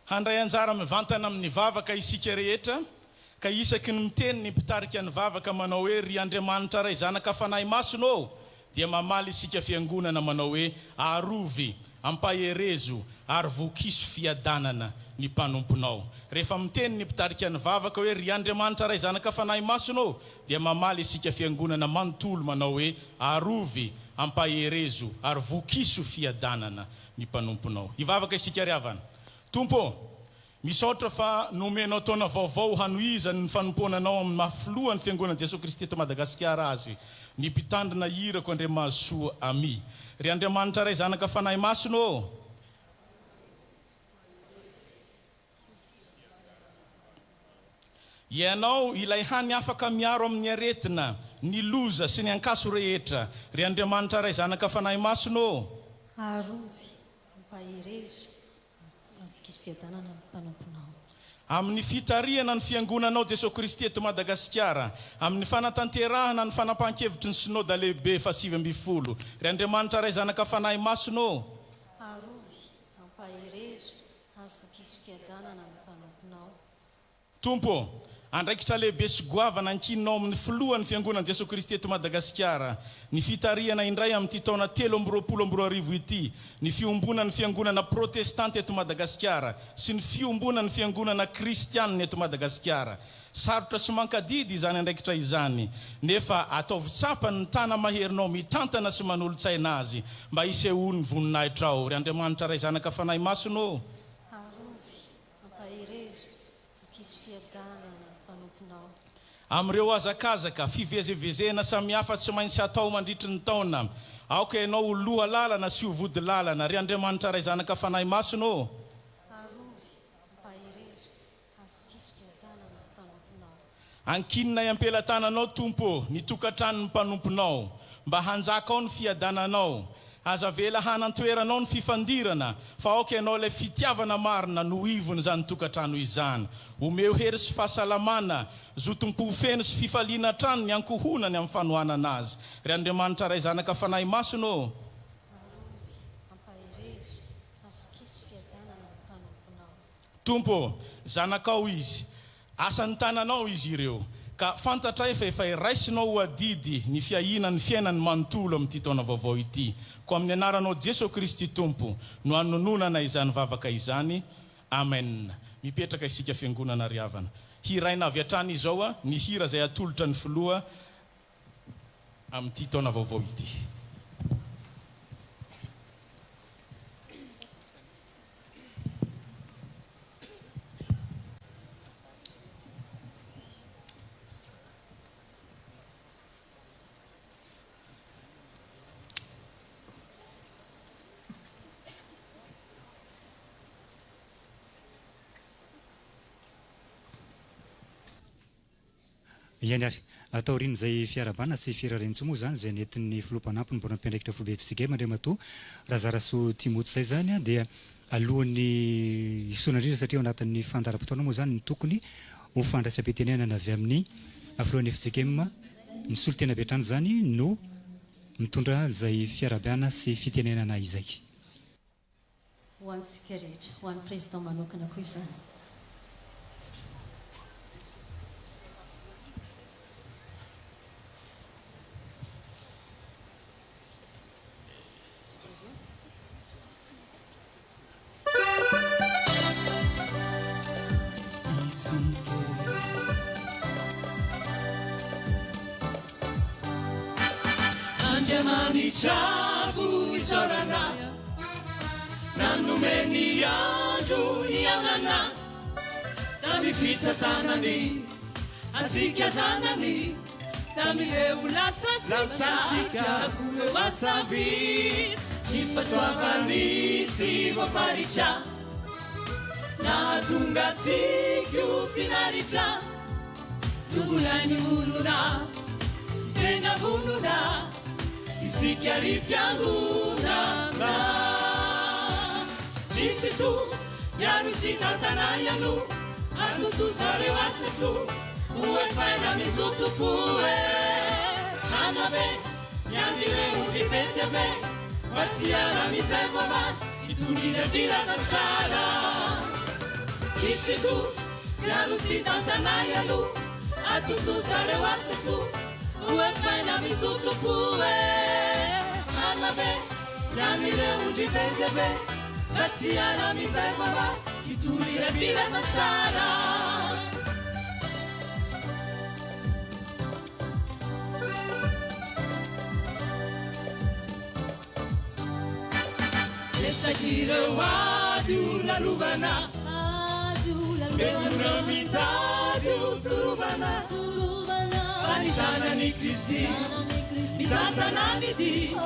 Handray anjara mivantana amin'ny vavaka isika rehetra, ka isaky ny miteny ny mpitarika ny vavaka manao hoe ry Andriamanitra ray zanaka fanahy masonao, dia mamaly isika fiangonana manao hoe arovy, ampaherezo, ary vokiso fiadanana ny mpanomponao. Rehefa miteny ny mpitarika ny vavaka hoe ry Andriamanitra ray zanaka fanahy masonao, dia mamaly isika fiangonana manontolo manao hoe arovy, ampaherezo, ary vokiso fiadanana ny mpanomponao. Hivavaka isika riavana. Tompo, misaotra fa nomenao taona vaovao hanohizany ny fanomponanao amin'ny mahafilohan'ny fiangonana Jesosy Kristy eto Madagasikara azy, ny mpitandrina irako Andriamasoa ami. Ry Andriamanitra ray zanaka fanahy masonao, ianao ilay hany afaka miaro amin'ny aretina, ny loza sy ny ankaso rehetra. Ry Andriamanitra ray zanaka fanahy masonao, arovy, ampaherezo, vokiso fiadanana ny mpanomponao. Amin'ny fitariana ny fiangonanao Jesosy Kristy eto Madagasikara, amin'ny fanatanterahana ny fanapahan-kevitry ny synode lehibe FTV-FJKM. Ry Andriamanitra ray zanaka fanahy masonao, arovy, ampaherezo, ary vokiso fiadanana ny mpanomponao. Tompo, andraikitra lehibe sy goavana ankinao amin'ny filohan'ny fiangonana Jesosy Kristy eto Madagasikara, ny fitariana indray amin'ity taona 2024 ity, ny fiombonan'ny fiangonana protestante eto Madagasikara sy ny fiombonan'ny fiangonana kristianina eto Madagasikara. Sarotra sy mankadidy izany andraikitra izany, nefa ataovy tsapany ny tana maherinao mitantana sy manolotsaina azy mba hisehoany voninahitra ao. Ry Andriamanitra ray zanaka fanahy masonao, arovy, ampaherezo, vokiso fiadanana ny mpanomponao. Amreo azakazaka fivezevezena samihafa tsy maintsy atao mandritry ny taona, aoka ianao ho loha lalana sy ho vody lalana. Ry Andriamanitra ray zanaka fanahy masonao, arovy, ampaherezo, ary vokiso fiadanana ny mpanomponao. ankinina iampelantananao Tompo ny tokantranony mpanomponao, mba hanjaka ao ny fiadananao, aza vela hanantoeranao ny fifandirana, fa aoka ianao ilay fitiavana marina no ivony zany tokantrano izany. Omeo hery sy fahasalamana, zotom-pofeno sy fifaliana trano ny ankohonany amin'ny fanohanana azy. Ry Andriamanitra ray zanaka fanahy masonao, arovy, ampaherezo, ary vokiso fiadanana ny mpanomponao. Tompo, zanakao izy, asan'ny tananao izy ireo, ka fantatra efa iraisinao ho adidy ny fiahinany fiainany manontolo amin'ity taona vaovao ity. Ko amin'ny anaranao Jesosy Kristy Tompo no hanononana izany vavaka izany. Amen. Mipetraka isika fiangonana riavana. Hiraina avy hatrany izao ny hira zay atolotra ny filoha amin'ity taona vaovao ity. Janoary ataoriny zay fiarabana sy firarentso moa zany zay nentin'ny filompanampy ny mbola mpiandraikitra FTV FJKM andriamatoa Razaraso Timoty zay zany dia alohan'ny isonandrindra satria ao anatin'ny fandaram-potoana moa zany ny tokony ho fandraisam-pitenenana avy amin'ny filohan'ny FJKM ny solitena betrany zany no mitondra zay fiarabana sy fitenenana izay. Ho antsika rehetra, ho an'ny président manokana koa izany. Chavu isorana nanumeni yanju yangana tami fita tanani azika zanani tami leulasa tsika kuwe wasavi nifaswavani tsivo faricha na tunga tsiku finaricha tugulani uluna tena bununa Sikari fianguranga Nitsi tu Yarusita tanayanu Atutu sare wasesu Uwe faina mizutu pue Hanabe Yandire uji betebe Watsiara mizeboma Itunile vila samsara Nitsi tu Yarusita tanayanu Atutu sare wasesu Uwe faina mizutu pue Hanabe, Yamire uji betebe, Vatsiana mizebaba, Iturire vila samsara. Letsakire wadu la lubana, Betuna mitadu turubana, Vanitana ni Kristi, Nitantana ni di.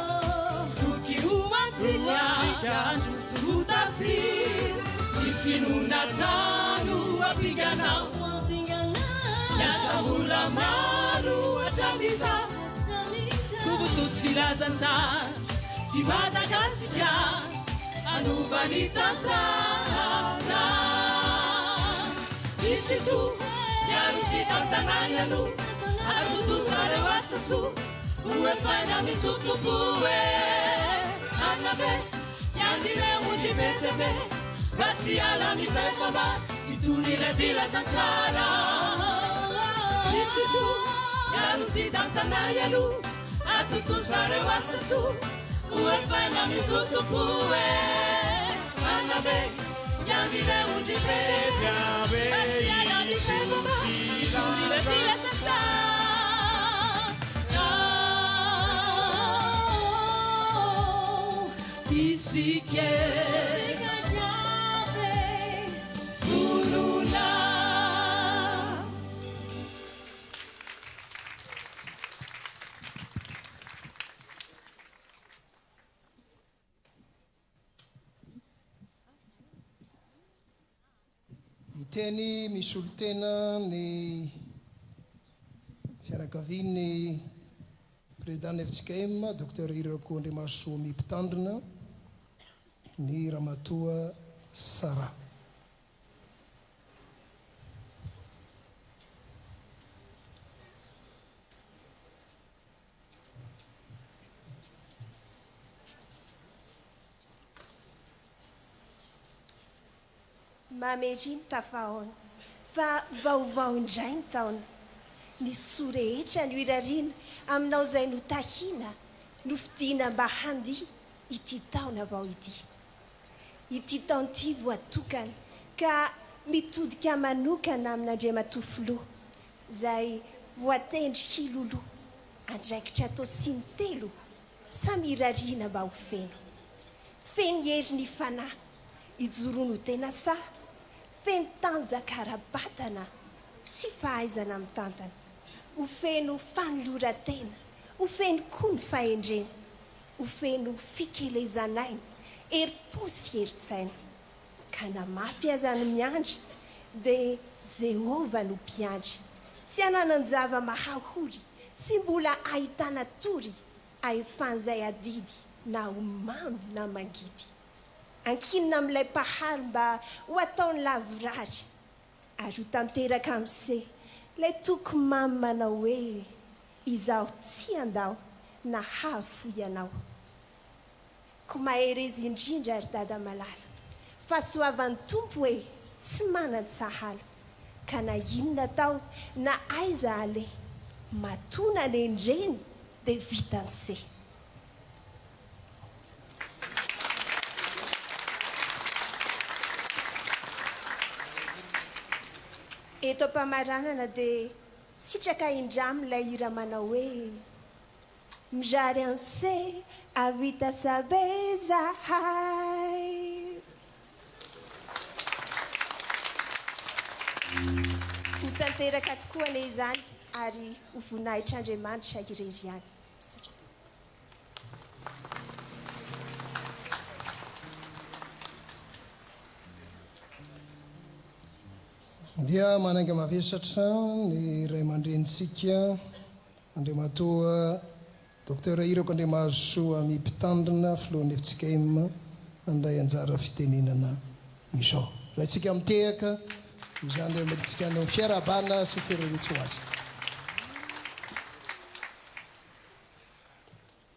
Uwatsika anjusuruta fi Ifinuna tanu wapigana Yasahula malu wachamisa Kubutus filazanza Timata kasika Anuvani tantana Isitu Yarusi tantana yalu Arutu sare wasasu Uwe faina misutu puwe Anabe, Yandire uji betebe Vatsiala mizebaba Iturire vila zankara Nititu, Yarusi dantana yalu Atutu sare wasasu Uwe faina mizutu puwe Anabe, Yandire uji betebe Vatsiala mizebaba Iturire vila zankara Isike Uluna Iteny misolo tena ny fianakavian'ny président FJKM Dr Irako Andriamaso Mipitandrina ny ramatoa Sara. Mamejiny tafaona fa vaovao indray ny taona ny soa rehetra ny irariana aminao izay no tahina no fidiana mba handiha ity taona vao ity. Ity taona ity voatokana ka mitodika manokana amin'Andriamatoa filoha izay voatendry hiloloha andraikitra atao sintelo samy irariana mba ho feno. Feno hery ny fanahy ijorono ho tena sahy, feno tanjakara-batana sy fahaizana mitantana, ho feno fanoloran-tena, ho feno koa ny fahendrena, ho feno fikelezanaina, herim-po sy herin-tsaina. Ka namafy aza ny miandry dia Jehovah no mpiandry, tsy anananjava mahahory sy mbola ahitana tory ahefan'izay adidy na omamy na mangidy ankinina amin'ilay mpahary mba ho ataony lavirary ary ho tanteraka amin'se lay toko mamy manao hoe izao tsy andao na hafo ianao ko maherezy indrindra ary dada malala fa soavan'ny tompo hoe tsy manany sahala ka na inona tao na aiza ale matona nendreny dia vitan'se eto ampamaranana dia sitraka indramilay hira manao hoe mizary an'se avita sabe zahay ho tanteraka tokoa ane izany ary ho vonahitr'Andriamanitra irery ihany dia mananga mavesatra ny ray aman-drenitsika Andriamatoa Docteur Irako Andriamahazosoa Mpahary filohan'ny FJKM andray anjara fitenenana izao raha mitehaka izany meditsika ny fiarabana sy firehetso azy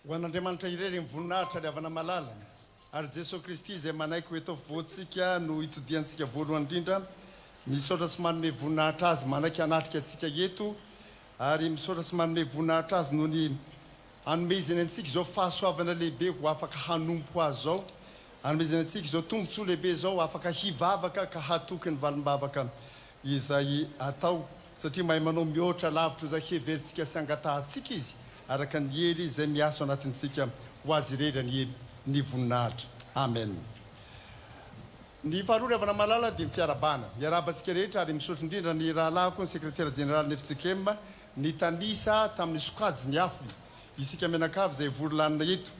ho an'Andriamanitra irery mivoninahitra liavana malala ary Jesosy Kristy izay manaiky eto voantsika no itodiantsika voalohany indrindra misaotra sy manome voninahitra azy manaiky anatrika atsika eto ary misaotra sy manome voninahitra azy noho ny anomezany antsika izao fahasoavana lehibe ho afaka hanompo azy zao anomezany antsika izao tombontsoa lehibe zao afaka hivavaka ka hatoky ny valim-bavaka izay atao satria mahay manao mihoatra lavitra izay heveritsika sy angatahantsika izy araka ny hery izay miaso anatintsika ho azy irery ny voninahitra amen ny faharoa avana malala dia fiarabana miarabantsika rehetra ary misaotra indrindra ny rahalahiko ny sekretera jeneraly ny FJKM ny tanisa tamin'ny sokajy ny afo isika menakavy izay vorolanina eto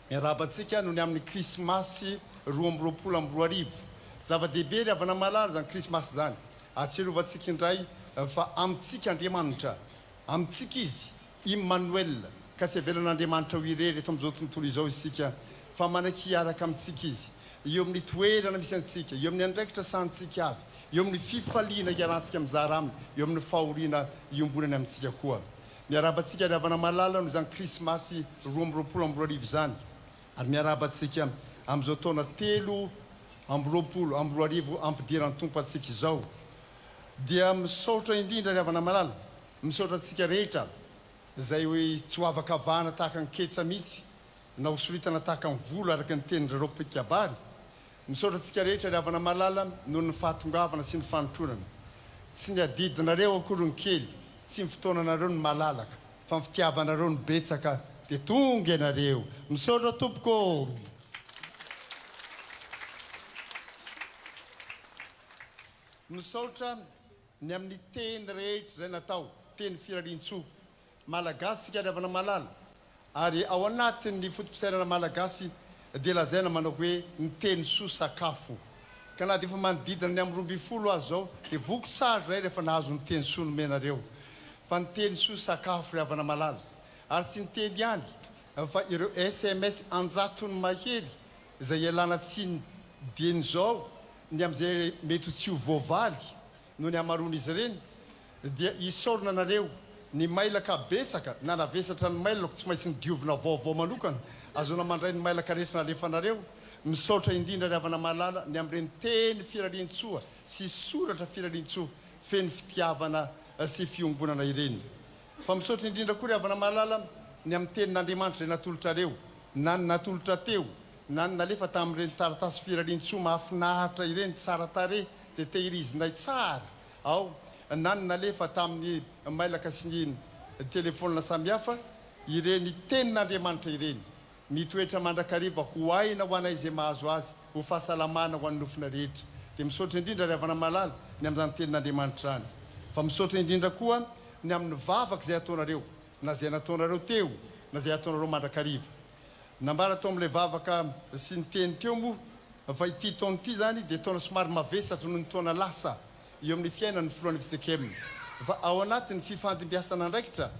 miarabantsika noho ny amin'ny krismasy 2024 zava-dehibe ry avana malala zany krismasy zany atserovantsika indray fa amintsika Andriamanitra amintsika izy Emmanuel ka sy avelan'Andriamanitra ho irery eto amin'izao tontolo izao isika fa manaiky hiaraka amintsika izy eo amin'ny toerana misy antsika eo amin'ny andraikitra santsika avy eo amin'ny fifaliana hiarantsika mizara aminy eo amin'ny fahoriana iombonany amintsika koa miarabantsika ry havana malala no zany krismasy 2024 zany ary miarabantsika amin'izao taona 3 ampidiran'ny tompo atsika izao dia misaotra indrindra ry havana malala misaotra antsika rehetra izay hoe tsy ho afaka avahana tahaka ny ketsa mihitsy na hosoritana tahaka ny volo araka ny tenin'ireo mpikabary misaotra antsika rehetra ry havana malala noho ny fahatongavana sy ny fanotronana tsy ny adidinareo akory ny kely tsy ny fotoananareo ny malalaka fa ny fitiavanareo ny betsaka dia tonga ianareo misaotra tompoko misaotra ny amin'ny teny rehetra izay natao teny firarian-tsoa malagasy sika ry havana malala ary ao anatin'ny fotom-pisairana malagasy dia lazaina manao hoe ny teny soa sakafo ka na dia efa manodidina ny amin'ny 20 azy zao dia voko tsara zay rehefa nahazo ny teny soa nomenareo fa ny teny soa sakafo ry havana malala ary tsy ny teny ihany fa ireo SMS anjatony mahery izay ialana tsy ny dieny zao ny amin'izay mety tsy ho voavaly noho ny hamarony izy ireny dia isaorina anareo ny mailaka betsaka na navesatra ny mailako tsy maintsy ny diovina vaovao manokana azona mandray ny mailaka rehetra nalefanareo misaotra indrindra ry havana malala ny amin'ireny teny firarian-tsoa sy soratra firarian-tsoa feny fitiavana sy fiombonana ireny fa misaotra indrindra koa ry havana malala ny amin'ny tenin'Andriamanitra izay natolotrareo na ny natolotra teo na ny nalefa tamin'ireny taratasy firarian-tsoa mahafinahitra ireny tsara tare izay tehirizinay tsara ao na ny nalefa tamin'ny mailaka sy ny telefônina samihafa ireny tenin'Andriamanitra ireny mitoetra mandrakariva ho aina ho anay izay mahazo azy ho fahasalamana ho an'ny nofina rehetra dia misaotra indrindra ry havana malala ny amin'izany tenin'Andriamanitra any fa misaotra indrindra koa ny amin'ny vavaka izay ataonareo na izay nataonareo teo na izay ataonareo mandrakariva nambara tao amin'ilay vavaka sy ny teny teo moa fa ity taona ity zany dia taona somary mavesatra noho ny taona lasa eo amin'ny fiainan'ny filohan'ny FJKM fa ao anatin'ny fifandimbiasana ndraikitra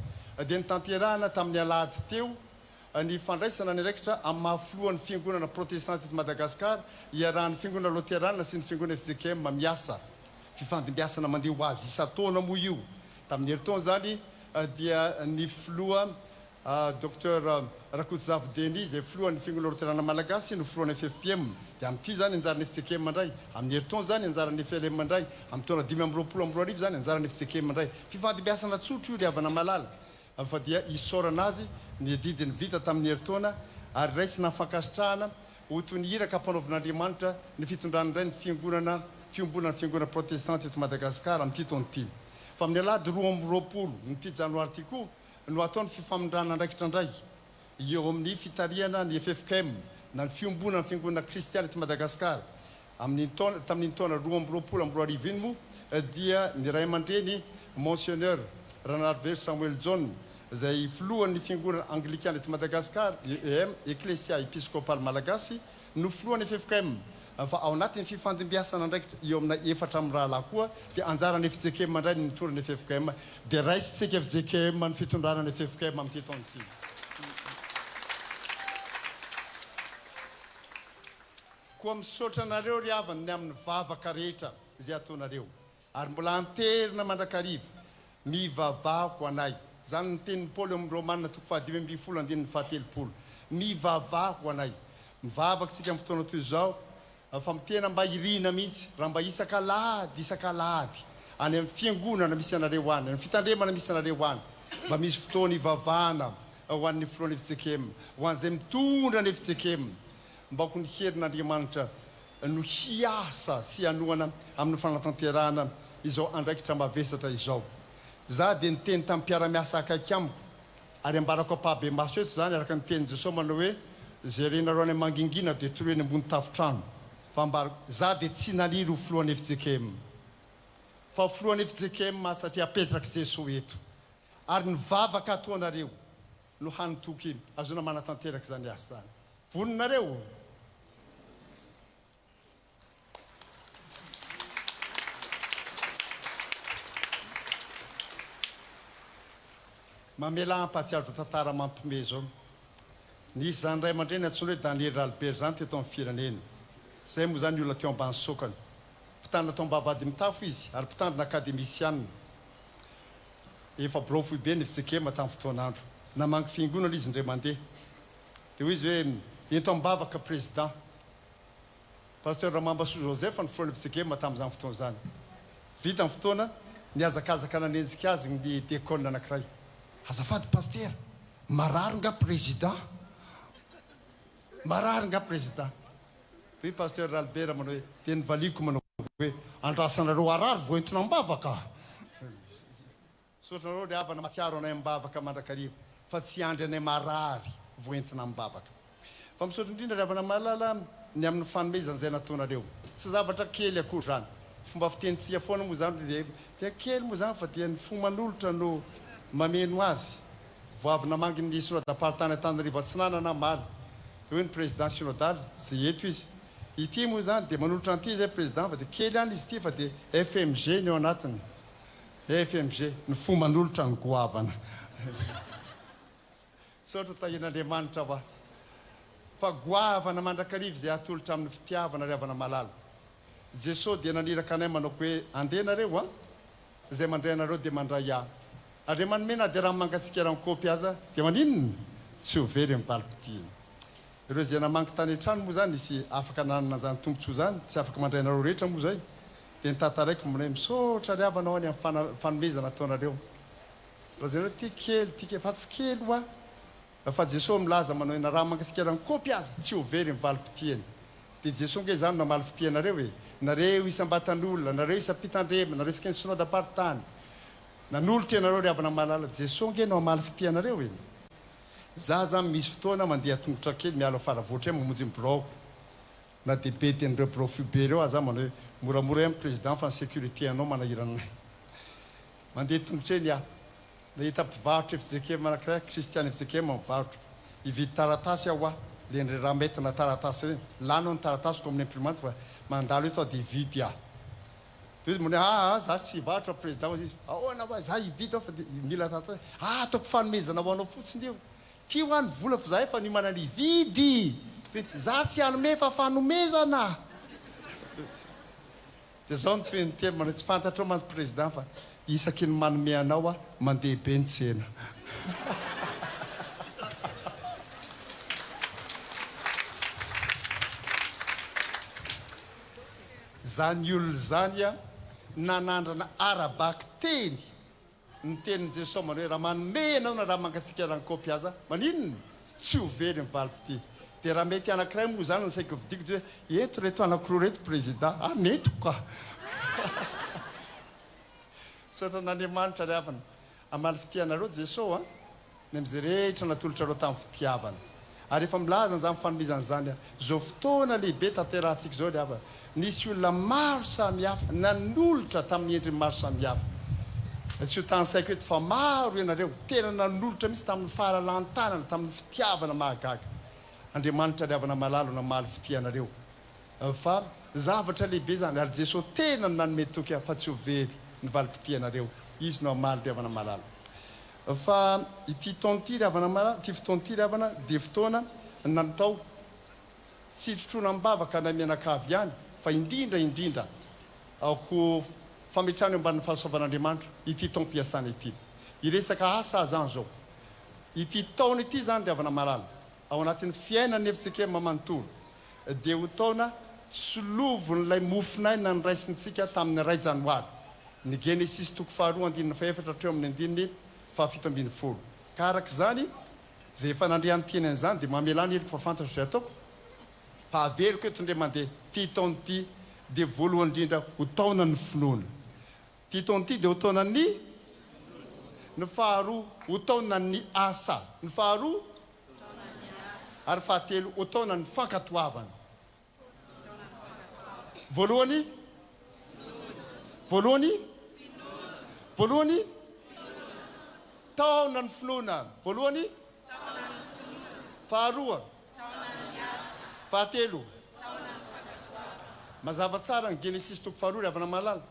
dia nitanterahana tamin'ny alahady teo ny fandraisana ny raikitra amin'ny mahafoloan'ny fiangonana protestante eto Madagasikara iarahan'ny fiangonana loterana sy ny fiangonana FJKM miasa fifandimbiasana mandeha ho azy isa-taona moa io tamin'ny herintaona zany dia ny filoha docteur Rakotsizavo-Denis zay filohan'ny fiangonana loterana malagasy no filohan'ny FFPM dia amin'ity zany anjaran'ny FJKM mandray amin'ny herintaona zany anjaran'ny FLM mandray amin'ny taona 5 zany anjaran'ny FJKM mandray fifandimbiasana tsotro io le havana malala fa dia isaorana azy ny didiny vita tamin'ny herintaona ary raisina fankasitrahana ho toy ny iraka mpanaovan'Andriamanitra ny fitondrana indray ny fiangonana fiombonana fiangonana protestante eto Madagasikara amin'ity taona ity fa amin'ny alahady 2020 nyity janoary ty koa no ataony fifamindrana ndraikitra ndray eo amin'ny fitariana ny FFKM na ny fiombonana ny fiangonana kristiana eto Madagasikara tamin'ny taona 2020 iny moa dia ny ray aman-dreny monseigneur Renard Samuel John zay filohan'ny fiangonana anglikana eto Madagasikara EM Ecclesia Episcopale Malagasy no filohan'ny FFKM fa ao anatin'ny fifandimbiasana ndraikitra eo amina 4 amin'ny rahalahy koa dia anjaran'ny FJKM mandray ny nitorany FFKM dia raisitsika FJKM ny fitondranany FFKM amin'ity taona ity koa misaotra anareo ry havany ny amin'ny vavaka rehetra izay ataonareo ary mbola anterina mandrakariva mivavako anay zany ny tenin'ny Paoly amin'ny Romanina 5:20 mivavako anay mivavaka tsika amin'ny fotoana toy izao fa mitena mba irina mihitsy raha mba isan-kalady any amin'ny fiangonana misy anareo any amin'ny fitandremana misy anareo any mba misy fotoana ivavahana ho an'ny filohan'ny FJKM ho an'izay mitondra ny FJKM mba ho ny herin'Andriamanitra no hiasa sy hanohana amin'ny fanatanterahana izao andraikitra mavesatra izao za dia niteny tamin'ny mpiara-miasa akaiky amiko ary ambarako ampahabe maso eto zany araka ny tenin'i Jesosy manao hoe zay renareo any mangingina dia toroeny ambony tafotrano fa mbarako za dia tsy naniry ho filohan'ny FJKM fa filohan'ny FJKM satria apetraka Jesosy eto ary ny vavaka ataonareo no hanotoky azona manatanteraka zany asa zany voninareo mamela ampatsiaro tantara mampime zao nisy zany ray aman-dreny antsoina hoe Daniel Albert zany teto amin'ny firenena zay moa zany olona teo ambany sokany mpitandrina tao ambavady mitafo izy ary mpitandrina akademisianina efa brofo be ny FJKM tamin'ny fotoanandro namangy fiangonana izy indray mandeha dia hoy izy hoe ento ambavaka président pasteur Ramambasoa Joseph ny filohan'ny FJKM tamin'izany fotoana zany vita amin'ny fotoana niazakazaka nanenjika azy ny diakône anankiray azafady pasteur marary nga président hoe pasteur Albert manao hoe teny valiko manao hoe andrasanareo arary voentona ambavaka sotranareo le havana matsiaro anay ambavaka mandrakariva fa tsy andry anay marary voentina ambavaka fa misaotra indrindra ry havana malala ny amin'ny fanomezana zay nataonareo tsy zavatra kely akory zany fomba fitenitsika foana moa zany dia kely moa zany fa dia ny foman'olotra no mameno azy voavy namangy ny synodam-paritany Antananarivo Atsinanana maly hoe ny président synodal zay eto izy ity moa zany dia manolotra an'ity zay président fa dia kely any izy ity fa dia FMG ny ao anatiny FMG ny foman'olotra ny goavana saotra tahin'Andriamanitra fa goavana mandrakariva zay atolotra amin'ny fitiavana ry havana malala Jesosy dia naniraka anay manao hoe andehanareo zay mandray anareo dia mandray ahy ary manomena dia raha mangatsika raha mikopy aza dia maninona tsy ho very amin'ny valim-pitiny ireo zay namangy tany an-trano moa zany isy afaka nanana zany tombontsoa zany tsy afaka mandray anareo rehetra moa zay dia nitantaraiky mona misaotra ry havanao any amin'ny fanomezana ataonareo raha zay ty kely fa tsy kely hoa fa Jesosy milaza manao na raha mangatsika raha mikopy aza tsy ho very amin'ny valim-pitiny dia Jesosy nge zany namaly fitianareo e nareo isam-batan'olona nareo isam-pitandrema nareo isaka ny synodam-paritany nanolotra ianareo ry havana malala Jesosy nge no amaly fitianareo e za zany misy fotoana mandeha tongotra kely miala faravoatra eo mamonjy bloko na dia be ten'ireo brofube reo aza manao hoe moramora amin'ny président fa ny sécurité anao manahiranay mandeha tongotra eny aho nahita mpivarotra FJKM anankiray kristiany FJKM mivarotra hividy taratasy aho le ny raha metina taratasy reny lano ny taratasy ko amin'ny imprimante fa mandalo eto dia hividy aho de mone za tsy vatra président izy ahoana wa za ivita fa mila tata ataoko fanomezana ho anao fotsiny io ty ho any vola fa za efa ny manany vidy za tsy hanome fa fanomezana de zao ny teny mana tsy fantatra manzy président fa isaky ny manome anao a mandeha be ny tsena zany olona zany a nanandrana arabaky teny ny tenin' Jesosy manao hoe raha manome anao na raha mangatsika raha nkopy aza maninony tsy ho very ny valipity de raha mety anankiray moa zany ny saiko vidiko de hoe eto reto anankiroa reto président mety ka sotra n'Andriamanitra ry havana amaly fitianareo Jesosy ny am'izay rehetra natolotrareo tamin'ny fitiavana ary efa milazany zany fanomezany zany zao fotoana lehibe tanterahantsika zao ry havana nisy olona maro samihafa nanolotra tamin'ny endriny maro samihafa tsy ho tany saiko eto fa maro ianareo tena nanolotra misy tamin'ny fahalalantanana tamin'ny fitiavana mahagaga Andriamanitra ry havana malalo namaly fitianareo fa zavatra lehibe zany ary Jesosy tena nanome toky fa tsy ho very ny valim-pitianareo izy no amaly ry havana malalo fa ity taona ity ry havana malalo ity fotoana ity ry havana de fotoana natao tsy trotrona ambavaka na mianakavy ihany fa indrindra aoko fametrany eo ambanin'ny fahasoavan'Andriamanitra ity taom-mpiasana ity iresaka asa zany zao ity taona ity zany ry havana malalo ao anatin'ny fiainany FJKM manontolo de ho taona tsy lovon'ilay mofinaina ny raisintsika tamin'ny 2 janoary ny Genesis toko faharoa andinina faefatra treo amin'ny andininy fahafito ambin'ny folo ka araka zany zay efa nandrehan'ny tenany zany de mamelany eriko fa fantatro zay ataoko fa averiko eto ndre mandeha ty taona ity de voalohany indrindra ho taona ny finoana ty taona ity de ho taona ny faharoa ho taona ny asa ny faharoa ary fahatelo ho taona ny fankatoavana voalohany taona ny finoana voalohany faharoa fahatelo mazava tsara ny Genesis toko faharoa ry havana malala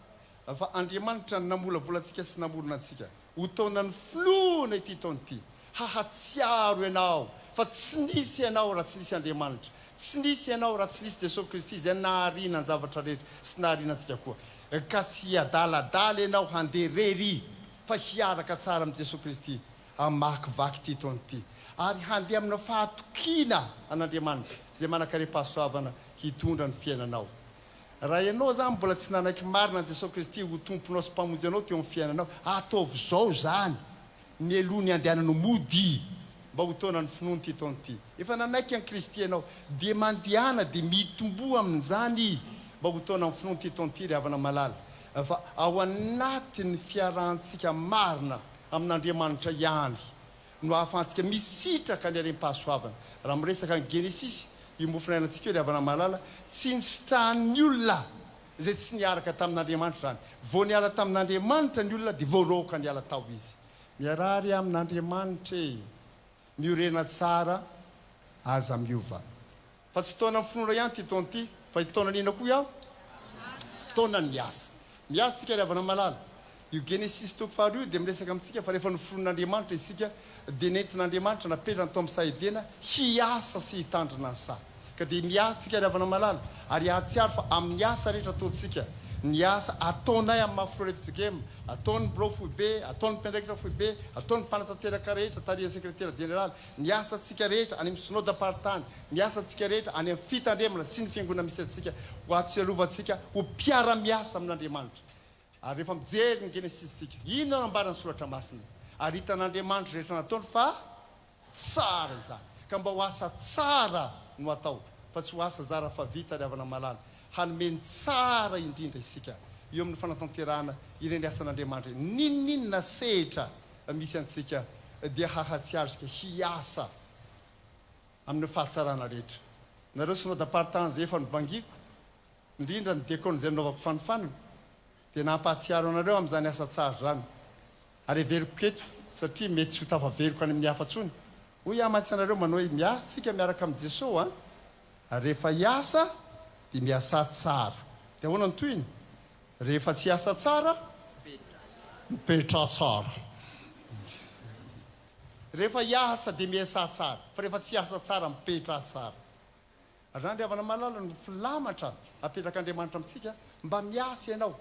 fa Andriamanitra namolavolantsika sy namolona antsika ho taona ny finoana ity taona ity hahatsiaro ianao fa tsy nisy ianao raha tsy nisy Andriamanitra tsy nisy ianao raha tsy nisy Jesosy Kristy izay naharina ny zavatra rehetra sy naharina antsika koa ka tsy adaladala ianao handeha rery fa hiaraka tsara amin'ny Jesosy Kristy amakivaky ity taona ity ary handeha amina fahatokiana an'Andriamanitra zay manakare-pahasoavana hitondra ny fiainanao raha ianao zany mbola tsy nanaiky marina ny Jesosy Kristy ho tomponao sy mpamonjy anao teo amin'ny fiainanao ataovy zao zany ny elohany andehananao mody mba ho taona ny finoana ity taona ity efa nanaiky any Kristy ianao de mandehana de mitomboa amin'izany mba ho taona ny finoana ity taona ity ry havana malala fa ao anatin'ny fiarahantsika marina amin'Andriamanitra ihany no ahafahantsika misitraka ny arem-pahasoavana raha miresaka ny Genesis io mofinainantsika io ry havana malala tsy nisitrahan'ny olona zay tsy niaraka tamin'Andriamanitra zany vao niala tamin'Andriamanitra ny olona de voaroka niala tao izy miarary amin'Andriamanitra miorena tsara aza miova fa tsy taona ny finoana ihany ty taona ity fa taona nina koa iaho taona ny miasa tsika ry havana malala io Genesis toko faharoa io de miresaka amintsika fa rehefa noforon'Andriamanitra isika de nentin'Andriamanitra napetrany tao amin'ny sahedena hiasa sy hitandrina ny sa ka de miasa tsika ry havana malala ary ahatsiaro fa amin'ny asa rehetra ataontsika ny asa ataonay amin'ny mafiro FJKM ataon'ny birao foibe ataon'ny mpiandraikitra foibe ataon'ny mpanatanteraka rehetra tarihan'ny sekretera général ny asa tsika rehetra any amin'ny synode apartany ny asa tsika rehetra any amin'ny fitandremana sy ny fiangonana misy atsika ho atsialovantsika ho mpiara-miasa amin'Andriamanitra ary rehefa mijery ny Genesis tsika ino ambarany soratra masina ary hitan'Andriamanitra rehetra nataony fa tsara izany ka mba ho asa tsara no atao fa tsy ho asa zara fa vita ry havana malala hanomeny tsara indrindra isika eo amin'ny fanatanterahana ireny asan'Andriamanitra ninninona sehitra misy antsika dia hahatsiaro sika hiasa amin'ny fahatsarana rehetra nareo synode apartany zay efa novangiko indrindra ny dekona zay naovako fanofanina de nampahatsiaro anareo amin'izany asa tsara zany ary everiko keto satria mety tsy ho tafaveriko any amin'ny hafa-tsony hoy amatsy anareo manao hoe miasa tsika miaraka amin'ny Jesosy rehefa hiasa de miasa tsara de ahoana ny toyiny rehefa tsy asa tsara mipetra tsara rehefa iasa dia miasa tsara fa rehefa tsy asa tsara mipetra tsara zany riavana malala no filamatra apetraka andriamanitra amintsika mba miasa ianao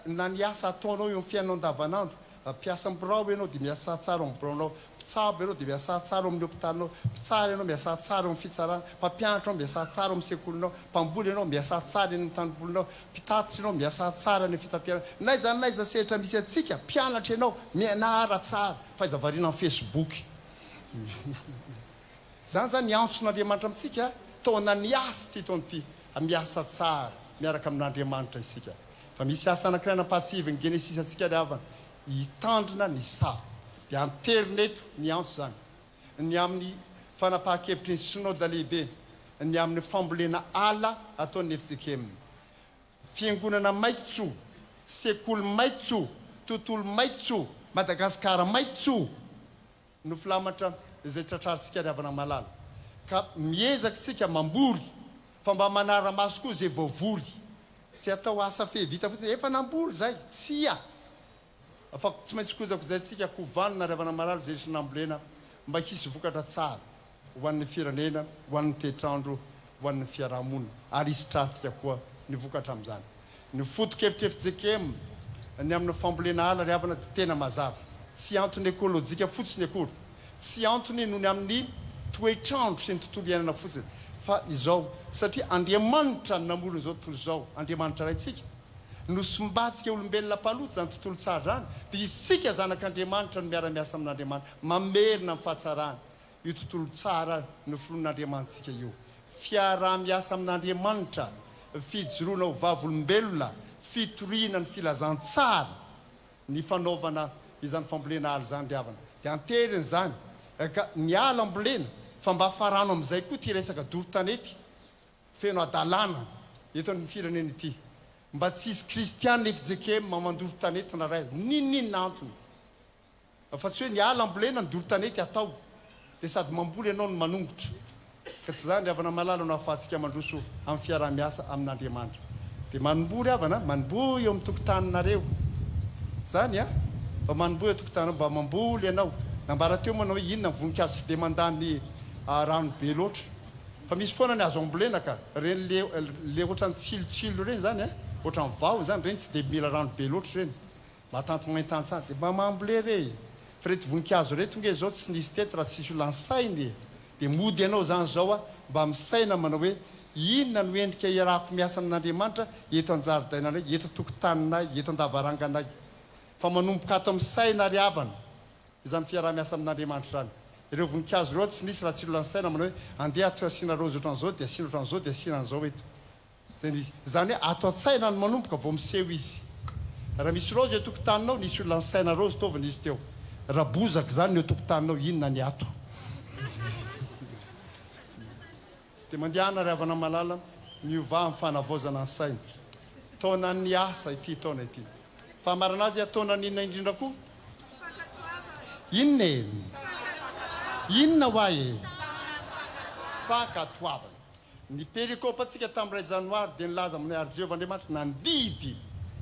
na ny asa ataonao eo amin'ny fiainao andavanandro mpiasa birao ianao dia miasa tsara amin'ny biraonao mpitsabo ianao dia miasa tsara amin'ny hopitalinao mpitsara ianao miasa tsara amin'ny fitsarana mpampianatra ianao miasa tsara amin'ny sekolinao mpamboly ianao miasa tsara eny amin'ny tanimbolinao mpitatitra ianao miasa tsara ny fitaterana naiza sehatra misy atsika mpianatra ianao mianara tsara fahaizavariana amin'ny Facebook zany antson'andriamanitra amintsika taona ny asa ty taona ty miasa tsara miaraka amin'andriamanitra isika fa misy asa anankiray nampahatsivy ny genesisy atsika riavana hitandrina ny sa dia anterineto ny antso zany ny amin'ny fanapahan-kevitry ny synode lehibe ny amin'ny fambolena ala ataon'ny FJKM fiangonana maitso sekoly maitso tontolo maitso Madagasikara maitso no filamatra izay tratrarintsika riavana malala ka miezakitsika mamboly fa mba manara-maso koa zay voavoly tsy atao asa fehivita fotsiny efa namboly zay tsia fa tsy maintsy kozako zay tsika kovanina riavana malala zay sy nambolena mba hisy vokatra tsara ho an'ny firenena ho an'ny toetrandro ho an'ny fiarahamonina ary isitratsika koa ny vokatra amin'izany ny foto-kevitry FJKM ny amin'ny fambolena ala riavana dia tena mazava tsy antony ekôlôjika fotsiny akory tsy antony noho ny amin'ny toetrandro sy ny tontolo iainana fotsiny fa izao satria andriamanitra namorona izao tontolo izao andriamanitra raintsika nosombatsika olombelona palotsy zany tontolo tsara zany dia isika zanak'andriamanitra no miara-miasa amin'andriamanitra mamerina amin'ny fahatsarana io tontolo tsara no filon'andriamanitsika io fiaraha-miasa amin'andriamanitra fijoroana ho vavolombelona fitoriana ny filazantsara ny fanaovana izany fambolena ala zany riavana dia anteriny zany ka ny ala ambolena fa mba farano amin'izay koa ty resaka doro-tanety feno adalàna eto amin'ny firenena ity mba tsisy kristianina FJKM mamandoro-tanety na ray ninninna antony fa tsy hoe ny ala ambolena ny doro-tanety atao dia sady mamboly ianao no manongotra ka tsy zany riavana malala no ahafahantsika mandroso amin'ny fiaraha-miasa amin'andriamanitra dia manomboly avana manomboy eo amin'ny tokotaninareo zany mba manomboy eo tokotanao mba mamboly ianao nambara teo manao hoe inona voninkazo tsy dia mandany rano be loatra fa misy foana ny azo ambolena ka reny le ohatrany tsilotsilo reny zany ohatrany vao zany reny tsy dia mila rano be loatra reny matanty maintany tsara dia mba mambolé re fa reto voninkazo reto nge zao tsy nisy teto raha tsisy olansainy dia mody ianao zany zao mba misaina manao hoe inona no endrika iarahako miasa amin'andriamanitra eto an-jaridainanay eto tokotaninay eto an-davaranganay fa manomboka ato amin'ny saina riavana izany fiaraha-miasa amin'andriamanitra zany ireo voninkazo ireo tsy nisy raha tsy olansaina manao hoe andeha ato asiana rozy ohatran'izao dia asiana ohatran'izao dia asiana an'izao eto zany hoe ato an-tsaina no manomboka vao miseho izy raha misy rozy eo tokotaninao nisy olansaina rozy taovana izy teo raha bozaka zany ny eo tokotaninao inona ny ato dia mandehana riavana malala miova amin'ny fanavaozana ny saina taona ny asa ity taona ity fa marana azy ataona n'inona indrindra koa inona ho ahy fakatoavana ny perikôpantsika tamin'ny 2 janoary dia nilaza amin'ny ary Jehovah Andriamanitra nandidy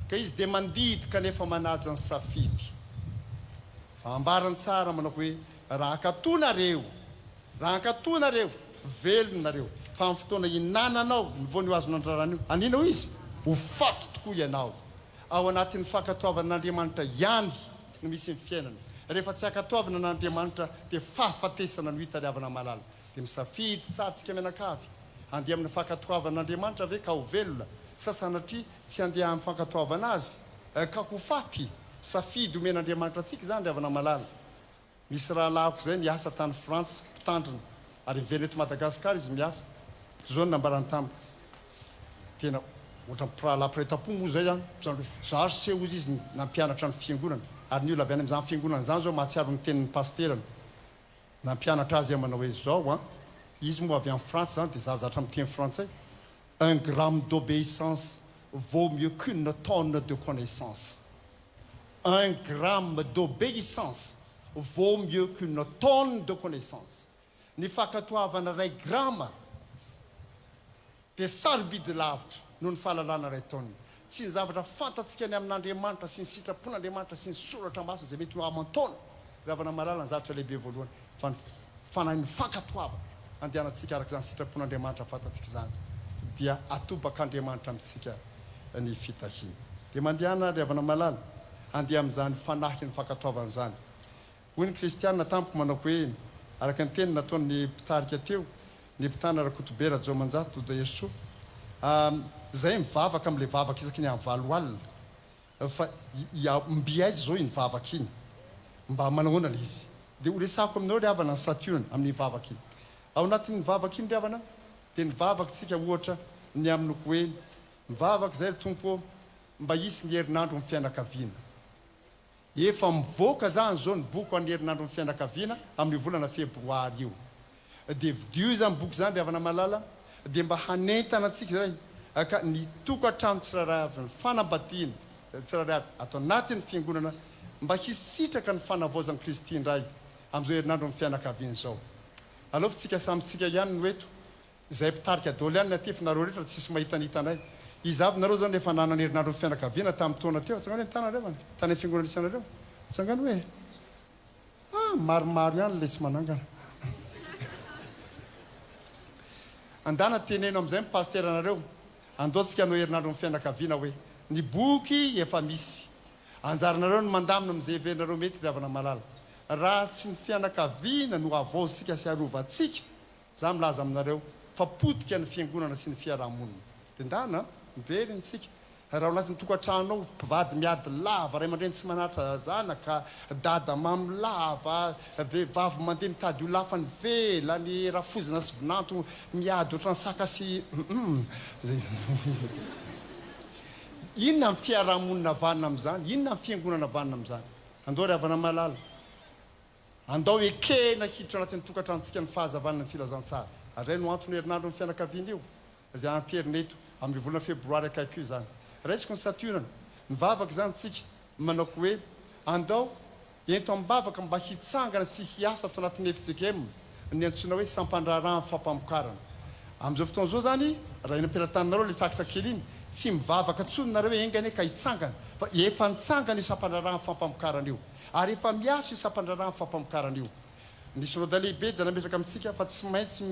ka izy dia mandidy kanefa manaja ny safidy fa ambarany tsara manao hoe raha ankatoanareo velonareo fa amin'ny fotoana inananao ny voany ho azo nandrarana io anina ho izy ho fato tokoa ianao ao anatin'ny fakatoavan'andriamanitra ihany no misy ny fiainana rehefa tsy akatoavana n'andriamanitra dia fahafatesana no hitariavana malala dia misafidy tsara tsika mianakavy andeha amin'ny fakatoavan'andriamanitra ve ka ho velona sasanatria tsy andeha amin'ny fakatoavana azy ka ho faty safidy omen'andriamanitra atsika zany riavana malala misy rahalahako zay ny asa tany Frantsa mpitandrina ary veneto Madagasikara izy miasa zao ny nambarany tamiko tena ohatra mpirahalapiretam-po moa zay zany zary seho izy izy nampianatra ny fiangonana ary ny olona avy any amin'izany fiangonana zany zao mahatsiaro ny tenin'ny pasterany nampianatra azy manao hoe zao izy moa avy amin'ny Frantsa zany dia zazatra miteny frantsay un gramme d'obéissance vaut mieux qu'une tonne de connaissance un gramme d'obéissance vaut mieux qu'une tonne de connaissance ny fakatoavana ray grama dia sarobidy lavitra noho ny fahalalana ray taonina tsy ny zavatra fantatsika ny amin'Andriamanitra sy ny sitrapon'Andriamanitra sy ny soratra masina izay mety ho aman-taona ravana malala ny zavatra lehibe voalohany fa fanahy ny fankatoavana andehanantsika araka izany sitrapon'Andriamanitra fantatsika izany dia atobak'Andriamanitra amintsika ny fitahiana dia mandehana ravana malala andeha amin'izany fanahy ny fankatoavana izany hoy ny kristianina tampoko manao hoe araka ny teny nataon'ny mpitarika teo ny mpitana rakotobera jomanjato da Yesoa zay mivavaka amin'ilay vavaka isaky ny amin'ny valo alina fa mbiaizy zao iny vavaka iny mba manahoana le izy dia ho resako aminao ry havana ny Saturne amin'ny vavaka iny ao anatin'ny vavaka iny ry havana dia ny vavaka tsika ohatra ny amin'noko hoe mivavaka zay ry tompo mba hisy ny herinandro amin'ny fianakaviana efa mivoaka zany zao ny boky amin'ny herinandro amin'ny fianakaviana amin'ny volana febroary io dia vidio zany boky zany ry havana malala dia mba hanentana antsika zay ka ny tokantrano tsirairay avy ny fanambadiana tsirairay avy atao anatin'ny fiangonana mba hisitraka ny fanavaozan'i Kristy indray amin'izao herinandro amin'ny fianakaviana izao aleofantsika samyntsika ihany no eto izay mpitarika daholo ihany ny atefy nareo rehetra tsisy mahitanitanay izavy nareo zany rehefa nanana herinandro amin'ny fianakaviana tamin'ny taona teo atsangany hoe tanareo tany amin'ny fiangonana isanareo atsangany hoe maromaro ihany le tsy manangana andana teneno amin'izay mipastera andaotsika anao herinandro amin'ny fianakaviana hoe ny boky efa misy anjaranareo no mandamina amin'izay verinareo mety ravana malala raha tsy ny fianakaviana no avaozitsika sy arovantsika za milaza aminareo fa potika ny fiangonana sy ny fiarahamonina dia ndana miveryntsika raha anatin'ny tokantranonao mpivady miady lava ray aman-dreny tsy manatra zanaka dada mamy lava vehivavy mandeha mitady ho lafa ny vela ny rafozina sy vinanto miady ohatrany saka sy zay inona amin'ny fiarahamonina vanina amin'izany inona amin'ny fiangonana vanina amin'izany andao ry havana malala andao ekena hiditra anatin'ny tokantranontsika ny fahazavanana ny filazantsara aray no antony herinandro amin'ny fianakaviana io zay anterneto amin'ny volana febroary akaiky io zany raisiko ny Saturne mivavaka zany tsika manao hoe andao ento ambavaka mba hitsangana sy hiasa ato anatin'ny FJKM ny antsoina hoe sampandrarana fampamokarana amin'izao fotoana zao zany raha eny ampirantaninareo le takitra kely iny tsy mivavaka tsony nareo hoe engany ka hitsangana fa efa nitsangana io sampandrarana fampamokarana io ary efa miasa io sampandrarana fampamokarana io ny synode lehibe dia nametraka amintsika fa tsy maintsy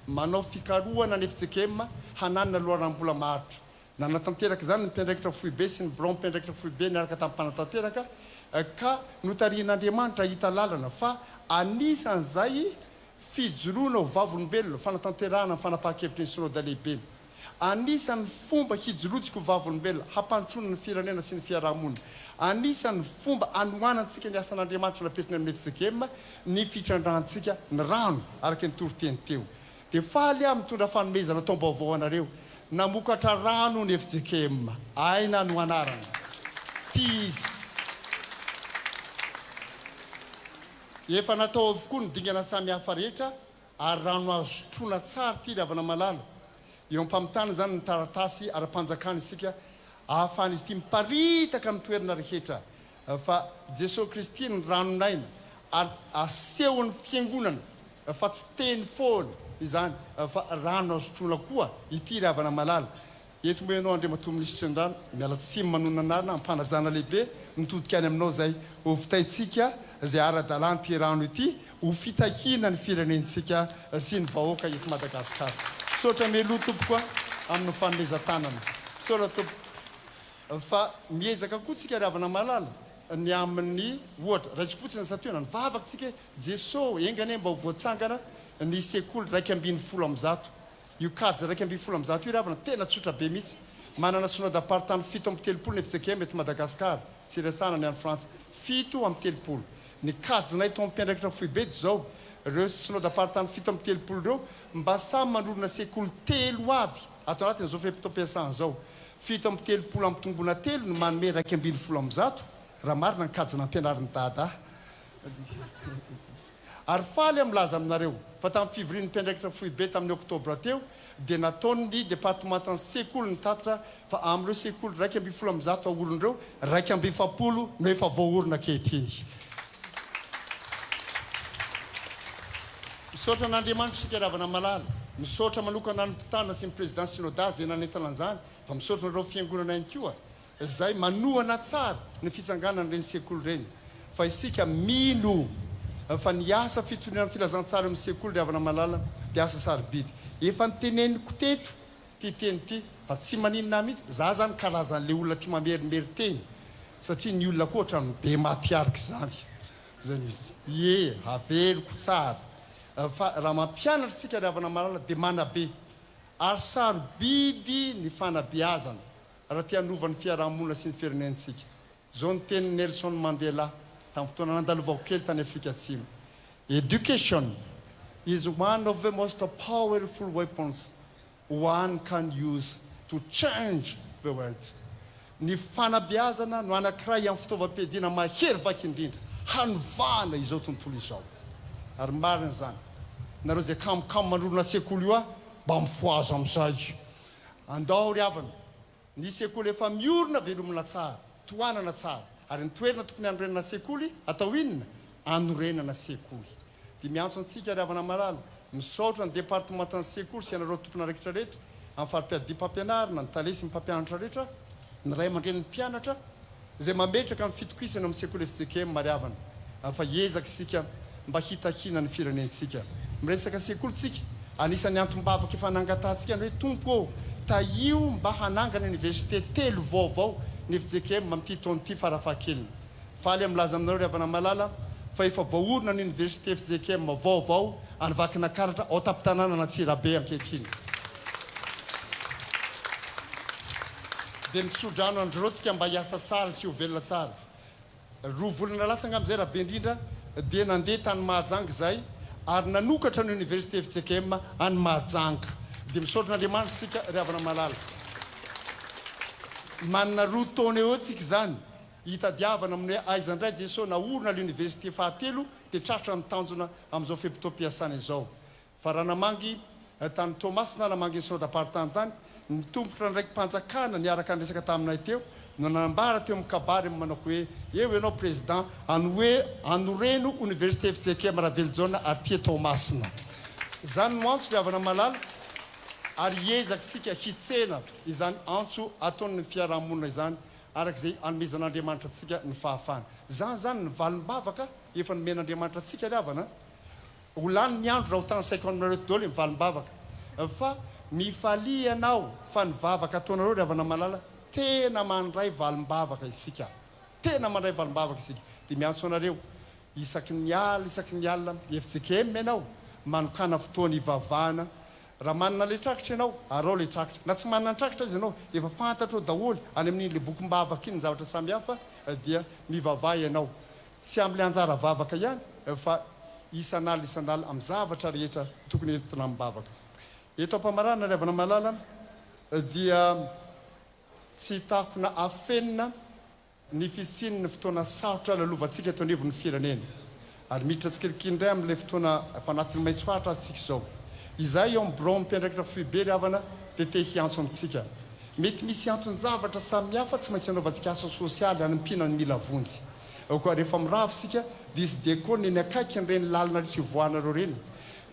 manao fikarohana ny FJKM hananina loharam-bola maharitra nanatanteraka zany ny mpiandraikitra foibe sy ny blon mpiandraikitra foibe niaraka tamin'ny mpanatanteraka ka notarian'Andriamanitra hita lalana fa anisan'izay fijoroana ho vavolombelona fanatanterahana ny fanapahan-kevitry ny synode lehibe anisan'ny fomba hijorotsika ho vavolombelona hampantrona ny firenena sy ny fiarahamonina anisan'ny fomba anohanantsika ny asan'Andriamanitra napetrina amin'ny FJKM ny fitrandrahantsika ny rano araka ny toriteny teo dia faly aho mitondra fanomezana taom-baovao anareo namokatra rano ny FJKM aina no anarana ty izy efa natao avokoa ny dingana samy hafa rehetra ary rano azotrona tsara ty ry havana malala eo ampamitana zany ny taratasy ara-panjakana isika ahafahana izy ty miparitaka amin'ny toerana rehetra fa Jesosy Kristy ny ranonaina ary asehon'ny fiangonana fa tsy teny foana izany fa rano azotrona koa ity ry havana malala eto mbo ianao Andriamato minisitra andrano miala tsimy manonanarina ampanajana lehibe mitodika any aminao zay ho vitaitsika zay ara-dalàna ty rano ity ho fitahina ny firenentsika sy ny vahoaka eto Madagasikara misaotra meloa tompokoa amin'ny fanomezan-tanana misaotra tompo fa miezaka koa tsika ry havana malala ny amin'ny ohatra raisiko fotsiny ny Saturne ny vavakantsika Jesosy engany mba ho voatsangana ny sekoly 150 io kajy 150 io ry havana tena tsotra be mihitsy manana synode apartany 7 ny FJKM eto Madagasikara tsy resana ny any Frantsa 7 ny kajynay to mpiandraikitra foibe zao reo synode apartany 7 reo mba samy mandrorona sekoly 3 avy atao anatin' zao Fotoampivavahana zao 7 amin'ny tombona 3 no manome 150 raha marina ny kajina ampianarin'ny dada ary faly amlaza aminareo fa tamin'ny fivrian'ny mpiandraikitra foibe tamin'ny oktobra teo dia nataon'ny départementan'ny sekoly ny tatra fa amin'ireo sekoly 150 aorondreo 150 no efa voaorona kehitriny misaotra n'Andriamanitra sika ry havana malala misaotra manokana ny mpitana sy ny président synoda zay nanentana an'izany fa misaotra nareo fiangonana ihany koa zay manohana tsara ny fitsanganana reny sekoly reny fa isika mino fa ny asa fitonena filazantsara amin'ny sekoly ry havana malala dia asa sarobidy efa niteneniko teto ty teny ty fa tsy maninona mihitsy za zany karazan'le olona ty mamerimery teny satria ny olona koa ohatrany be matiarika zany zany izy ie averiko tsara fa raha mampianatra tsika ry havana malala dia manabe ary sarobidy ny fanabeazana raha ty hanovany fiarahamonina sy ny firenentsika zao ny teny Nelson Mandela tamin'ny fotoana nandalovako kely tany Afrika Atsimo. Education is one of the most powerful weapons one can use to change the world. Ny fanabeazana no anankiray amin'ny fitaovam-piadiana mahery vaky indrindra hanovana izao tontolo izao ary marina zany nareo zay kamokamo mandrorona sekoly io mba mifoazo amin'izay andao ry havana ny sekoly efa miorina velomina tsara toanana tsara ary ny toerana tokony anorenana sekoly atao inona anorenana sekoly dia miantso antsika ry havana malala misaotra ny départementan'ny sekoly sy anareo tompona raikitra rehetra amin'ny farim-piadia mpampianarina ny talesy ny mpampianatra rehetra ny ray aman-dreny ny mpianatra zay mametraka amin'ny fitokisana amin'ny sekoly FJKM mary havana fa hiezaka isika mba hitahina ny firenentsika miresaka sekoly tsika anisan'ny antom-bavaka efa nangatantsika ny hoe tompo taio mba hanangana université telo vaovao ny FJKM amin'ity taona ity farafahakeliny faly amilaza aminareo ry havana malala fa efa voaorina ny université FJKM vaovao anivakina karatra ao tapitanana na Tsirabe ankehitriny dia mitsodrano androtsika mba hiasa tsara sy ho velona tsara roa volana lasa angamizay raha be indrindra dia nandeha tany Mahajanga zay ary nanokatra ny université FJKM any Mahajanga dia misaotran'Andriamanitra sika ry havana malala manana roa taona eo tsika zany hitadiavana amin'ny hoe aiza indray Jesosy naorina l'université fahatelo dia tratra ny tanjona amin'izao Fotoampivavahana izao fa raha namangy tany Tomasina namangy ny synod-apartany tany ny tompotra ndraiky mpanjakana niaraka andresaka taminay teo no nanambara teo amin'ny kabary manao hoe eo ianao président any hoe anoreno université FJKM Ravelojona aty Tomasina zany no antso ry havana malala ary hiezaka sika hitsena izany antso ataon'ny fiarahamonina izany arak'izay anomezan'Andriamanitra atsika ny fahafana zany ny valim-bavaka efa nomen'Andriamanitra atsika ry havana ho lany ny andro raha ho tany saiko aminareo daholo ny valim-bavaka fa mifalia ianao fa ny vavaka ataonareo ry havana malala tena mandray valim-bavaka isika tena mandray valim-bavaka isika dia miantso anareo isaky ny alina FJKM ianao manokana fotoana ivavahana raha manana le trakitra ianao arao le trakitra na tsy manana trakitra izy ianao efa fantatro daholo any amin'iny le bokim-bavaka iny ny zavatra samihafa dia mivavaha ianao tsy amin'le anjara vavaka ihany fa isan'ala amin'ny zavatra rehetra tokony entina amin'ny bavaka eto ampamarana ry havana malala dia tsy hitako na afenina ny fisiny ny fotoana sarotra lalovantsika eto anivon'ny firenena ary miditra tsikirikindray amin'ilay fotoana efa anatin'ny maitsoatra azitsika izao izay eo ambro mpiandraikitra fibe ry havana dia te hiantso amintsika mety misy anton-javatra samihafa tsy maintsy anaovantsika asa sosialy any mpina ny mila vonjy koa rehefa miravo sika dia izy dia ny akaiky nyreny lalina rehetra ivoanareo reny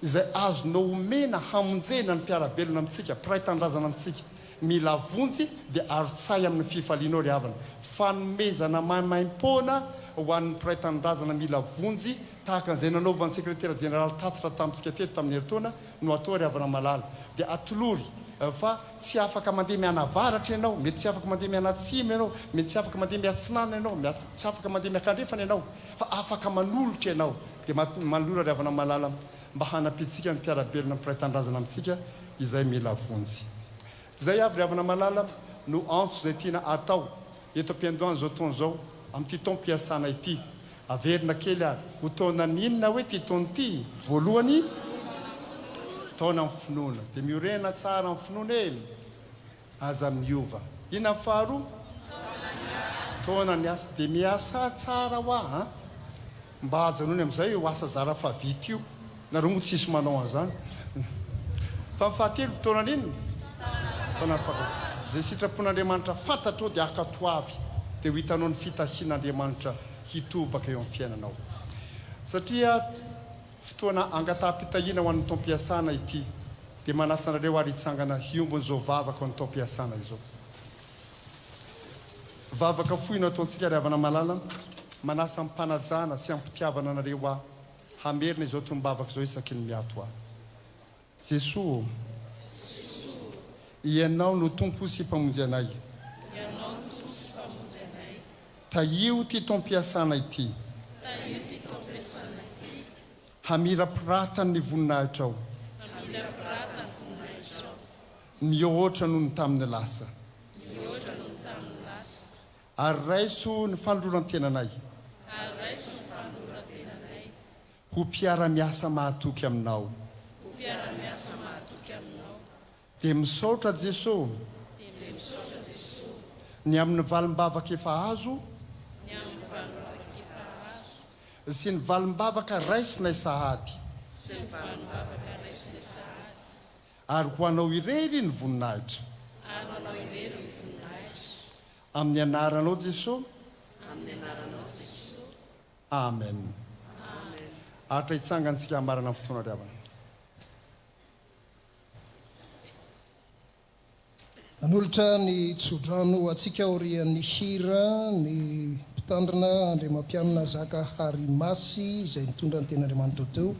izay azonao omena hamonjena ny mpiarabelona amintsika mpiray tandrazana amintsika mila vonjy dia arotsay amin'ny fifalianao ry havana fanomezana maimaimpona ho an'ny mpiray tandrazana mila vonjy tahaka an'izay nanaovan'ny sekretera général tatitra tamintsika teto tamin'ny heritaona no atao ry havana malala dia atolory fa tsy afaka mandeha mianavaratra ianao mety tsy afaka mandeha mianatsimy ianao mety tsy afaka mandeha miatsinana ianao tsy afaka mandeha miakandrefana ianao fa afaka manolotra ianao dia manolora ry havana malala mba hanapitsika ny mpiarabelona mpiray tandrazana amintsika izay mila vonjy zay avy ry havana malala no antso zay tiana atao eto ampiandohany zao taona zao amin'ity taom-mpiasana ity averina kely ary ho taona ninona hoe ty taona ity voalohany taona amin'ny finoana dia miorena tsara amin'ny finoana eny aza miova ina amin'ny faharoa taona ny asa dia miasa tsara ho a mba hajanony amin'izay ho asa zara fa vita io nareo moa tsisy manao an'izany fa mifahatelo taona ninona taona fa zay sitrapon'Andriamanitra fantatro dia akatoavy dia ho hitanao ny fitahian'Andriamanitra hitobaka eo amin'ny fiainanao satria fotoana angataham-pitahiana ho an'ny taom-piasana ity dia manasa anareo ary hitsangana hiombon'izao vavaka ny taom-mpiasana izao vavaka fohina ataontsika ry havana malala manasa ampanajana sy ampitiavana anareo aho hamerina izao tombavaka izao isaky ny miato aho Jesosy ianao no tompo sy mpamonjy anay taio ty taom-mpiasana ity hamirapirata ny voninahitra ao mihoatra noho ny tamin'ny lasa ary raiso ny fanororantenanay ho mpiara-miasa mahatoky aminao dia misaotra Jesosy ny amin'ny valim-bavaka efa azo sy ny valim-bavaka raisinay sahady ary ho anao irery ny voninahitra amin'ny anaranao Jesosy amen ahatra hitsangantsika hamarana amin'ny fotoana ry havana anolotra ny tsodrano atsika aorian'ny hira ny mpitandrina andriamampianina zaka hary masy izay nitondra ny ten'andriamanitra teo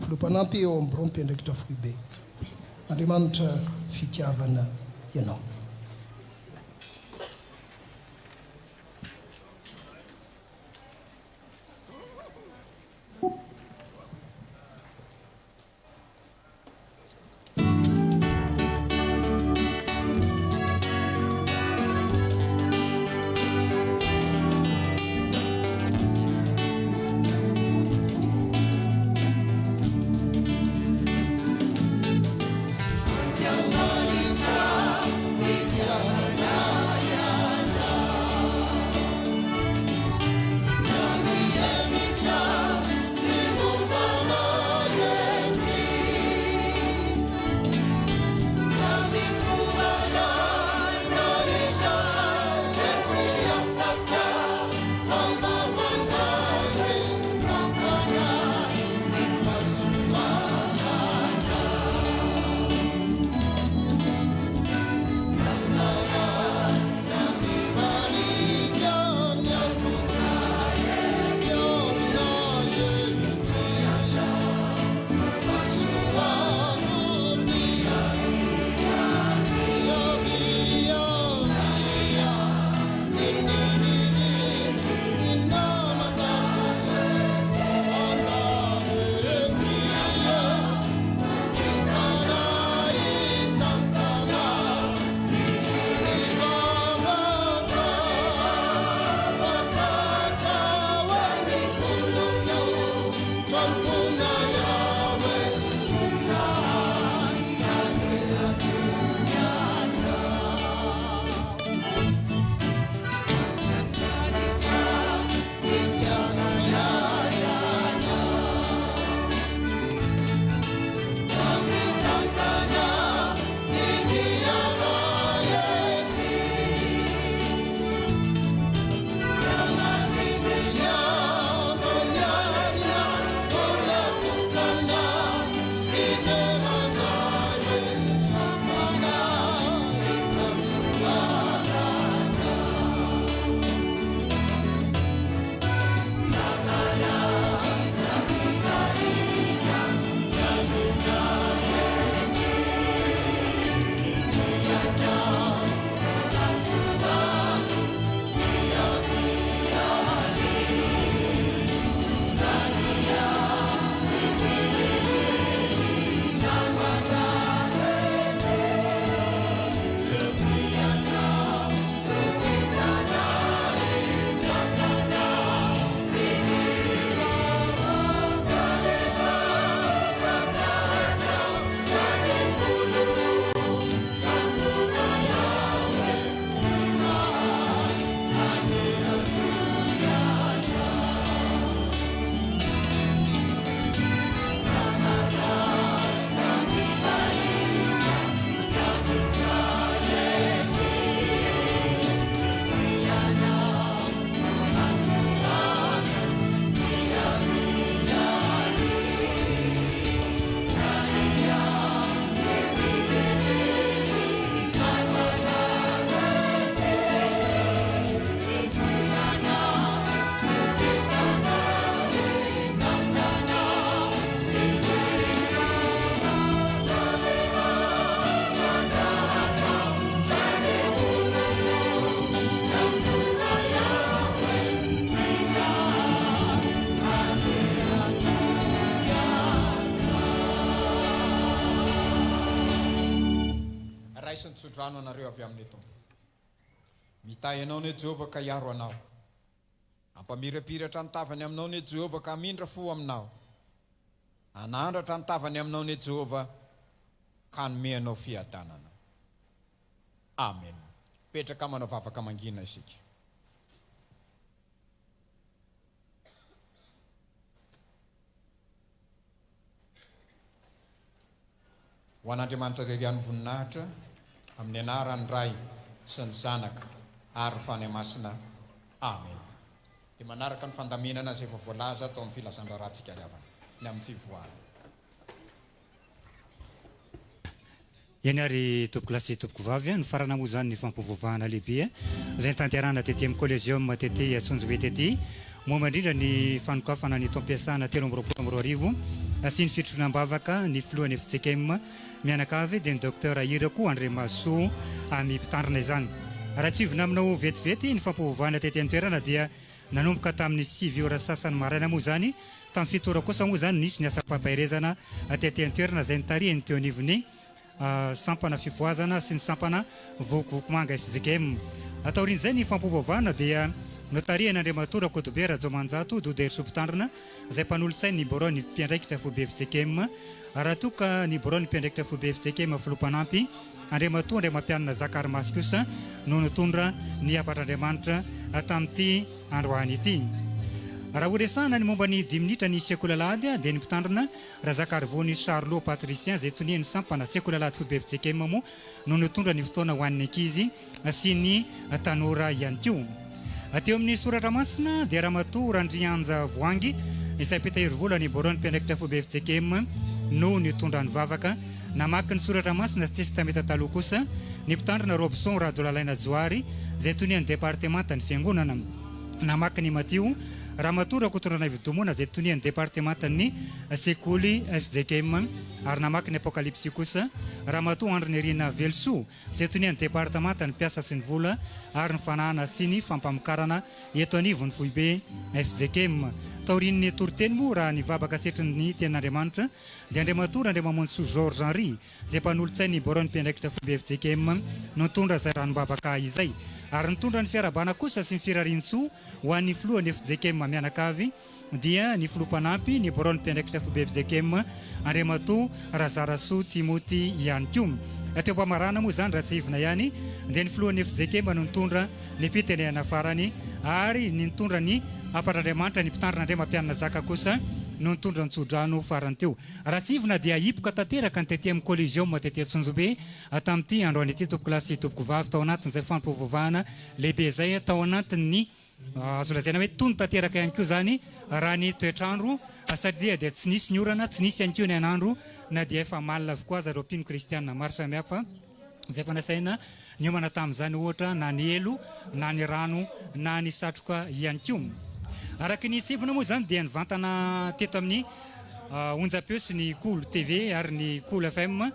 filopanampy eo amin'ny rompe ndraikitra foibe andriamanitra fitiavana ianao Antsonjombe androzano anareo avy amin'ny tompo. Mitay anao ne Jehova ka hiaro anao. Ampamirapiratra ny tavany aminao ne Jehova ka hamindra fo aminao. Anandratra ny tavany aminao ne Jehova ka hanome anao fiadanana. Amen. Petraka manao vavaka mangina isika. Ho an'Andriamanitra rerian'ny voninahitra amin'ny anaran'ny Ray sy ny Zanaka ary fany masina. Amen. Dia manaraka ny fandaminana izay voalaza atao amin'ny filazan-drarantsika riavana ny amin'ny fivoahana. Janoary tompoko lasy tompoko vavy ny farana moa zany ny fampivavahana lehibe izay tanterahana tety amin'ny Coliseum tety Antsonjombe tety momba indrindra ny fanokafana ny taom-mpiasana 2024 sy ny fitroana ambavaka ny filohan'ny FJKM mianakavy dia ny docteur 𝙁𝙤𝙑𝙁𝙤 mpitandrina izany. Raha tsy ivona aminao vetivety ny fampivavahana tety amin'ny toerana dia nanomboka tamin'ny 6 ora sasany maraina moa zany. Tamin'ny 7 ora kosa moa zany nisy ny asa fampahirezana tety amin'ny toerana izay nitarihiny teo anivony sampana fivoazana sy ny sampana vokovokimanga FJKM. Ataorin'izay ny fampivavahana dia notarihan'Andriamatora Kotobe Rajomanjato Dodery mpitandrina izay mpanolotsainy ny borao ny mpiandraikitra FTV FJKM raha toka ny borao ny mpiandraikitra FTV FJKM Filopanampy Andriamatora Mpahary Zakary Masikosa no nitondra ny apatr'Andriamanitra tamin'ity androany ity. Raha horesahana ny momba ny 10 minitra ny sekolalady dia ny mpitandrina raha Zakary Vony Charlot Patricien izay toniany sampana sekolalady FTV FJKM moa no nitondra ny fotoana ho an'ny ankizy sy ny tanora ihany koa. Ateo amin'ny soratra masina dia Ramatoa Randrianja Voangy izay pitahiry vola ny borao ny mpiandraikitra FTV FJKM no nitondra ny vavaka. Namaky ny soratra masina sy testameta taloha kosa ny mpitandrina Robson Radolalaina Joary izay toniany departemanta ny fiangonana. Namaky ny Matio Ramatoa Kotondrana Vidomona izay toniany departemanta ny sekoly FJKM ary namaky ny Apokalipsy kosa Ramatoa Andrinirina Velso izay toniany departemanta ny mpiasa sy ny vola ary ny fanahana sy ny fampamokarana eto anivon'ny foibe FJKM. Taorin'ny toroteny moa raha ny vabaka setrin'ny ten'Andriamanitra dia Andriamatora Andriamamonso Georges Henry izay mpanolotsainy borao ny mpiandraikitra FTV FJKM nitondra izay ranom-babaka izay ary nitondra ny fiarabana kosa sy ny firarian-tsoa ho an'ny filohan'ny FJKM mianakavy dia ny filopanampy ny borao ny mpiandraikitra FTV FJKM Andriamato Razarasoa Timothy ihany koa. Ateo mpamarana moa zany raha tsy ivona ihany dia ny filohan'ny FJKM no nitondra ny mpitenehana farany ary ny nitondra ny apatr'Andriamanitra ny mpitandrina Andria mampianana zaka kosa no nitondra ny tsodrano farany teo. Raha tsy ivona dia hipoka tanteraka ny tety amin'ny Coliseum tety Antsonjombe tamin'ity androany ity tompoko lasy tompoko vavy tao anatin'izay fampivavahana lehibe izay tao anatin'ny azo lazaina hoe tony tanteraka ihany koa zany raha ny toetrandro satria dia tsy nisy ny orana tsy nisy ihany koa ny anandro na dia efa malina avokoa zareo mpino kristianina maro samihafa izay fanasaina ny omana tamin'izany ohatra na ny elo na ny rano na ny satroka ihany koa. Araky ny tsivona moa zany dia nivantana teto amin'ny onjam-peo sy ny Culte TV ary ny Culte FM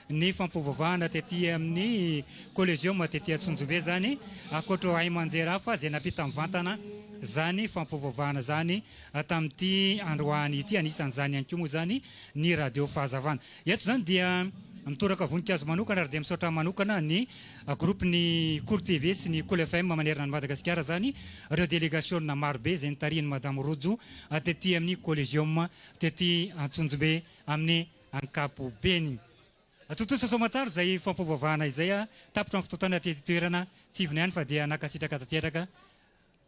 ny fampivavahana tety amin'ny Coliseum tety Antsonjombe zany akoatra hay manjera hafa izay napita mivantana zany fampivavahana zany tamin'ity androany ity anisan'izany ihany koa moa zany ny radio fahazavana. Eto zany dia mitoraka voninkazo manokana ary dia misaotra manokana ny groupe ny Culte TV sy ny Culte FM manerana ny Madagasikara zany ireo délégation marobe izay nitarihiny Madame Rojo tety amin'ny Coliseum tety Antsonjombe amin'ny ankapobeny. Totosa somatsara izay fampivavahana izay tapitra amin'ny fotoana tety toerana tsy ivona ihany fa dia nakasitraka tanteraka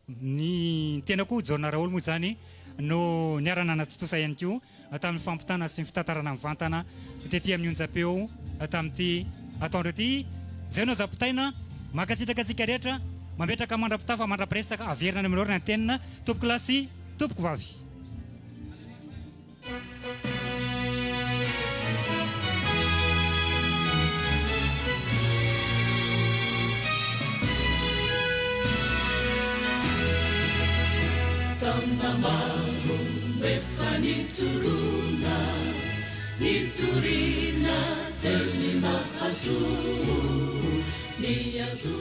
ny tena koa Jaona Raoly moa zany no niarana natotosa ihany koa tamin'ny fampitana sy ny fitantarana mivantana tety amin'ny onjam-peo tamin'ity ataondro ity zay no zapitaina makasitraka antsika rehetra mametraka mandrapitafa mandrapiresaka averina amin'ny orana antenina tompoko lasy tompoko vavy. Tamnamaro mefanitsuruna niturina teni mahasu ni azu